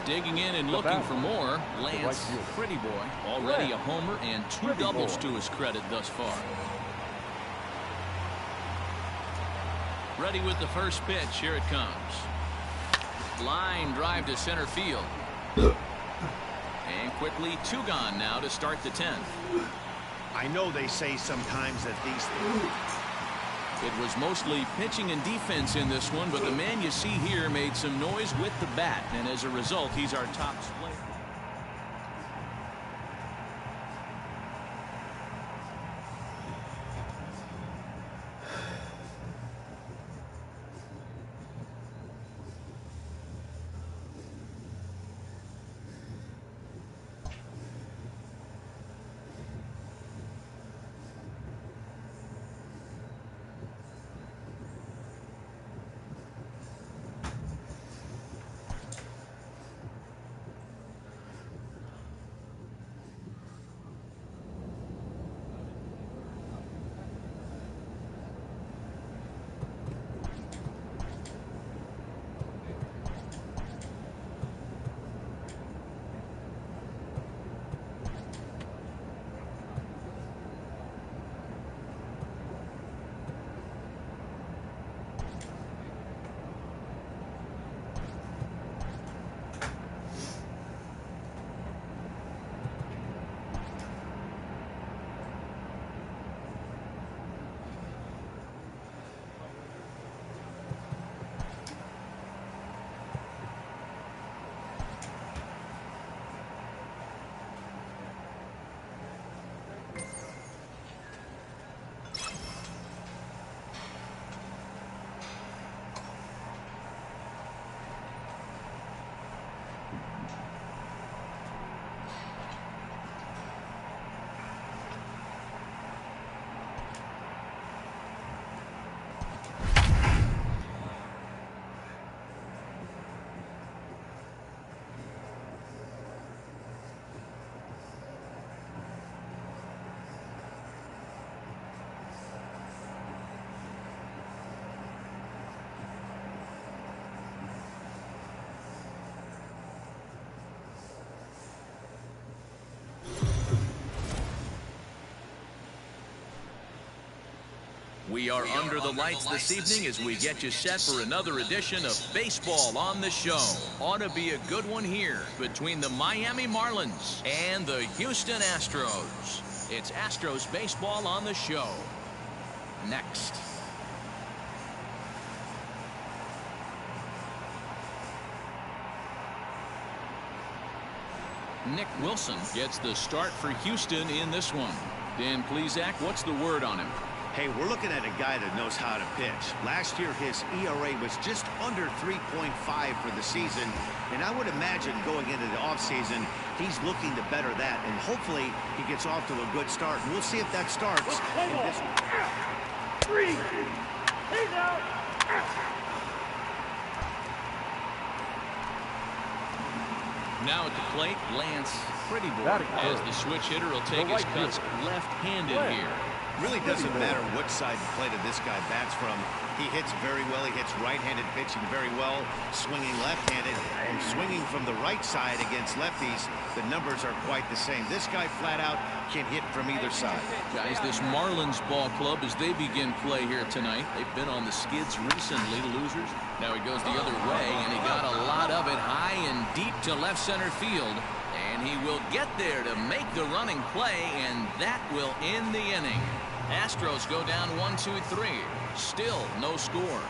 Digging in and looking for more, Lance Pretty Boy. Already a homer and 2 doubles to his credit thus far. Ready with the first pitch. Here it comes. Line drive to center field. And quickly 2 gone now to start the 10th. I know they say sometimes that these It was mostly pitching and defense in this one, but the man you see here made some noise with the bat, and as a result, he's our top player. We are under the lights this evening as we get you set for another edition of Baseball on the Show. Ought to be a good one here between the Miami Marlins and the Houston Astros. It's Astros Baseball on the Show. Next. Nick Wilson gets the start for Houston in this one. Dan Plesac, what's the word on him? Hey, we're looking at a guy that knows how to pitch. Last year, his ERA was just under 3.5 for the season, and I would imagine going into the offseason, he's looking to better that, and hopefully he gets off to a good start. And we'll see if that starts in this one. 3. He's out. Now at the plate, Lance Prettyboy, as the switch hitter will take his cuts left-handed here. Really doesn't matter what side of the plate this guy bats from. He hits very well. He hits right-handed pitching very well, swinging left-handed, and swinging from the right side against lefties. The numbers are quite the same. This guy flat out can hit from either side. Guys, this Marlins ball club, as they begin play here tonight, they've been on the skids recently, losers. Now he goes the other way, and he got a lot of it high and deep to left center field. And he will get there to make the running play, and that will end the inning. Astros go down 1-2-3. Still no score.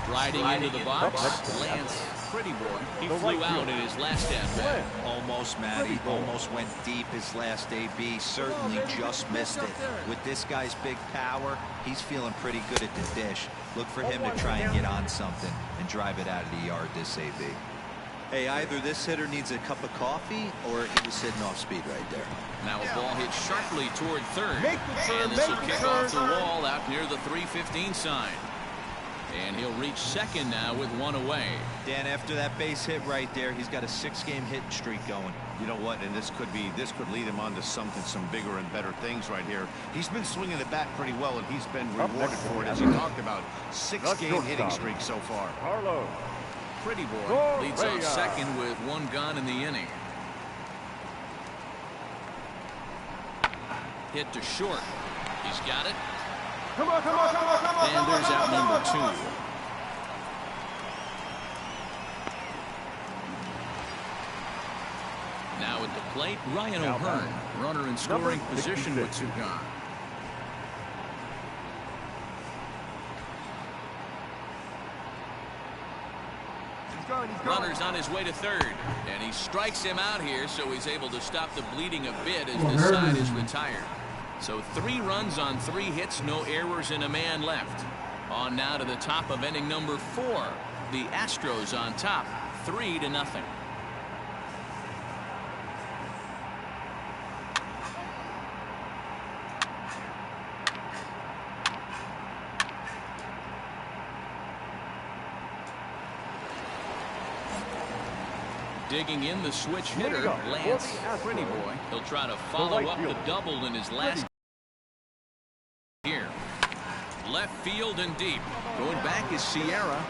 Striding into the box, Lance Prettyboy. He flew out in his last at-bat. Almost, Matty. Almost went deep his last AB. Certainly just missed it. With this guy's big power, he's feeling pretty good at the dish. Look for him to try and get on something and drive it out of the yard this AB. Hey, either this hitter needs a cup of coffee or he was sitting off speed right there. Now a ball hit sharply toward third. Make the turn, And this will make the kick turn. off the wall out near the 3:15 sign. And he'll reach second now with one away. Dan, after that base hit right there, he's got a 6-game hit streak going. You know what? And this could lead him on to some bigger and better things right here. He's been swinging the bat pretty well, and he's been rewarded for it, as he talked about. 6-game hitting streak so far. Carlos. Pretty Boy leads off second with one gone in the inning. Hit to short. He's got it. Come on, come on, come on, come on. And there's out number 2. Now at the plate, Ryan O'Hearn. Runner in scoring position with 2 gone. Runner's on his way to third, and he strikes him out here, so he's able to stop the bleeding a bit as the side is retired. So 3 runs on 3 hits, no errors, and a man left. On now to the top of inning number 4. The Astros on top, 3-0. Digging in the switch hitter, Lance Pretty Boy. He'll try to follow up the double in his last here. Left field and deep. Going back is Sierra.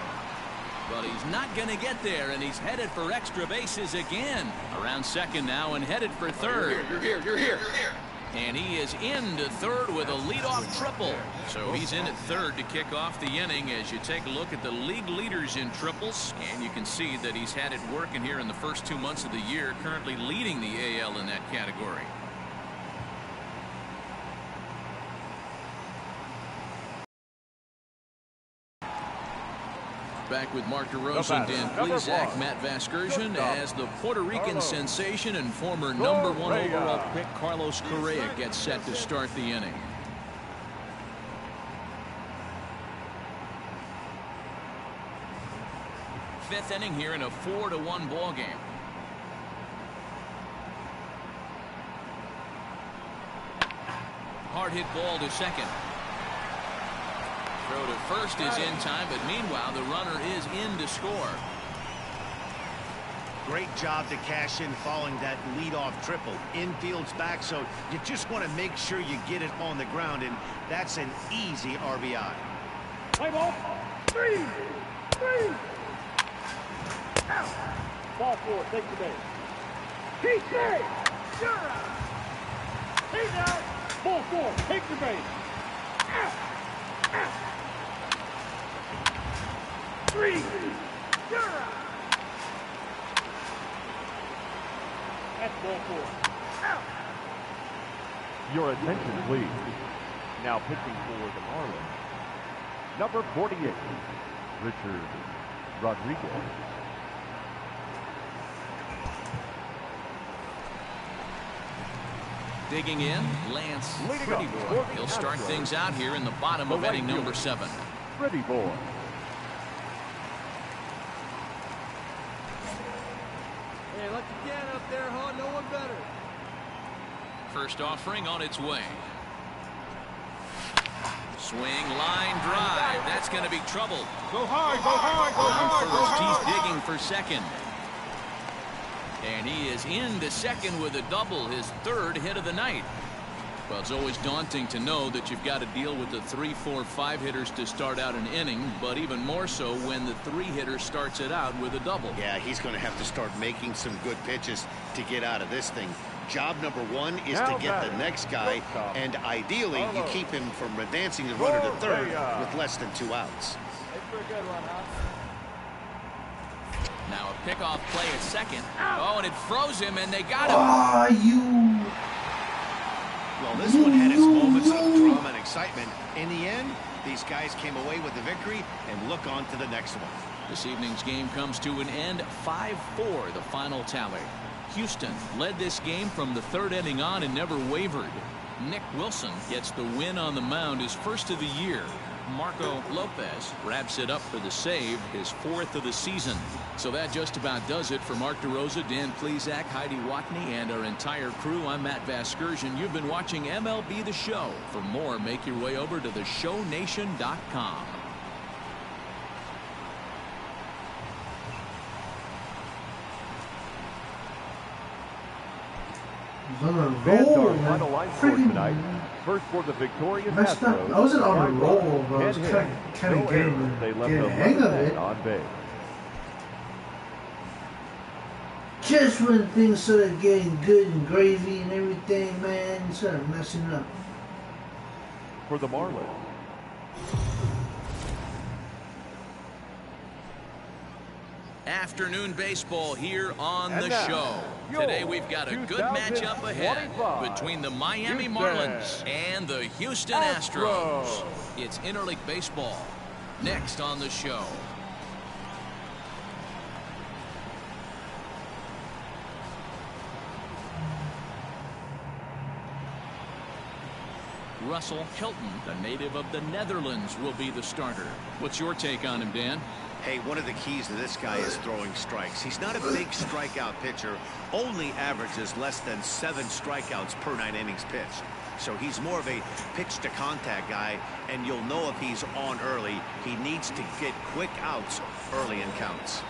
But he's not going to get there, and he's headed for extra bases again. Around second now and headed for third. You're here. And he is into third with a leadoff triple. So he's in at third to kick off the inning as you take a look at the league leaders in triples. And you can see that he's had it working here in the first 2 months of the year, currently leading the AL in that category. Back with Mark DeRosa, Dan Plesac, Matt Vasgersian, as the Puerto Rican sensation and former number 1 overall pick Carlos Correa gets set to start the inning. Fifth inning here in a 4-1 ball game. Hard hit ball to second. Throw to first is in time, but meanwhile the runner is in to score. Great job to cash in following that leadoff triple. Infield's back, so you just want to make sure you get it on the ground, and that's an easy RBI. Play ball. 3. Out. Ball 4. Take the base. He's safe. You're out. He's out. Ball 4. Take the base. Out. 3. You're out. That's ball 4. Out. Your attention, please. Now pitching for the Marlins, number 48, Richard Rodriguez. Digging in, Lance Pretty Boy. He'll start things out here in the bottom of inning number 7. Pretty Boy. Hey, let the can up there, huh? No one better. First offering on its way. Swing, line drive. That's going to be trouble. Go hard, go hard, go hard, go hard. He's digging for second. And he is into second with a double, his 3rd hit of the night. Well, it's always daunting to know that you've got to deal with the 3, 4, 5 hitters to start out an inning, but even more so when the 3 hitter starts it out with a double. Yeah, he's going to have to start making some good pitches to get out of this thing. Job number 1 is to get the next guy, and ideally you keep him from advancing the runner to third with less than 2 outs. Now a pickoff play at second. Oh, and it froze him, and they got him. Well, this one had its moments of drama and excitement. In the end, these guys came away with the victory and look on to the next one. This evening's game comes to an end. 5-4, the final tally. Houston led this game from the 3rd inning on and never wavered. Nick Wilson gets the win on the mound, his first of the year. Marco Lopez wraps it up for the save, his 4th of the season. So that just about does it for Mark DeRosa, Dan Plesac, Heidi Watney, and our entire crew. I'm Matt Vasgersian. You've been watching MLB The Show. For more, make your way over to theshownation.com. Final line score tonight. First for the victorious Astros. I wasn't on a roll, but I was kind of getting the hang of it. On base. Just when things started getting good and gravy and everything, man, started messing up. For the Marlins. Afternoon baseball here on the show. Today we've got a good matchup ahead between the Miami Marlins and the Houston Astros. It's interleague baseball next on the show. Russell Hilton, the native of the Netherlands, will be the starter. What's your take on him, Dan? Hey, one of the keys to this guy is throwing strikes. He's not a big strikeout pitcher, only averages less than 7 strikeouts per 9 innings pitched. So he's more of a pitch-to-contact guy, and you'll know if he's on early. He needs to get quick outs early in counts.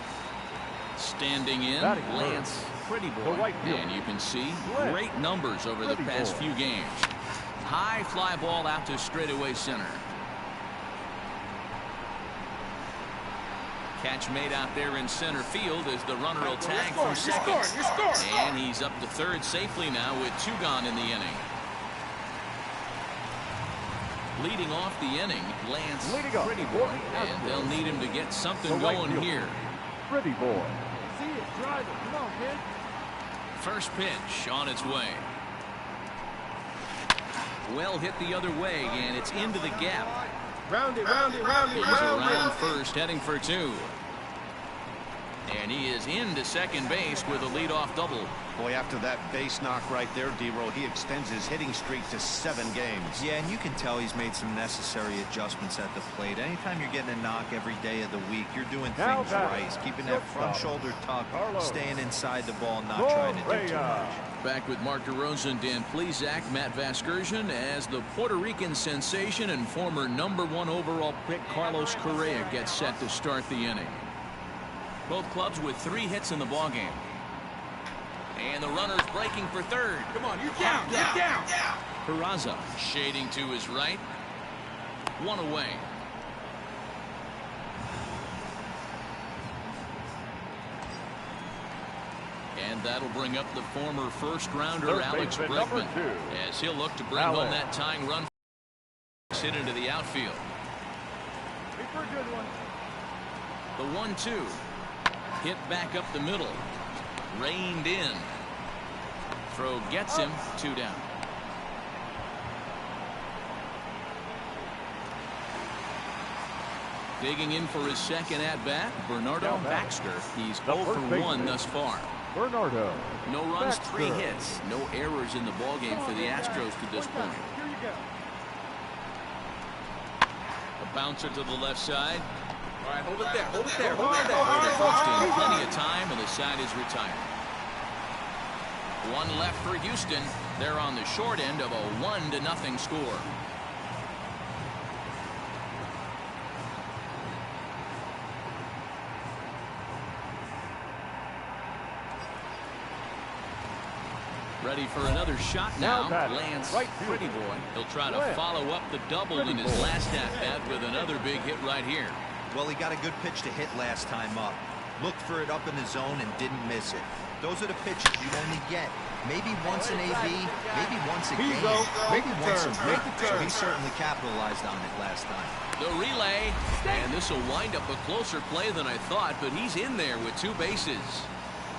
Standing in, Lance Pretty Boy, and you can see great numbers over the past few games. High fly ball out to straightaway center. Catch made out there in center field as the runner will tag from second. And he's up to third safely now with 2 gone in the inning. Leading off the inning, Lance Pretty Boy. And they'll need him to get something going here. Pretty Boy. See it, drive it. Come on, kid. First pitch on its way. Well hit the other way, and it's into the gap. Round it, round it, round it, He's round around it. first, heading for 2. And he is into second base with a leadoff double. Boy, after that base knock right there, D-Roll, he extends his hitting streak to 7 games. Yeah, and you can tell he's made some necessary adjustments at the plate. Anytime you're getting a knock every day of the week, you're doing things right. He's keeping that front shoulder tucked, staying inside the ball, not trying to do too much. Back with Mark DeRosa and Dan Plesac, Matt Vasgersian, as the Puerto Rican sensation and former #1 overall pick Carlos Correa gets set to start the inning. Both clubs with 3 hits in the ballgame. And the runner's breaking for third. Come on, you're down, get down. Peraza shading to his right. 1 away. And that'll bring up the former first-rounder Alex Bregman as he'll look to bring home that tying run. Hit into the outfield. For a good one. The 1-2. Hit back up the middle. Reined in. Throw gets him. 2 down. Digging in for his second at-bat, Bernardo Baxter. He's 0 for 1 thus far. Bernardo. No runs, 3 hits. No errors in the ballgame for the Astros to this point. Here you go. A bouncer to the left side. All right, hold it there, hold it there, hold it there. Houston, plenty of time, and the side is retired. 1 left for Houston. They're on the short end of a 1-0 score. Ready for another shot now. Lance Pretty Boy. He'll try to follow up the double in his last at-bat with another big hit right here. Well, he got a good pitch to hit last time up. Looked for it up in the zone and didn't miss it. Those are the pitches you only get. Maybe once in AV, maybe once a game, maybe once a week. So he certainly capitalized on it last time. The relay, and this will wind up a closer play than I thought, but he's in there with 2 bases.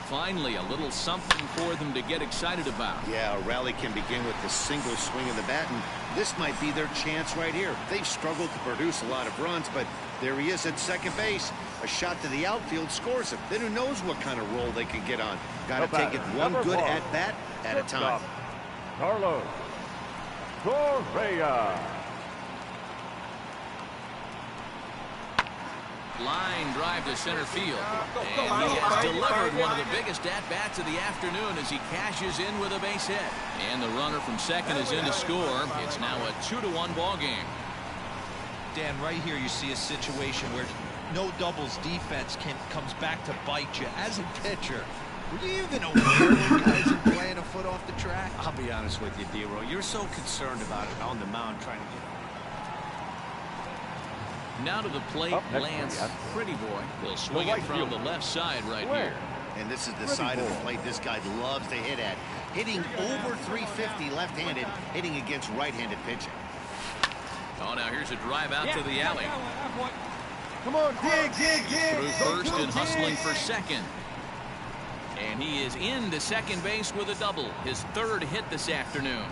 Finally, a little something for them to get excited about. Yeah, a rally can begin with the single swing of the bat, and this might be their chance right here. They've struggled to produce a lot of runs, but there he is at second base. A shot to the outfield scores him. Then who knows what kind of roll they can get on. Got to take it one good at-bat at a time. Carlos Correa. Line drive to center field. And he has delivered one of the biggest at-bats of the afternoon as he cashes in with a base hit. And the runner from second is in to score. It's now a 2-1 ball game. Dan, right here you see a situation where no doubles defense comes back to bite you. As a pitcher, were you even aware when guys are playing a foot off the track? I'll be honest with you, D-Roy. You're so concerned about it on the mound trying to get... Now to the plate, Lance Pretty Boy. He'll swing it from the left side right here. And this is the side of the plate this guy loves to hit at. Hitting over 350 left-handed, hitting against right-handed pitching. Oh, now here's a drive out to the alley. Come on, dig. Through first and hustling for second. And he is into second base with a double. His third hit this afternoon.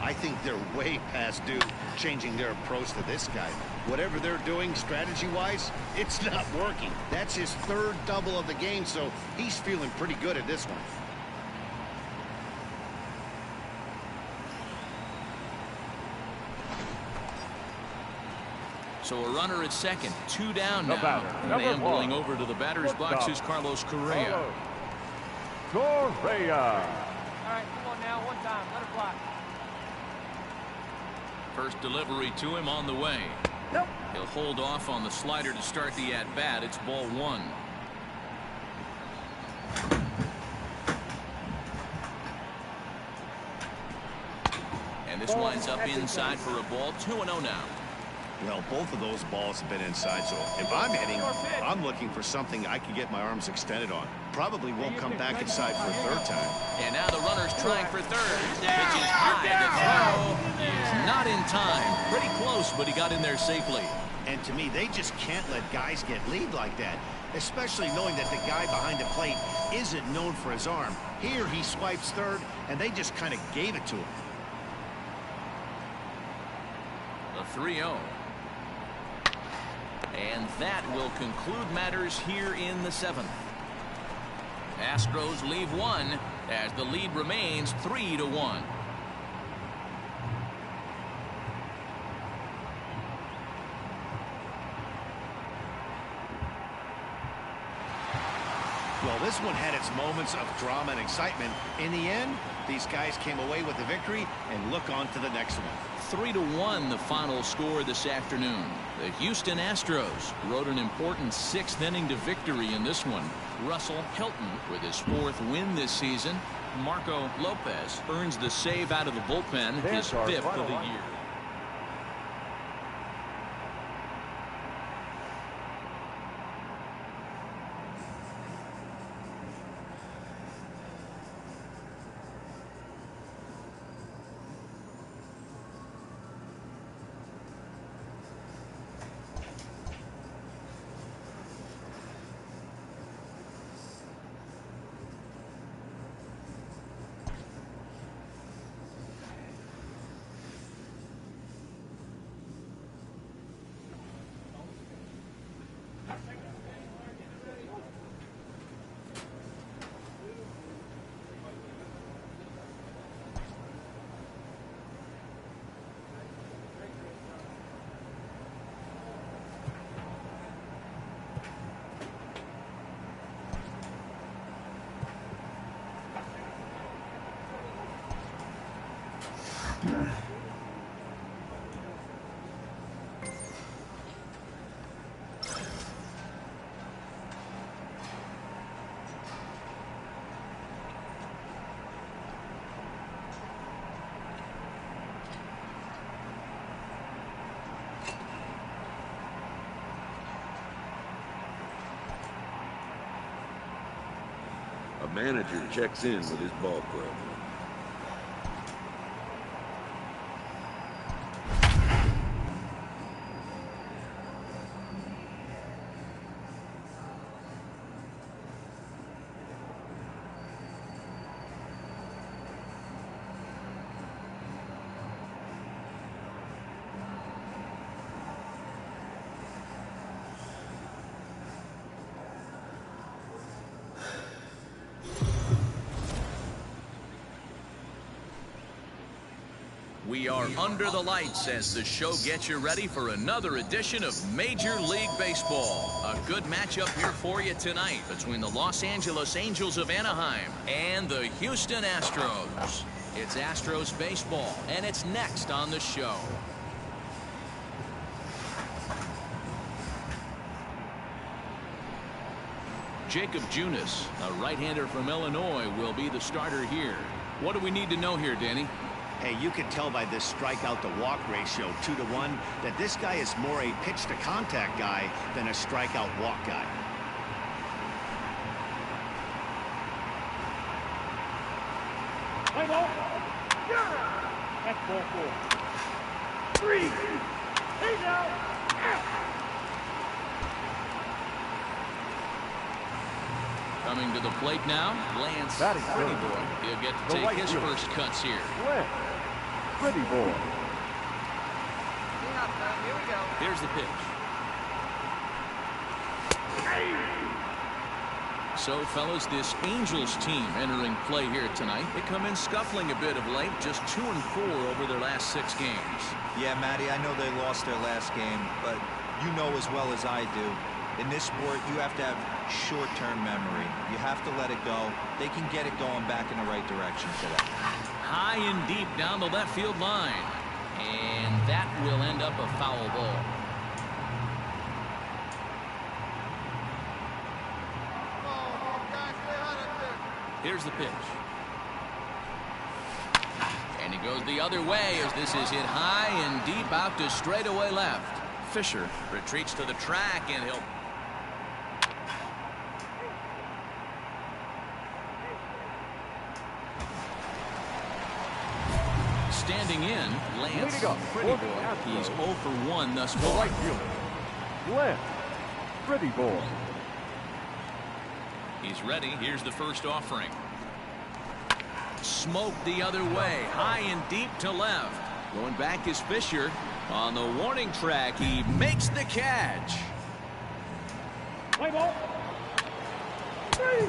I think they're way past due changing their approach to this guy. Whatever they're doing strategy-wise, it's not working. That's his third double of the game, so he's feeling pretty good at this one. So a runner at second, 2 down now. And ambling over to the batter's box is Carlos Correa. Correa. All right, come on now, one time, let it fly. First delivery to him on the way. Nope. He'll hold off on the slider to start the at-bat. It's ball 1. And this winds up inside for a ball. 2-0 now. Well, both of those balls have been inside, so if I'm hitting, I'm looking for something I can get my arms extended on. Probably won't come back inside for a third time. And now the runner's trying for third. Pitch is high. The throw is not in time. Pretty close, but he got in there safely. And to me, they just can't let guys get lead like that, especially knowing that the guy behind the plate isn't known for his arm. Here he swipes third, and they just kind of gave it to him. The 3-0. And that will conclude matters here in the 7th. Astros leave one as the lead remains 3-1. Well, this one had its moments of drama and excitement. In the end, these guys came away with the victory and look on to the next one. 3-1 the final score this afternoon. The Houston Astros rode an important 6th inning to victory in this one. Russell Hilton with his 4th win this season. Marco Lopez earns the save out of the bullpen, his 5th of the year. A manager checks in with his ball club. We are under the lights as the show gets you ready for another edition of Major League Baseball. A good matchup here for you tonight between the Los Angeles Angels of Anaheim and the Houston Astros. It's Astros baseball, and it's next on the show. Jacob Junis, a right-hander from Illinois, will be the starter here. What do we need to know here, Danny? Hey, you can tell by this strikeout-to-walk ratio, 2-to-1, that this guy is more a pitch-to-contact guy than a strikeout-walk guy. Play ball. That's ball 4. 3. He's out. Coming to the plate now, Lance Pretty Boy. He'll get to take his first cuts here. Lance Pretty Boy. Here we go. Here's the pitch. So, fellas, this Angels team entering play here tonight. They come in scuffling a bit of late, just 2-4 over their last 6 games. Yeah, Matty, I know they lost their last game, but you know as well as I do, in this sport, you have to have short-term memory. You have to let it go. They can get it going back in the right direction today. High and deep down the left field line. And that will end up a foul ball. Here's the pitch. And he goes the other way as this is hit high and deep out to straightaway left. Fisher retreats to the track, and he'll... Standing in, Lance Pretty Boy. He's 0 for 1 thus far. Right fielder, Lance Pretty Boy. He's ready. Here's the first offering. Smoked the other way, high and deep to left. Going back is Fisher. On the warning track, he makes the catch. Play ball. 3.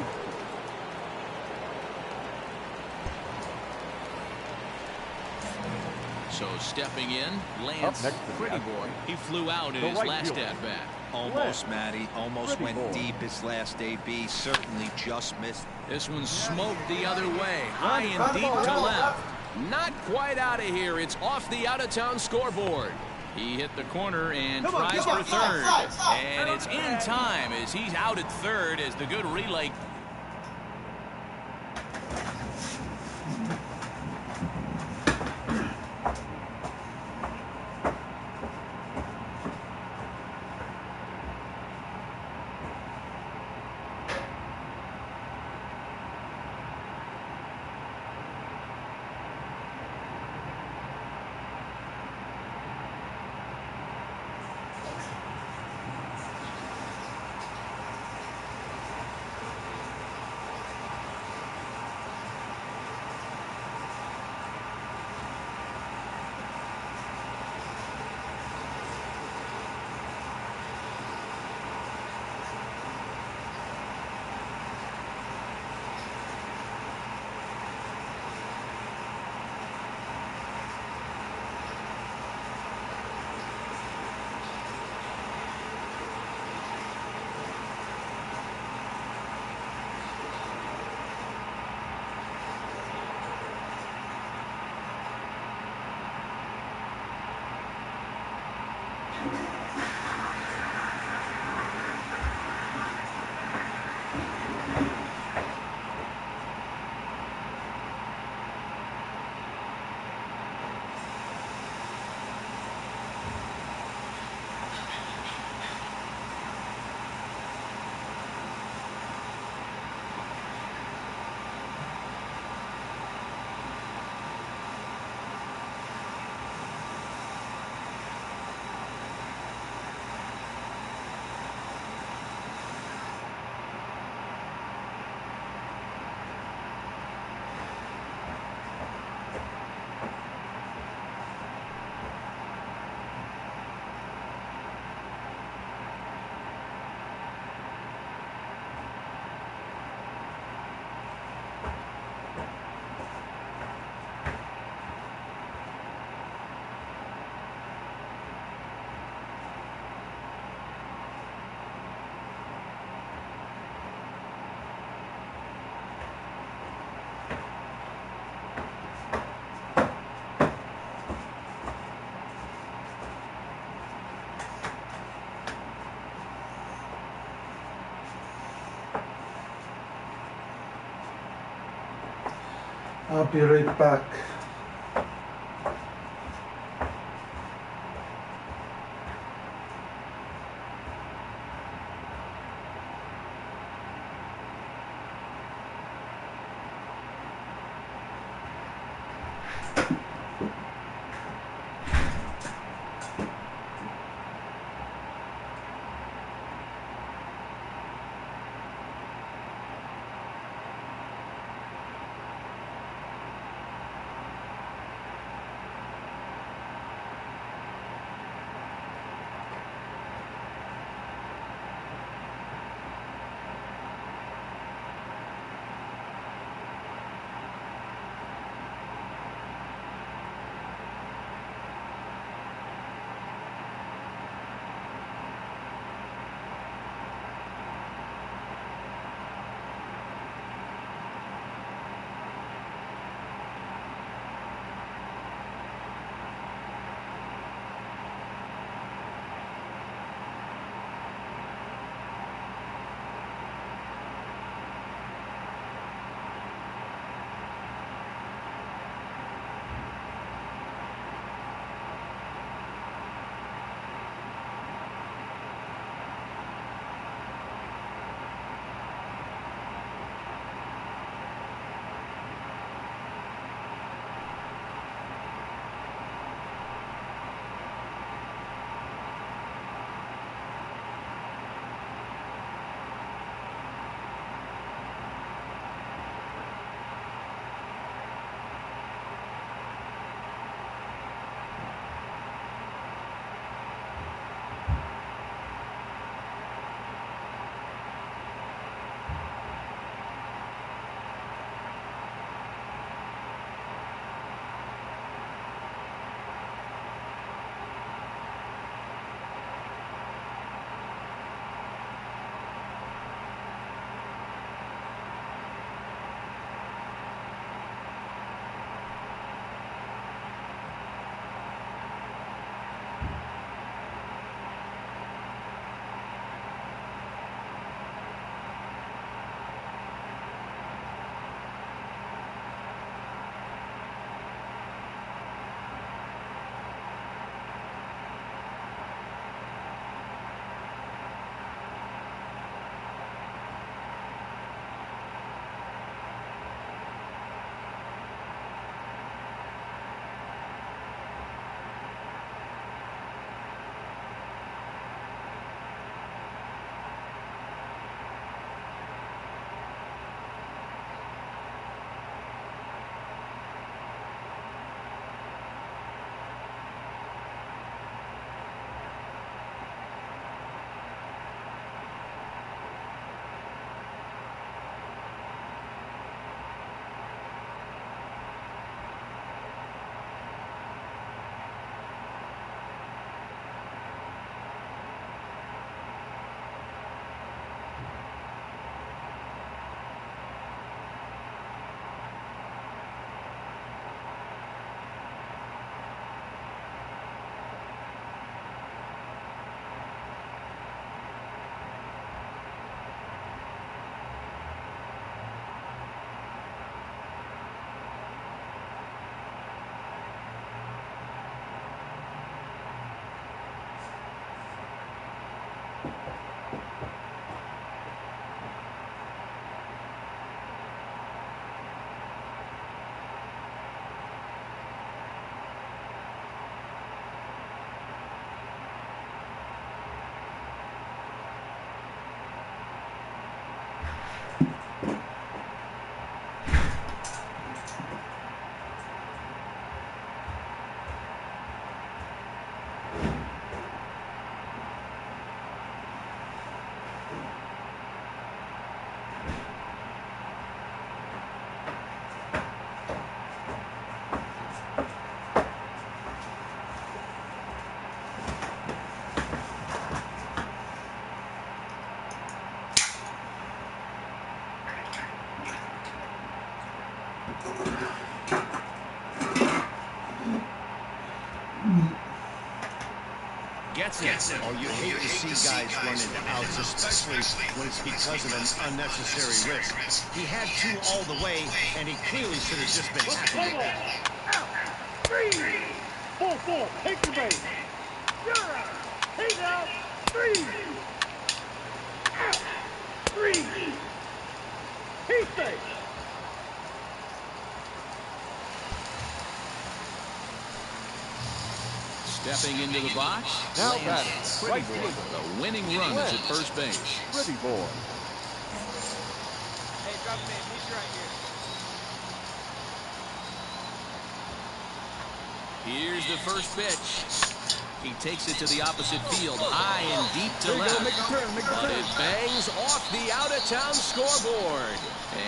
So stepping in, Lance Pretty Boy. He flew out in his last at-bat. Almost, Matty. Almost went deep his last AB. Certainly just missed. This one smoked the other way, high and deep to left. Not quite out of here. It's off the out-of-town scoreboard. He hit the corner and tries for third. And it's in time as he's out at third as the good relay. I'll be right back. gets it. Oh, you hate to see guys run into outs, especially when it's because of an unnecessary risk. He had 2 all the way, and he clearly should have just been happy with that. Out. 3. 4-4. Take your base. You're out. He's out. 3. Out. 3. He's safe. Stepping into the box. Now lands Pretty Boy. The winning run is at first base. Pretty Boy. Hey, drop him in. He's right here. Here's the first pitch. He takes it to the opposite field, high and deep to left. But it bangs off the out-of-town scoreboard.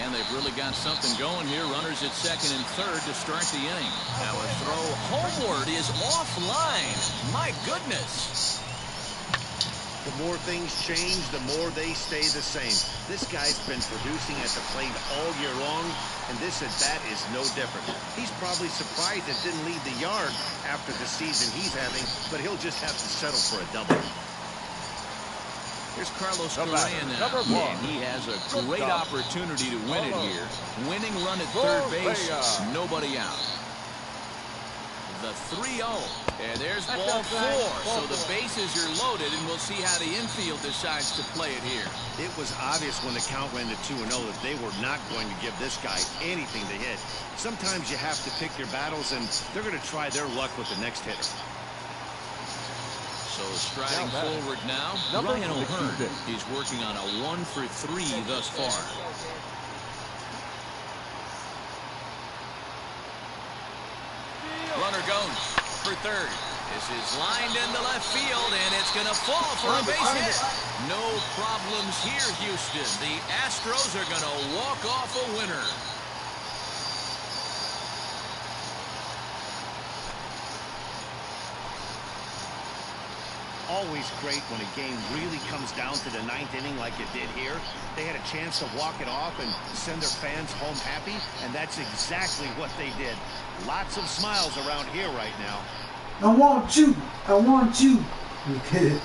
And they've really got something going here. Runners at second and third to start the inning. Now a throw homeward is offline. My goodness. The more things change, the more they stay the same. This guy's been producing at the plate all year long, and this at-bat is no different. He's probably surprised it didn't leave the yard after the season he's having, but he'll just have to settle for a double. Here's Carlos Correa now, and he has a great opportunity to win it here. Winning run at third base, nobody out. The 3-0, and there's ball 4. So the bases are loaded, and we'll see how the infield decides to play it here. It was obvious when the count ran to 2-0 that they were not going to give this guy anything to hit. Sometimes you have to pick your battles, and they're going to try their luck with the next hitter. So striding forward now, Ryan O'Hearn. He's working on a 1-for-3 thus far. Runner goes for third. This is lined into left field, and it's going to fall for a base hit. No problems here, Houston. The Astros are going to walk off a winner. Always great when a game really comes down to the 9th inning like it did here. They had a chance to walk it off and send their fans home happy, and that's exactly what they did. Lots of smiles around here right now. I want you. I want you. Okay.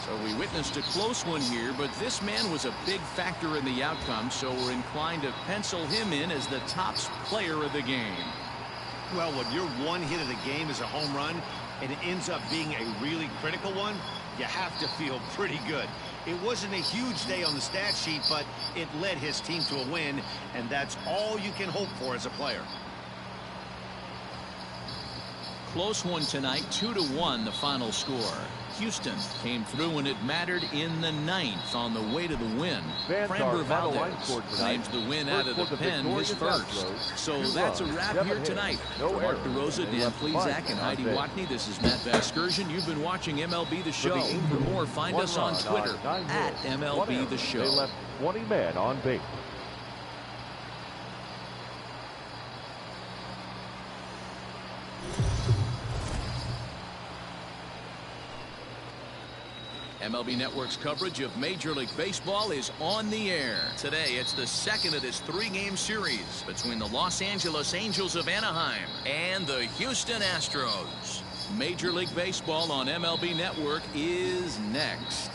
So we witnessed a close one here, but this man was a big factor in the outcome, so we're inclined to pencil him in as the top player of the game. Well, when your one hit of the game is a home run and it ends up being a really critical one, you have to feel pretty good. It wasn't a huge day on the stat sheet, but it led his team to a win, and that's all you can hope for as a player. Close one tonight, 2-1 the final score. Houston came through when it mattered in the 9th on the way to the win. Framber Valdez claims the win out of the pen, his first. So that's a wrap here tonight. For Mark DeRosa, Dan Plesac, and Heidi Watney, this is Matt Vasgersian. You've been watching MLB The Show. For more, find us on Twitter at MLB The Show. They left 20 men on base. MLB Network's coverage of Major League Baseball is on the air. Today, it's the second of this 3-game series between the Los Angeles Angels of Anaheim and the Houston Astros. Major League Baseball on MLB Network is next.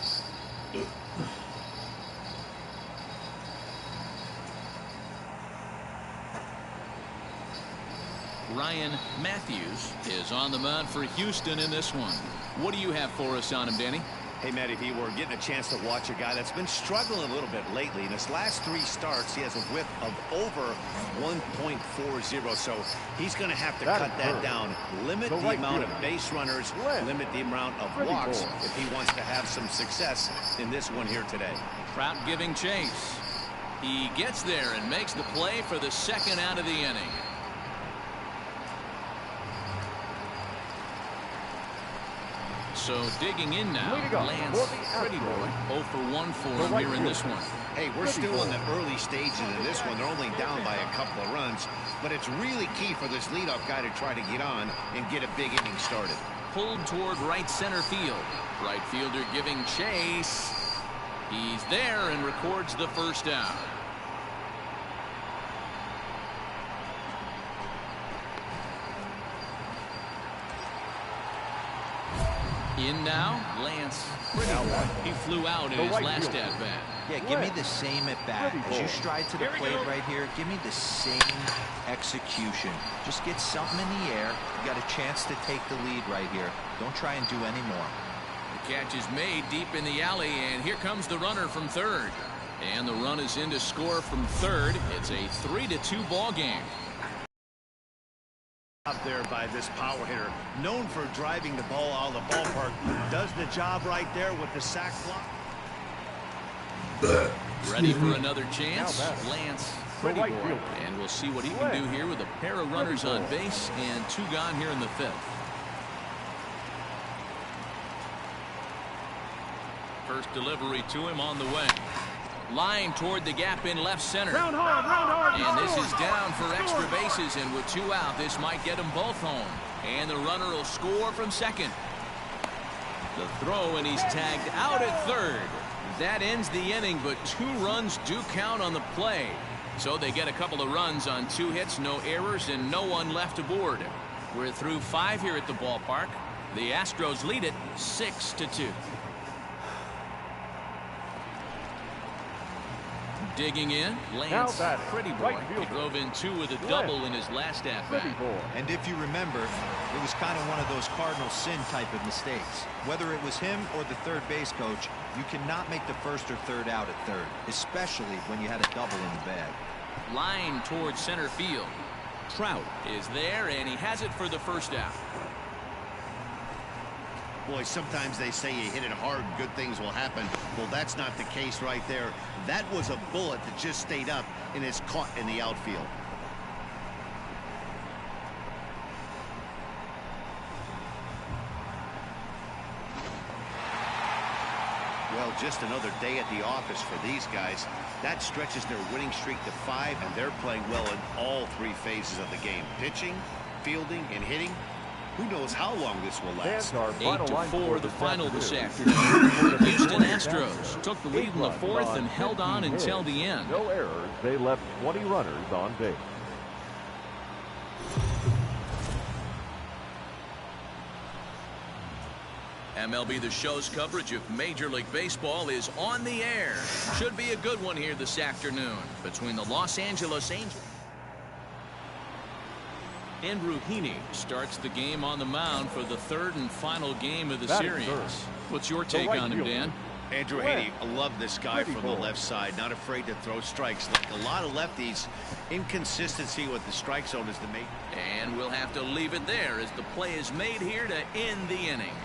Ryan Matthews is on the mound for Houston in this one. What do you have for us on him, Danny? Hey, Matty V, we're getting a chance to watch a guy that's been struggling a little bit lately. In his last 3 starts, he has a whip of over 1.40, so he's going to have to cut that down. Limit the amount of base runners, limit the amount of walks if he wants to have some success in this one here today. Trout giving chase. He gets there and makes the play for the second out of the inning. So digging in now, lands Pretty Boy 0 for 1 for him here in this one. Hey, we're still in the early stages of this one. They're only down by a couple of runs, but it's really key for this leadoff guy to try to get on and get a big inning started. Pulled toward right center field. Right fielder giving chase. He's there and records the first down. In now, Lance. He flew out in his last at-bat. Yeah, give me the same at-bat. As you stride to the plate right here, give me the same execution. Just get something in the air. You got a chance to take the lead right here. Don't try and do any more. The catch is made deep in the alley, and here comes the runner from third. And the run is in to score from third. It's a 3-2 ball game. Up there by this power hitter, known for driving the ball out of the ballpark, does the job right there with the sac block. Ready for another chance, Lance. Pretty boy. And we'll see what he can do here with a pair of runners on base and 2 gone here in the 5th. First delivery to him on the way. Line toward the gap in left center. Round hard, and this is down for extra bases, and with 2 out, this might get them both home. And the runner will score from second. The throw, and he's tagged out at third. That ends the inning, but 2 runs do count on the play. So they get a couple of runs on 2 hits, no errors, and no one left aboard. We're through 5 here at the ballpark. The Astros lead it 6-2. Digging in, Lance, Pretty boy. He drove in 2 with a double in his last at-bat. And if you remember, it was kind of one of those cardinal sin type of mistakes. Whether it was him or the third base coach, you cannot make the first or third out at third, especially when you had a double in the bag. Line towards center field. Trout is there, and he has it for the first out. Boy, sometimes they say you hit it hard, good things will happen. Well, that's not the case right there. That was a bullet that just stayed up and is caught in the outfield. Well, just another day at the office for these guys. That stretches their winning streak to 5, and they're playing well in all 3 phases of the game. Pitching, fielding, and hitting. Who knows how long this will last. 8-4 the final this afternoon. The Houston Astros took the lead in the 4th and held on until the end. No errors. They left 20 runners on base. MLB The Show's coverage of Major League Baseball is on the air. Should be a good one here this afternoon between the Los Angeles Angels. Andrew Heaney starts the game on the mound for the 3rd and final game of the series. What's your take on him, Dan? Andrew Heaney, I love this guy from the left side, not afraid to throw strikes. Like a lot of lefties, inconsistency with the strike zone is the main. And we'll have to leave it there as the play is made here to end the inning.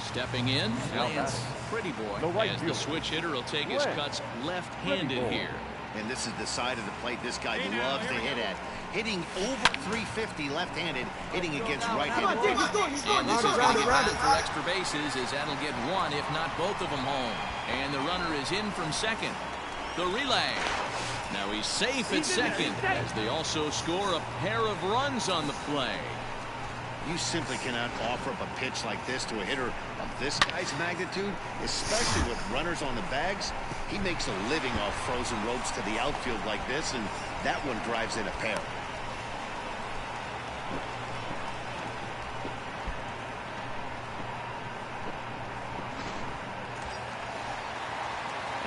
Stepping in, Lance, Pretty boy, as the switch hitter will take his cuts left-handed here. And this is the side of the plate this guy loves to hit at. Hitting over 350 left-handed, hitting against right-handed. And this is going to get back for extra bases as that'll get 1, if not both of them home. And the runner is in from second. The relay. Now he's safe at second as they also score a pair of runs on the play. You simply cannot offer up a pitch like this to a hitter of this guy's magnitude, especially with runners on the bags. He makes a living off frozen ropes to the outfield like this, and that one drives in a pair.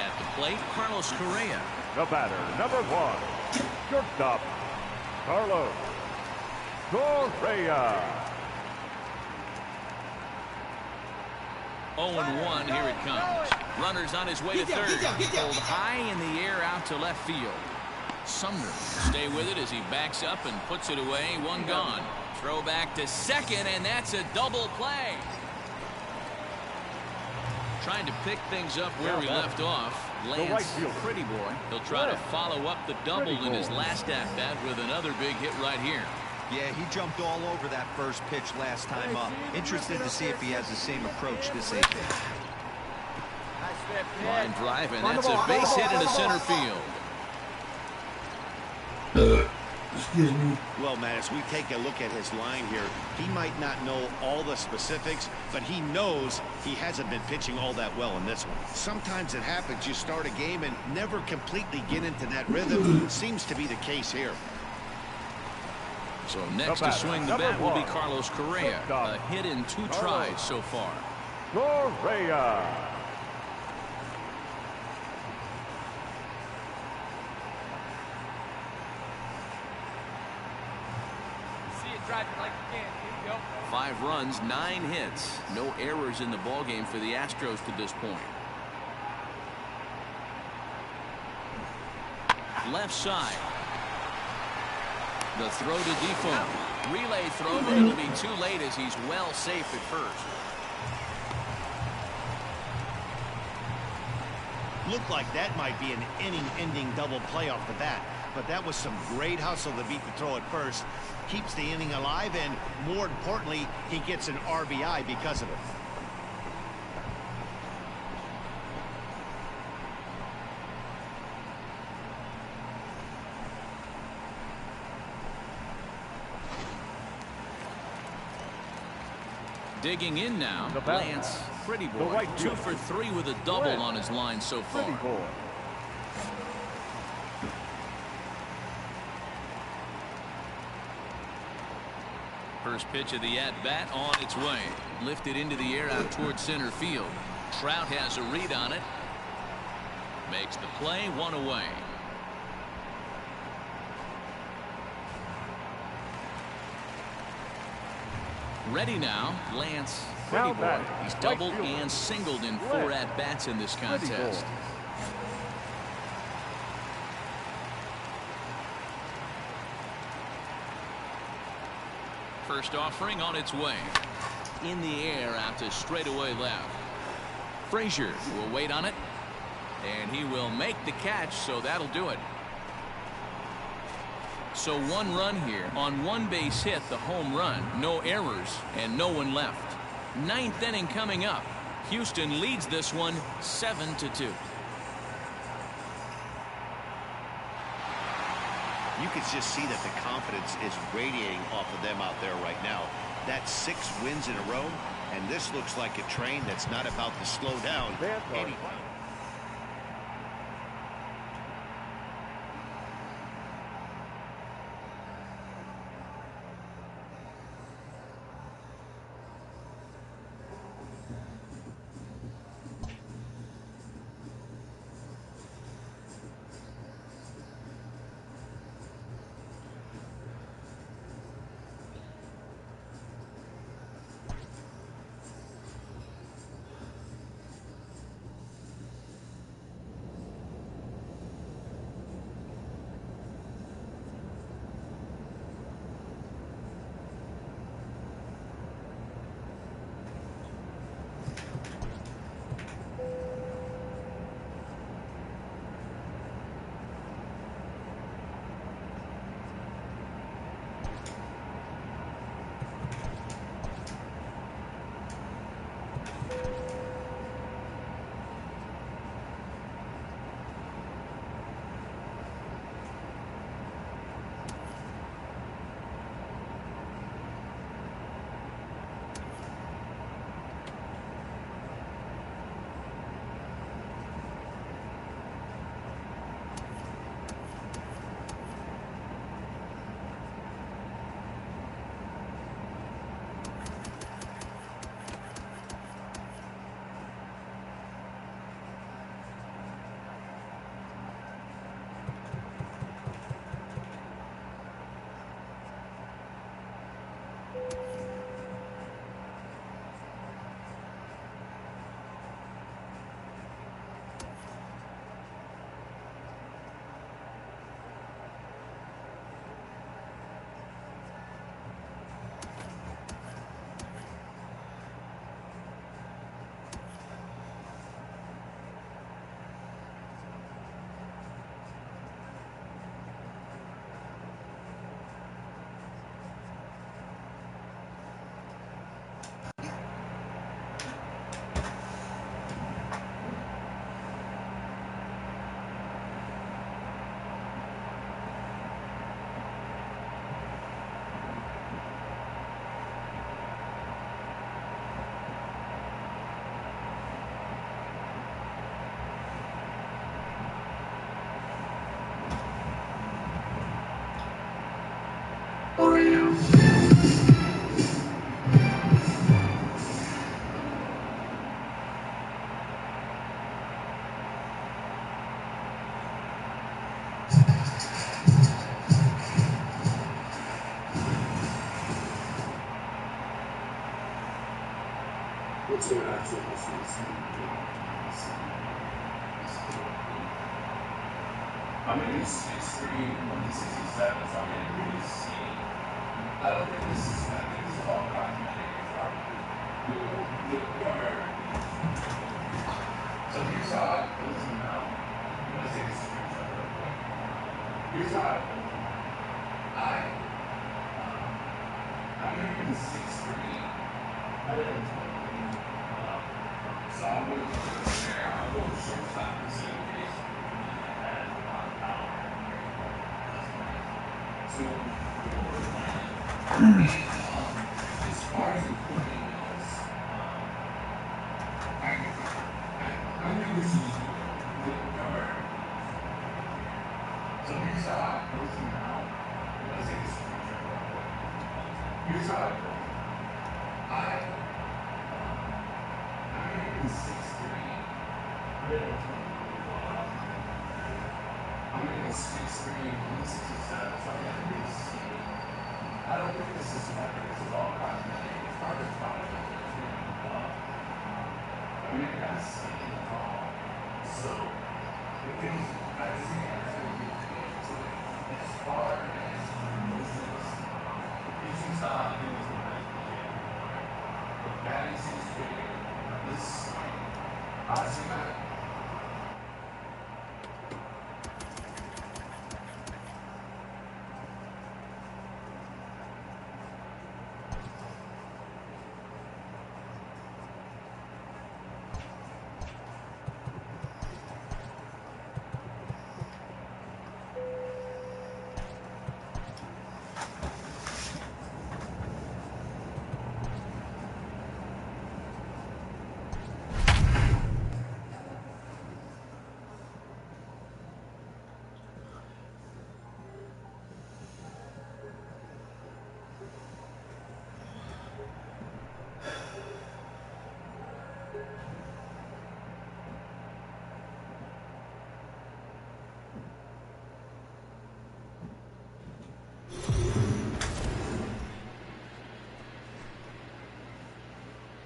At the plate, Carlos Correa. The batter, number 1, shortstop, Carlos Correa. 0-1, here it comes. Runners on his way to third. Pulled high in the air out to left field. Sumner stay with it as he backs up and puts it away. 1 gone. Throw back to second, and that's a double play. Trying to pick things up where we left off. Lance, Pretty boy. He'll try to follow up the double in his last at-bat with another big hit right here. Yeah, he jumped all over that first pitch last time up. Interested to see if he has the same approach this 8th inning. Line drive, and that's a base hit into center field. Excuse me. Well, Matt, as we take a look at his line here, he might not know all the specifics, but he knows he hasn't been pitching all that well in this one. Sometimes it happens. You start a game and never completely get into that rhythm. Seems to be the case here. So next to swing the bat will be Carlos Correa. A hit in 2 tries so far. Correa. Like you can. Here you go. 5 runs, 9 hits. No errors in the ballgame for the Astros to this point. Left side. The throw to Defoe. Relay throw, but it'll be too late as he's well safe at first. Looked like that might be an inning-ending double play off the bat, but that was some great hustle to beat the throw at first. Keeps the inning alive, and more importantly, he gets an RBI because of it. Digging in now, Lance Pretty Boy. 2 for 3 with a double on his line so far. First pitch of the at-bat on its way. Lifted into the air out towards center field. Trout has a read on it. Makes the play, 1 away. Ready now, Lance Pretty Boy. He's doubled and singled in 4 at-bats in this contest. First offering on its way. In the air out to straightaway left. Frazier will wait on it. And he will make the catch, so that'll do it. So 1 run here on 1 base hit, the home run. No errors and no one left. 9th inning coming up. Houston leads this one 7-2. You can just see that the confidence is radiating off of them out there right now. That's 6 wins in a row, and this looks like a train that's not about to slow down anytime. I mean, he's 6'3", 167, so I mean, really skinny. I don't think this is, I think this is all cosmetic. So here's how I listen now. I'm going to take a screenshot real quick. Here's how I'm going to use 6'3". I didn't so I'm going to share. I'll go shortstop and see if it's as far as equipment goes, I think this is good cover. So here's how I listen now. Let's take this picture real quick. Here's how I go. I'm 6'3". I'm going to 6'3", 167, so I got to be skinny. I don't think this is all cosmetic. It's hard to find it. I mean, I got skinny and tall. So, the things I just think I have to be to it. As far as emotions, it seems to I think it's the best thing. The batting seems big. This swing, I see that.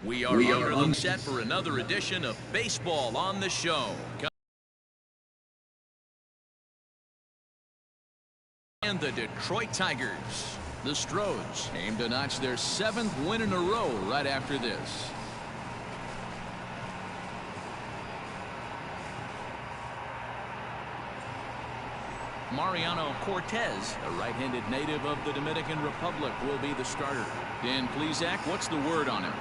We are set for another edition of Baseball on the Show. And the Detroit Tigers. The Stros aim to notch their 7th win in a row right after this. Mariano Cortez, a right-handed native of the Dominican Republic, will be the starter. Dan Plesac, what's the word on him?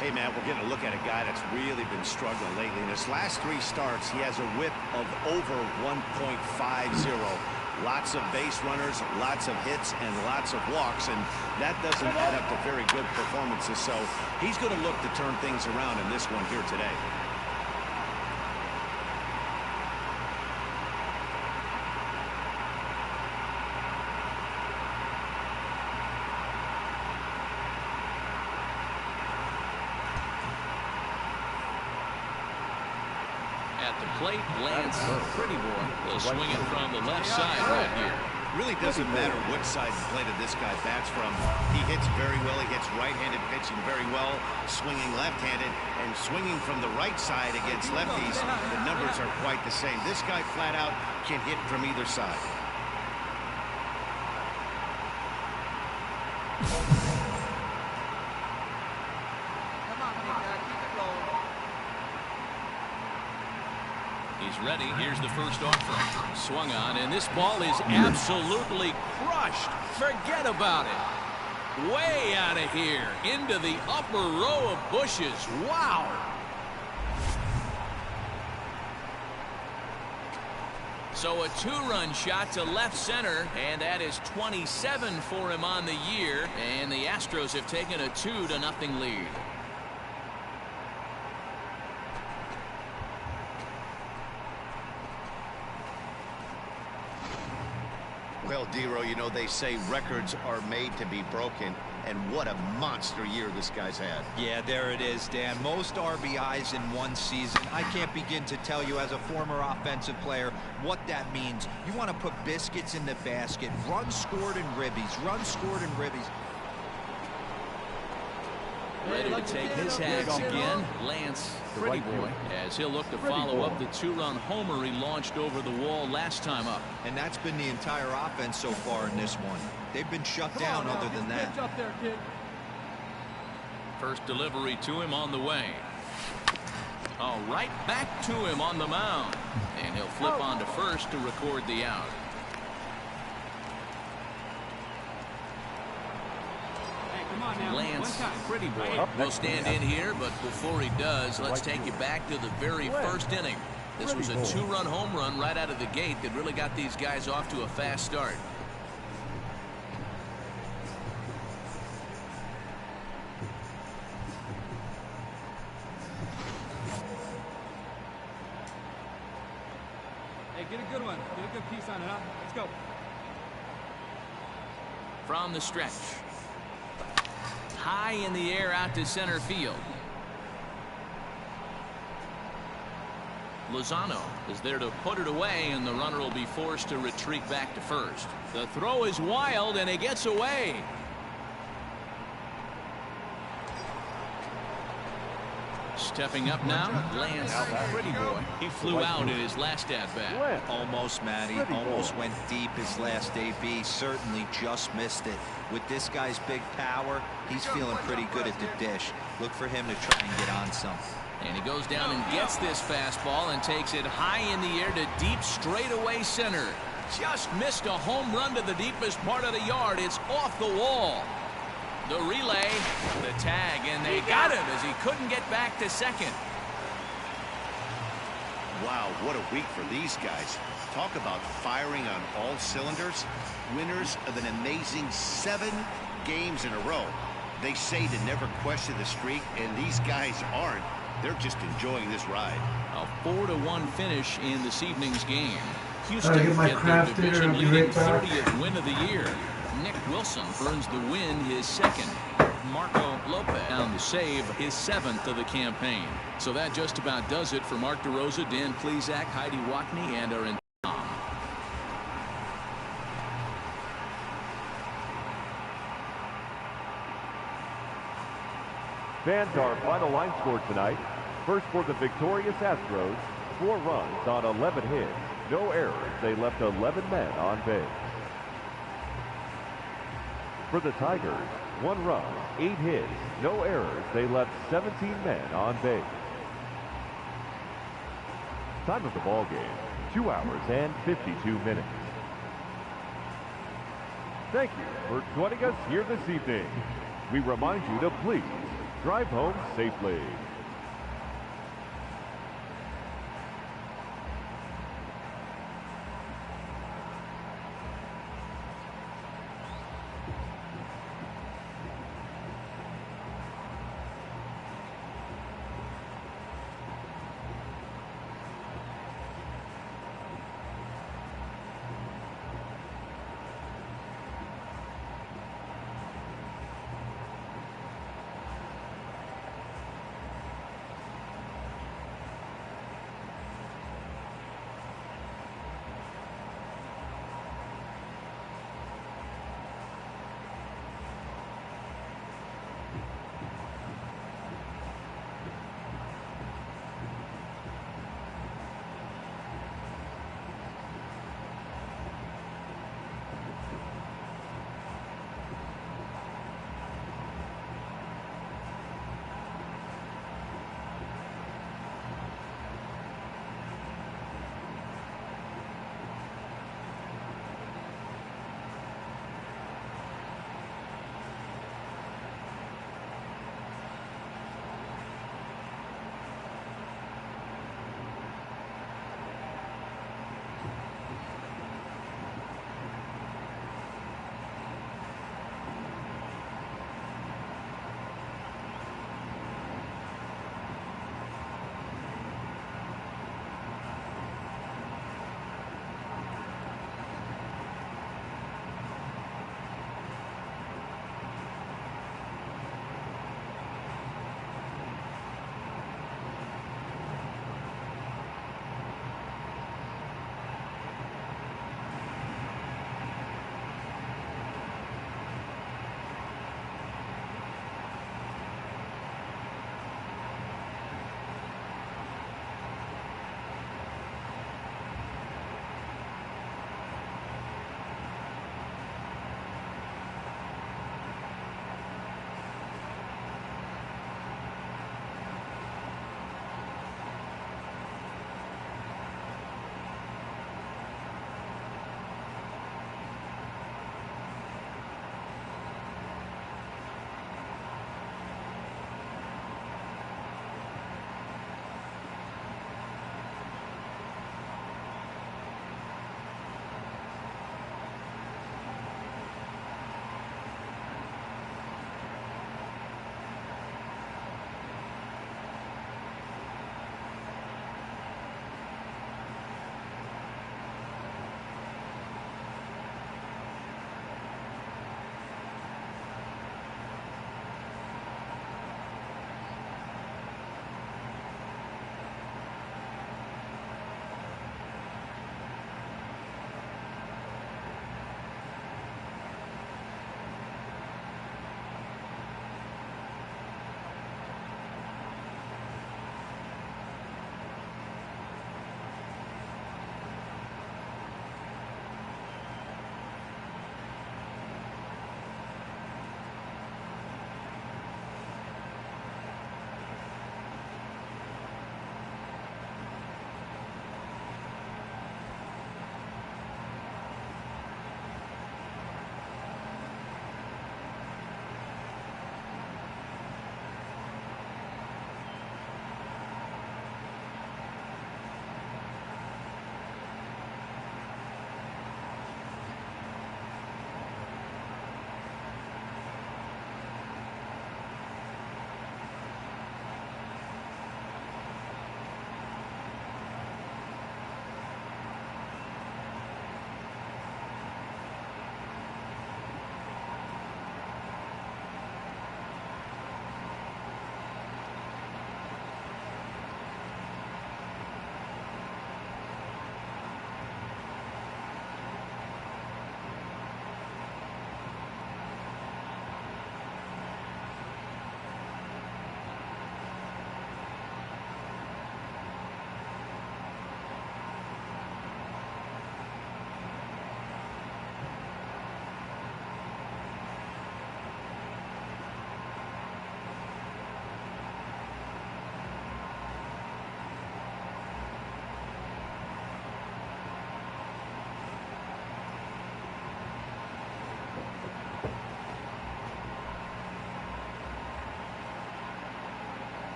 Hey, Matt, we're getting a look at a guy that's really been struggling lately. In his last 3 starts, he has a whip of over 1.50. Lots of base runners, lots of hits, and lots of walks, and that doesn't add up to very good performances. So he's going to look to turn things around in this one here today. At the plate, Lance Pretty Boy will swing it from the left side right here. Really doesn't matter what side of the plate this guy bats from. He hits very well. He hits right-handed pitching very well, swinging left-handed, and swinging from the right side against lefties. The numbers are quite the same. This guy flat out can hit from either side. He's ready. Here's the first offer. Swung on, and this ball is absolutely crushed. Forget about it. Way out of here. Into the upper row of bushes. Wow. So a 2-run shot to left center, and that is 27 for him on the year. And the Astros have taken a 2-0 lead. Well, Dero, you know, they say records are made to be broken, and what a monster year this guy's had. Yeah, there it is, Dan. Most RBIs in one season. I can't begin to tell you as a former offensive player what that means. You want to put biscuits in the basket. Runs scored and ribbies. Runs scored and ribbies. Ready to take his hacks again. Lance, Pretty Boy, as he'll look to follow up the 2-run homer he launched over the wall last time up. And that's been the entire offense so far in this one. They've been shut down other than that. Up there, kid. First delivery to him on the way. Oh, right back to him on the mound. And he'll flip on to first to record the out. Lance, Pretty Boy, will stand in here, but before he does, let's take you back to the very first inning. This was a 2-run home run right out of the gate that really got these guys off to a fast start. Hey, get a good one. Get a good piece on it, huh? Let's go. From the stretch. High in the air out to center field. Lozano is there to put it away, and the runner will be forced to retreat back to first. The throw is wild, and it gets away. Stepping up now, Lance, Pretty Boy. He flew out in his last at-bat. Almost, Matty. Almost went deep his last AB. Certainly just missed it. With this guy's big power, he's feeling pretty good at the dish. Look for him to try and get on some. And he goes down and gets this fastball and takes it high in the air to deep straightaway center. Just missed a home run to the deepest part of the yard. It's off the wall. The relay, the tag, and they got him as he couldn't get back to second. Wow, what a week for these guys. Talk about firing on all cylinders. Winners of an amazing 7 games in a row. They say to never question the streak, and these guys aren't. They're just enjoying this ride. A 4-1 finish in this evening's game. Houston get their division division-leading 30th win of the year. Nick Wilson earns the win, his second. Marco Lopez down the save, his 7th of the campaign. So that just about does it for Mark DeRosa, Dan Plesac, Heidi Watney, and our Tom. Fans, our final line score tonight. First for the victorious Astros, 4 runs on 11 hits. No errors. They left 11 men on base. For the Tigers, 1 run, 8 hits, no errors. They left 17 men on base. Time of the ball game, 2 hours and 52 minutes. Thank you for joining us here this evening. We remind you to please drive home safely.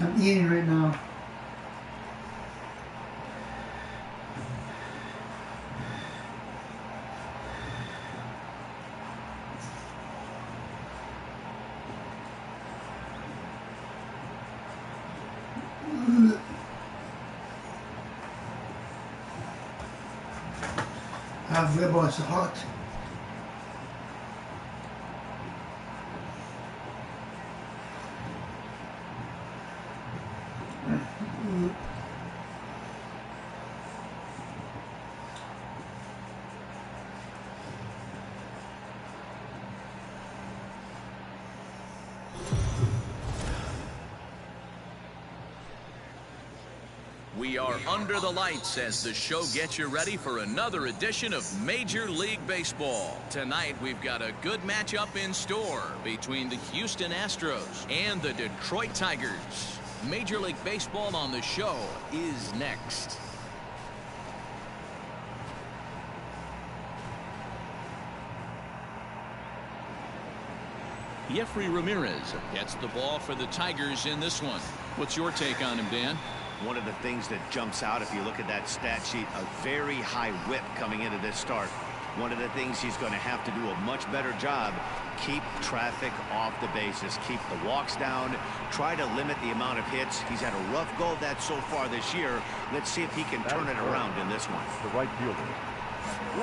I'm eating right now. Have ribeye, it's hot. We are under the lights as the show gets you ready for another edition of Major League Baseball. Tonight, we've got a good matchup in store between the Houston Astros and the Detroit Tigers. Major League Baseball on the show is next. Jeffrey Ramirez gets the ball for the Tigers in this one. What's your take on him, Dan? One of the things that jumps out if you look at that stat sheet, a very high whip coming into this start. One of the things he's going to have to do a much better job, keep traffic off the bases, keep the walks down, try to limit the amount of hits. He's had a rough go of that so far this year. Let's see if he can turn it around in this one. The right fielder,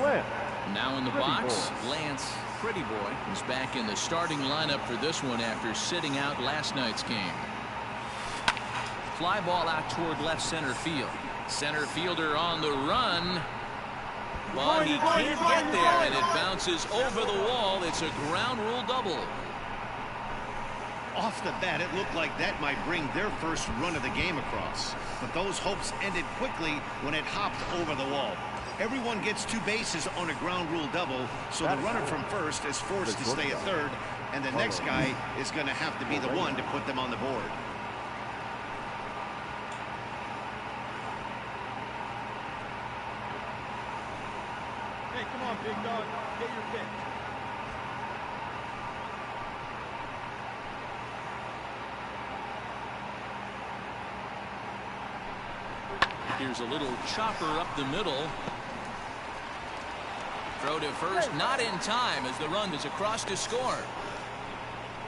Lance. Now in the box, Lance Pretty Boy is back in the starting lineup for this one after sitting out last night's game. Fly ball out toward left center field. Center fielder on the run. But he can't get there, and it bounces over the wall. It's a ground rule double. Off the bat, it looked like that might bring their first run of the game across. But those hopes ended quickly when it hopped over the wall. Everyone gets two bases on a ground rule double, so the runner from first is forced to stay at third, and the next guy is going to have to be the one to put them on the board. Hey, come on, big dog. Get your pitch. Here's a little chopper up the middle. Throw to first, not in time as the run is across to score.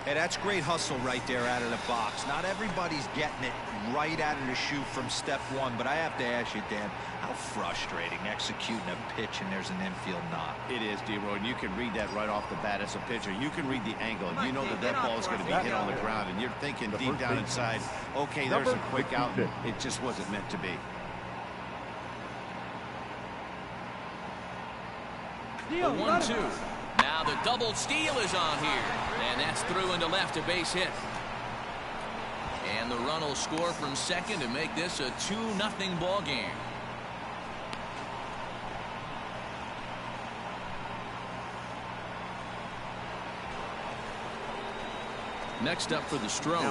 Hey, that's great hustle right there out of the box. Not everybody's getting it right out of the chute from step one, but I have to ask you, Dan, how frustrating executing a pitch and there's an infield knock. It is, D-Roy, and you can read that right off the bat as a pitcher. You can read the angle. You know that that ball is going to be hit on the ground, and you're thinking deep down inside, okay, there's a quick out. It just wasn't meant to be. The 1-2. Now the double steal is on here, and that's through into left, a base hit. And the run will score from second to make this a 2-0 ball game. Next up for the Stros,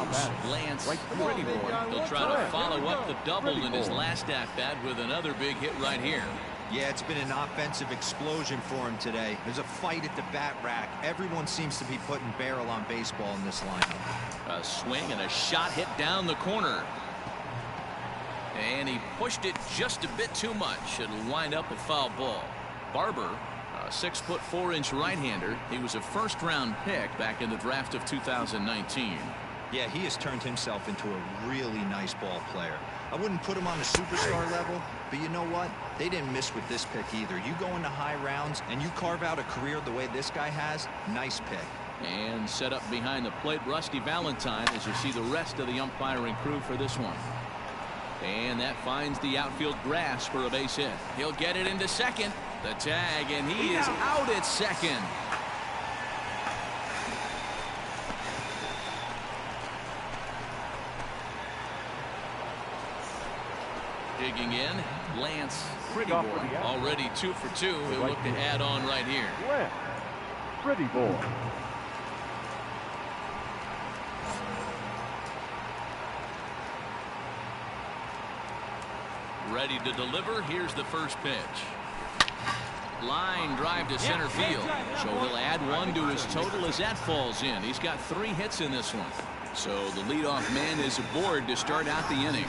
Lance Pretty Boy. He'll try to follow up the double in his last at-bat with another big hit right here. Yeah, it's been an offensive explosion for him today. There's a fight at the bat rack. Everyone seems to be putting barrel on baseball in this lineup. A swing and a shot hit down the corner. And he pushed it just a bit too much. It'll wind up a foul ball. Barber, a 6'4" right-hander. He was a first-round pick back in the draft of 2019. Yeah, he has turned himself into a really nice ball player. I wouldn't put him on a superstar level, but you know what? They didn't miss with this pick either. You go into high rounds and you carve out a career the way this guy has, nice pick. And set up behind the plate, Rusty Valentine, as you see the rest of the umpiring crew for this one. And that finds the outfield grass for a base hit. He'll get it into second. The tag, and he is out at second. Digging in, Lance Pretty Boy, already 2 for 2. He'll look to add on right here. Lance Pretty Boy. Ready to deliver. Here's the first pitch. Line drive to center field. So he'll add 1 to his total as that falls in. He's got 3 hits in this one. So the leadoff man is aboard to start out the inning.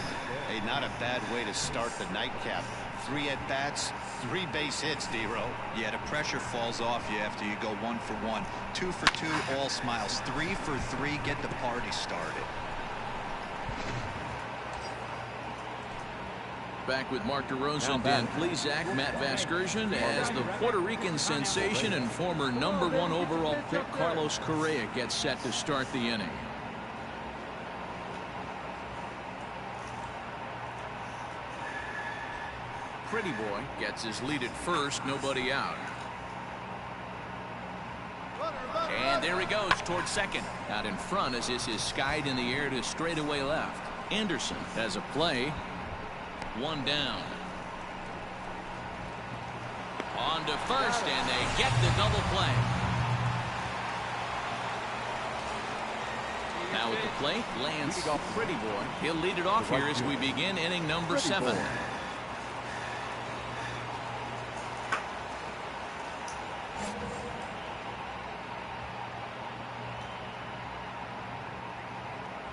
Hey, not a bad way to start the nightcap. 3 at-bats, 3 base hits, D-Row. Yeah, the pressure falls off you after you go 1 for 1. 2 for 2, all smiles. 3 for 3, get the party started. Back with Mark DeRosa and Dan Plesac, Matt Vasgersian, as the Puerto Rican sensation and former #1 overall pick Carlos Correa gets set to start the inning. Pretty Boy gets his lead at first, nobody out. And there he goes towards second. Out in front as this is skied in the air to straightaway left. Anderson has a play. 1 down. On to first, and they get the double play. Now at the plate, Lance Pretty Boy. He'll lead it off here as we begin inning number 7.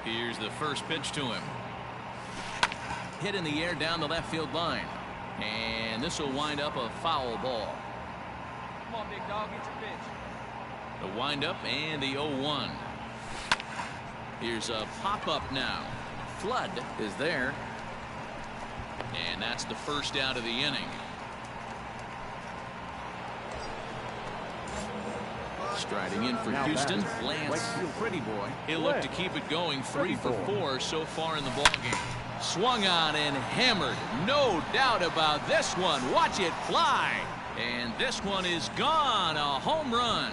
Here's the first pitch to him. Hit in the air down the left field line. And this will wind up a foul ball. Come on, big dog, get your pitch. The windup and the 0-1. Here's a pop-up now. Flood is there. And that's the first out of the inning. Striding in for Houston, Lance Pretty Boy. He'll look to keep it going. 3 for 4 so far in the ballgame. Swung on and hammered. No doubt about this one. Watch it fly. And this one is gone. A home run.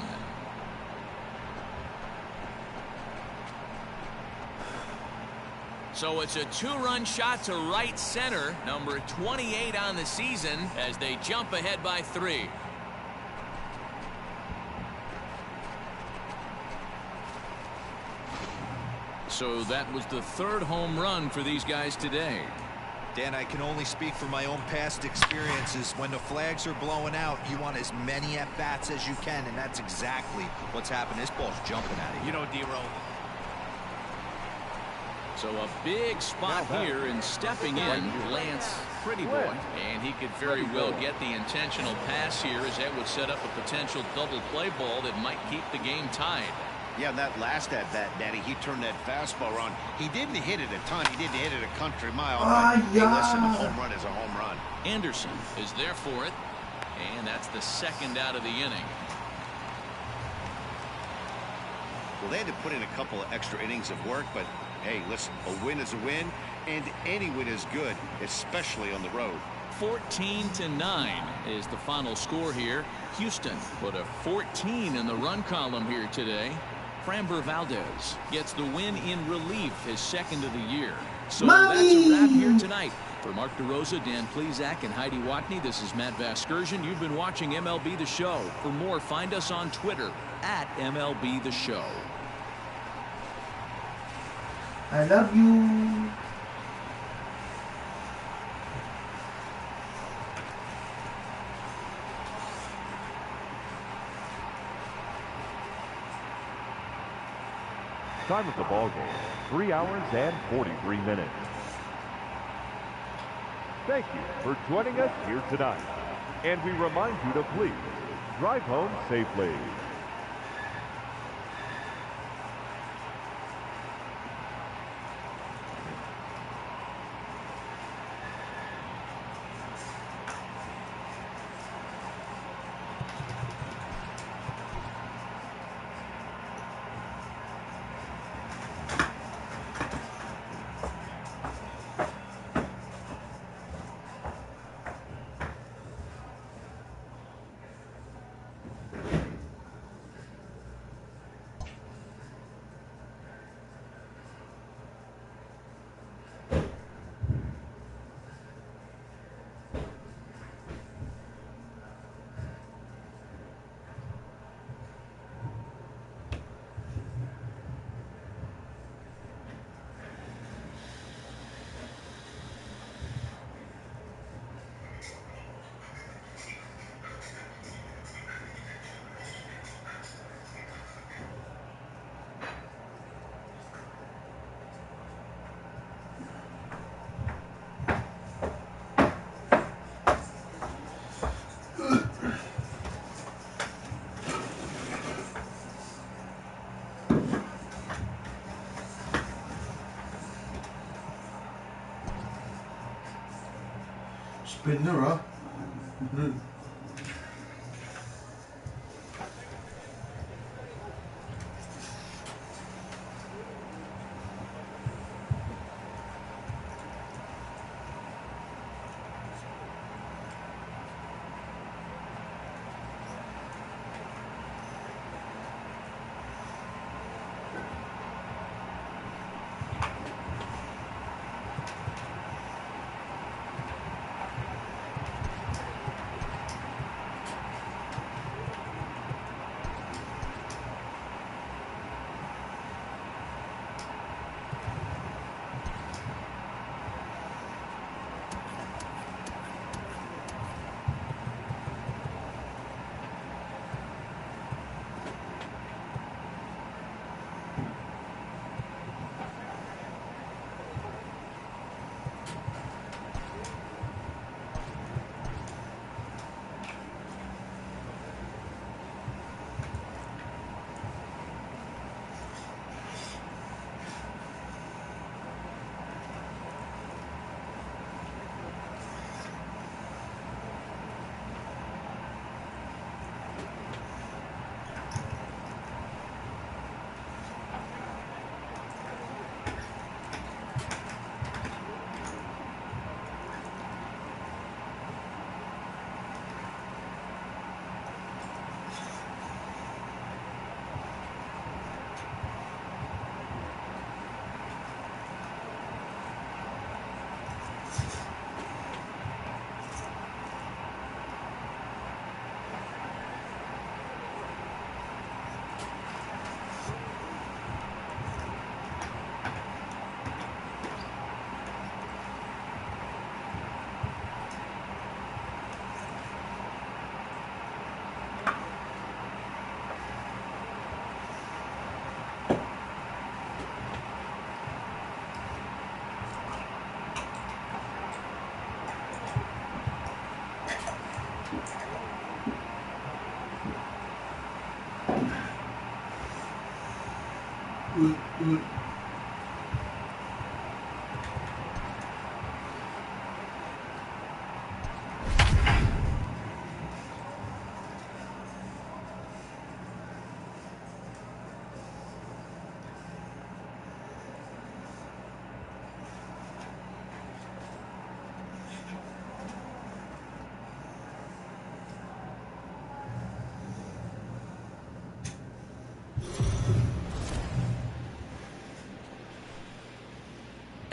So it's a 2-run shot to right center. Number 28 on the season as they jump ahead by 3. So that was the 3rd home run for these guys today. Dan, I can only speak from my own past experiences. When the flags are blowing out, you want as many at-bats as you can, and that's exactly what's happened. This ball's jumping at it. You know, D-Row. So a big spot here, and stepping in, Lance Pretty Boy. And he could very well get the intentional pass here, as that would set up a potential double play ball that might keep the game tied. Yeah, that last at-bat, Daddy, he turned that fastball on. He didn't hit it a ton. He didn't hit it a country mile. But hey, listen, a home run is a home run. Anderson is there for it. And that's the 2nd out of the inning. Well, they had to put in a couple of extra innings of work, but hey, listen, a win is a win, and any win is good, especially on the road. 14-9 is the final score here. Houston put a 14 in the run column here today. Framber Valdez gets the win in relief, his 2nd of the year. So that's a wrap here tonight. For Mark DeRosa, Dan Plesac, and Heidi Watney, this is Matt Vasgersian. You've been watching MLB The Show. For more, find us on Twitter at MLB The Show. I love you. Time of the ball game, 3 hours and 43 minutes. Thank you for joining us here tonight. And we remind you to please drive home safely. Spinner.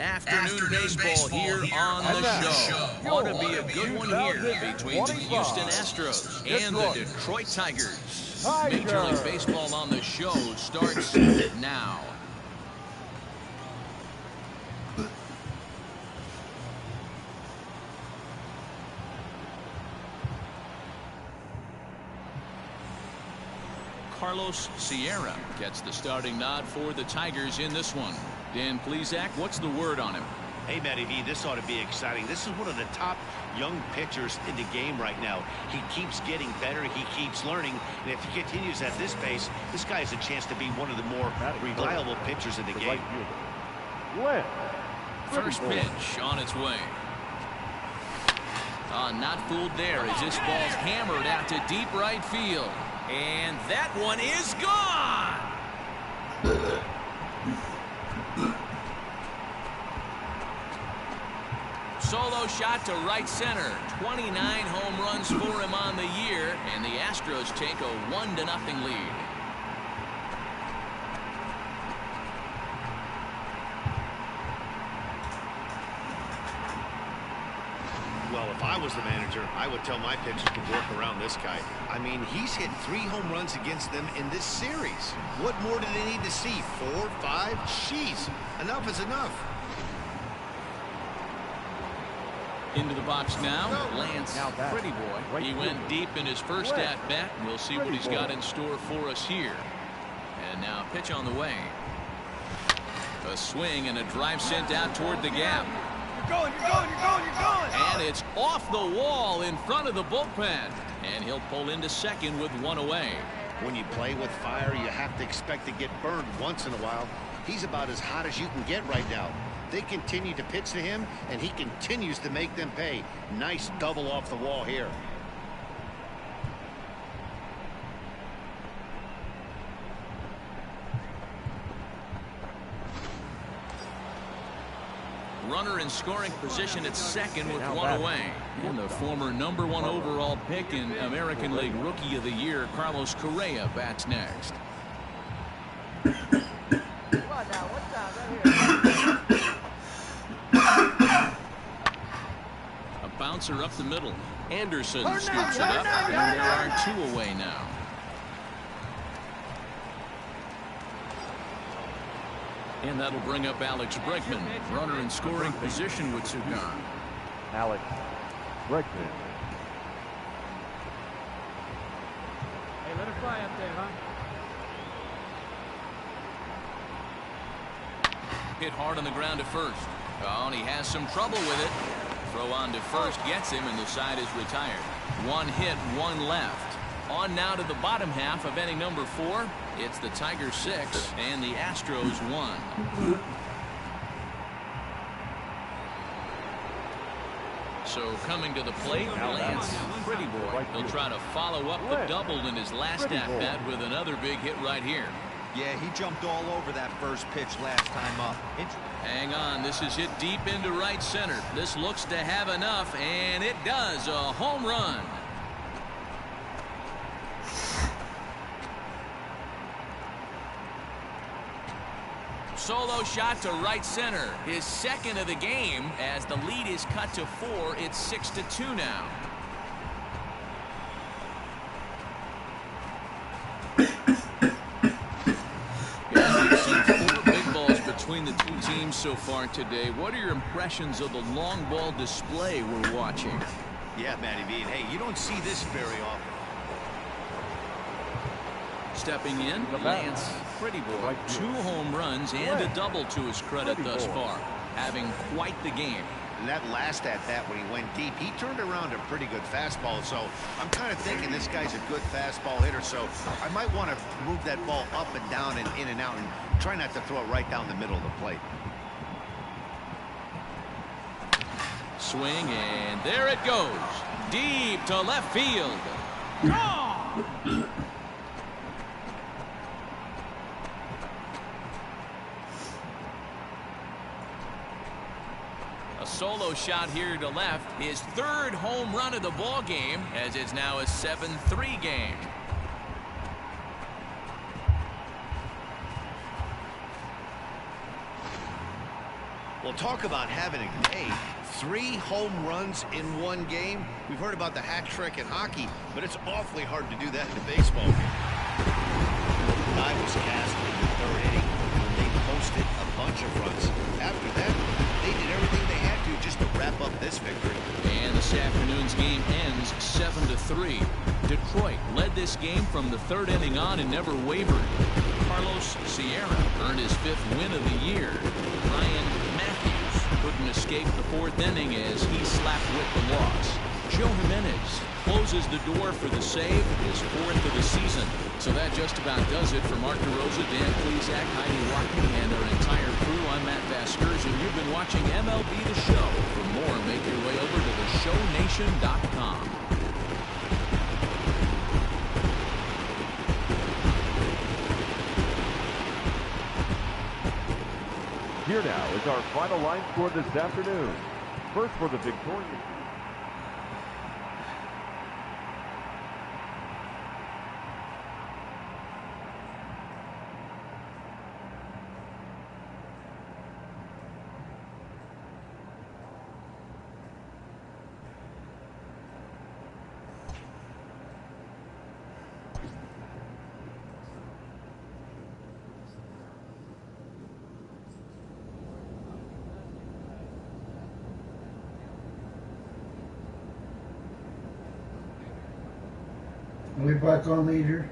Afternoon baseball here on the show. Ought to be a good one here between the Houston Astros and the Detroit Tigers. Major League Baseball on the show starts now. Carlos Sierra gets the starting nod for the Tigers in this one. Dan Plesac, what's the word on him? Hey, Matty V, this ought to be exciting. This is one of the top young pitchers in the game right now. He keeps getting better. He keeps learning. And if he continues at this pace, this guy has a chance to be one of the more reliable pitchers in the game. First pitch on its way. Not fooled there as this ball's hammered out to deep right field. And that one is gone! Solo shot to right center. 29 home runs for him on the year, and the Astros take a 1-0 lead. Well, if I was the manager, I would tell my pitchers to work around this guy. I mean, he's hit 3 home runs against them in this series. What more do they need to see? 4, 5? Jeez, enough is enough. Into the box now, Lance Pretty Boy. He went deep in his first at-bat. We'll see what he's got in store for us here. And now pitch on the way. A swing and a drive sent out toward the gap. You're going, you're going, you're going, you're going! And it's off the wall in front of the bullpen. And he'll pull into second with 1 away. When you play with fire, you have to expect to get burned once in a while. He's about as hot as you can get right now. They continue to pitch to him, and he continues to make them pay. Nice double off the wall here. Runner in scoring position at second with one away. And the former #1 overall pick in American League Rookie of the Year, Carlos Correa, bats next. A bouncer up the middle. Anderson scoops it up, and there are 2 away now. And that'll bring up Alex Bregman, runner in scoring position with Cigar. Alex Bregman. Hey, let her fly up there, huh? Hit hard on the ground to first. Oh, and he has some trouble with it. Throw on to first gets him, and the side is retired. 1 hit, 1 left. On now to the bottom half of inning number 4. It's the Tigers 6 and the Astros 1. So coming to the plate, Lance Pretty Boy. He'll try to follow up the double in his last at-bat with another big hit right here. Yeah, he jumped all over that first pitch last time up. Hang on, this is hit deep into right center. This looks to have enough, and it does. A home run. Solo shot to right center. His second of the game as the lead is cut to 4. It's 6-2 now. We've seen 4 big balls between the 2 teams so far today. What are your impressions of the long ball display we're watching? Yeah, Matty V. Hey, you don't see this very often. Stepping in, Lance Pretty Boy. 2 home runs and a double to his credit thus far. Having quite the game. And that last at-bat when he went deep, he turned around a pretty good fastball. So I'm kind of thinking this guy's a good fastball hitter. So I might want to move that ball up and down and in and out and try not to throw it right down the middle of the plate. Swing, and there it goes. Deep to left field. Gone! A solo shot here to left. His 3rd home run of the ball game, as it's now a 7-3 game. Well, talk about having a day. 3 home runs in 1 game. We've heard about the hat trick in hockey, but it's awfully hard to do that in a baseball game. I was cast in the 3rd inning when they posted a bunch of runs. After that, they did everything they had to just to wrap up this victory. And this afternoon's game ends 7-3. Detroit led this game from the 3rd inning on and never wavered. Carlos Sierra earned his 5th win of the year. Ryan Matthews couldn't escape the 4th inning as he slapped with the loss. Joe Jimenez closes the door for the save, his 4th of the season. So that just about does it for Mark DeRosa, Dan Plesac, Heidi Rockney, and our entire crew. I'm Matt Vasgersian. You've been watching MLB The Show. For more, make your way over to theshownation.com. Here now is our final line score this afternoon. First for the victorious. Are we back on, Leader?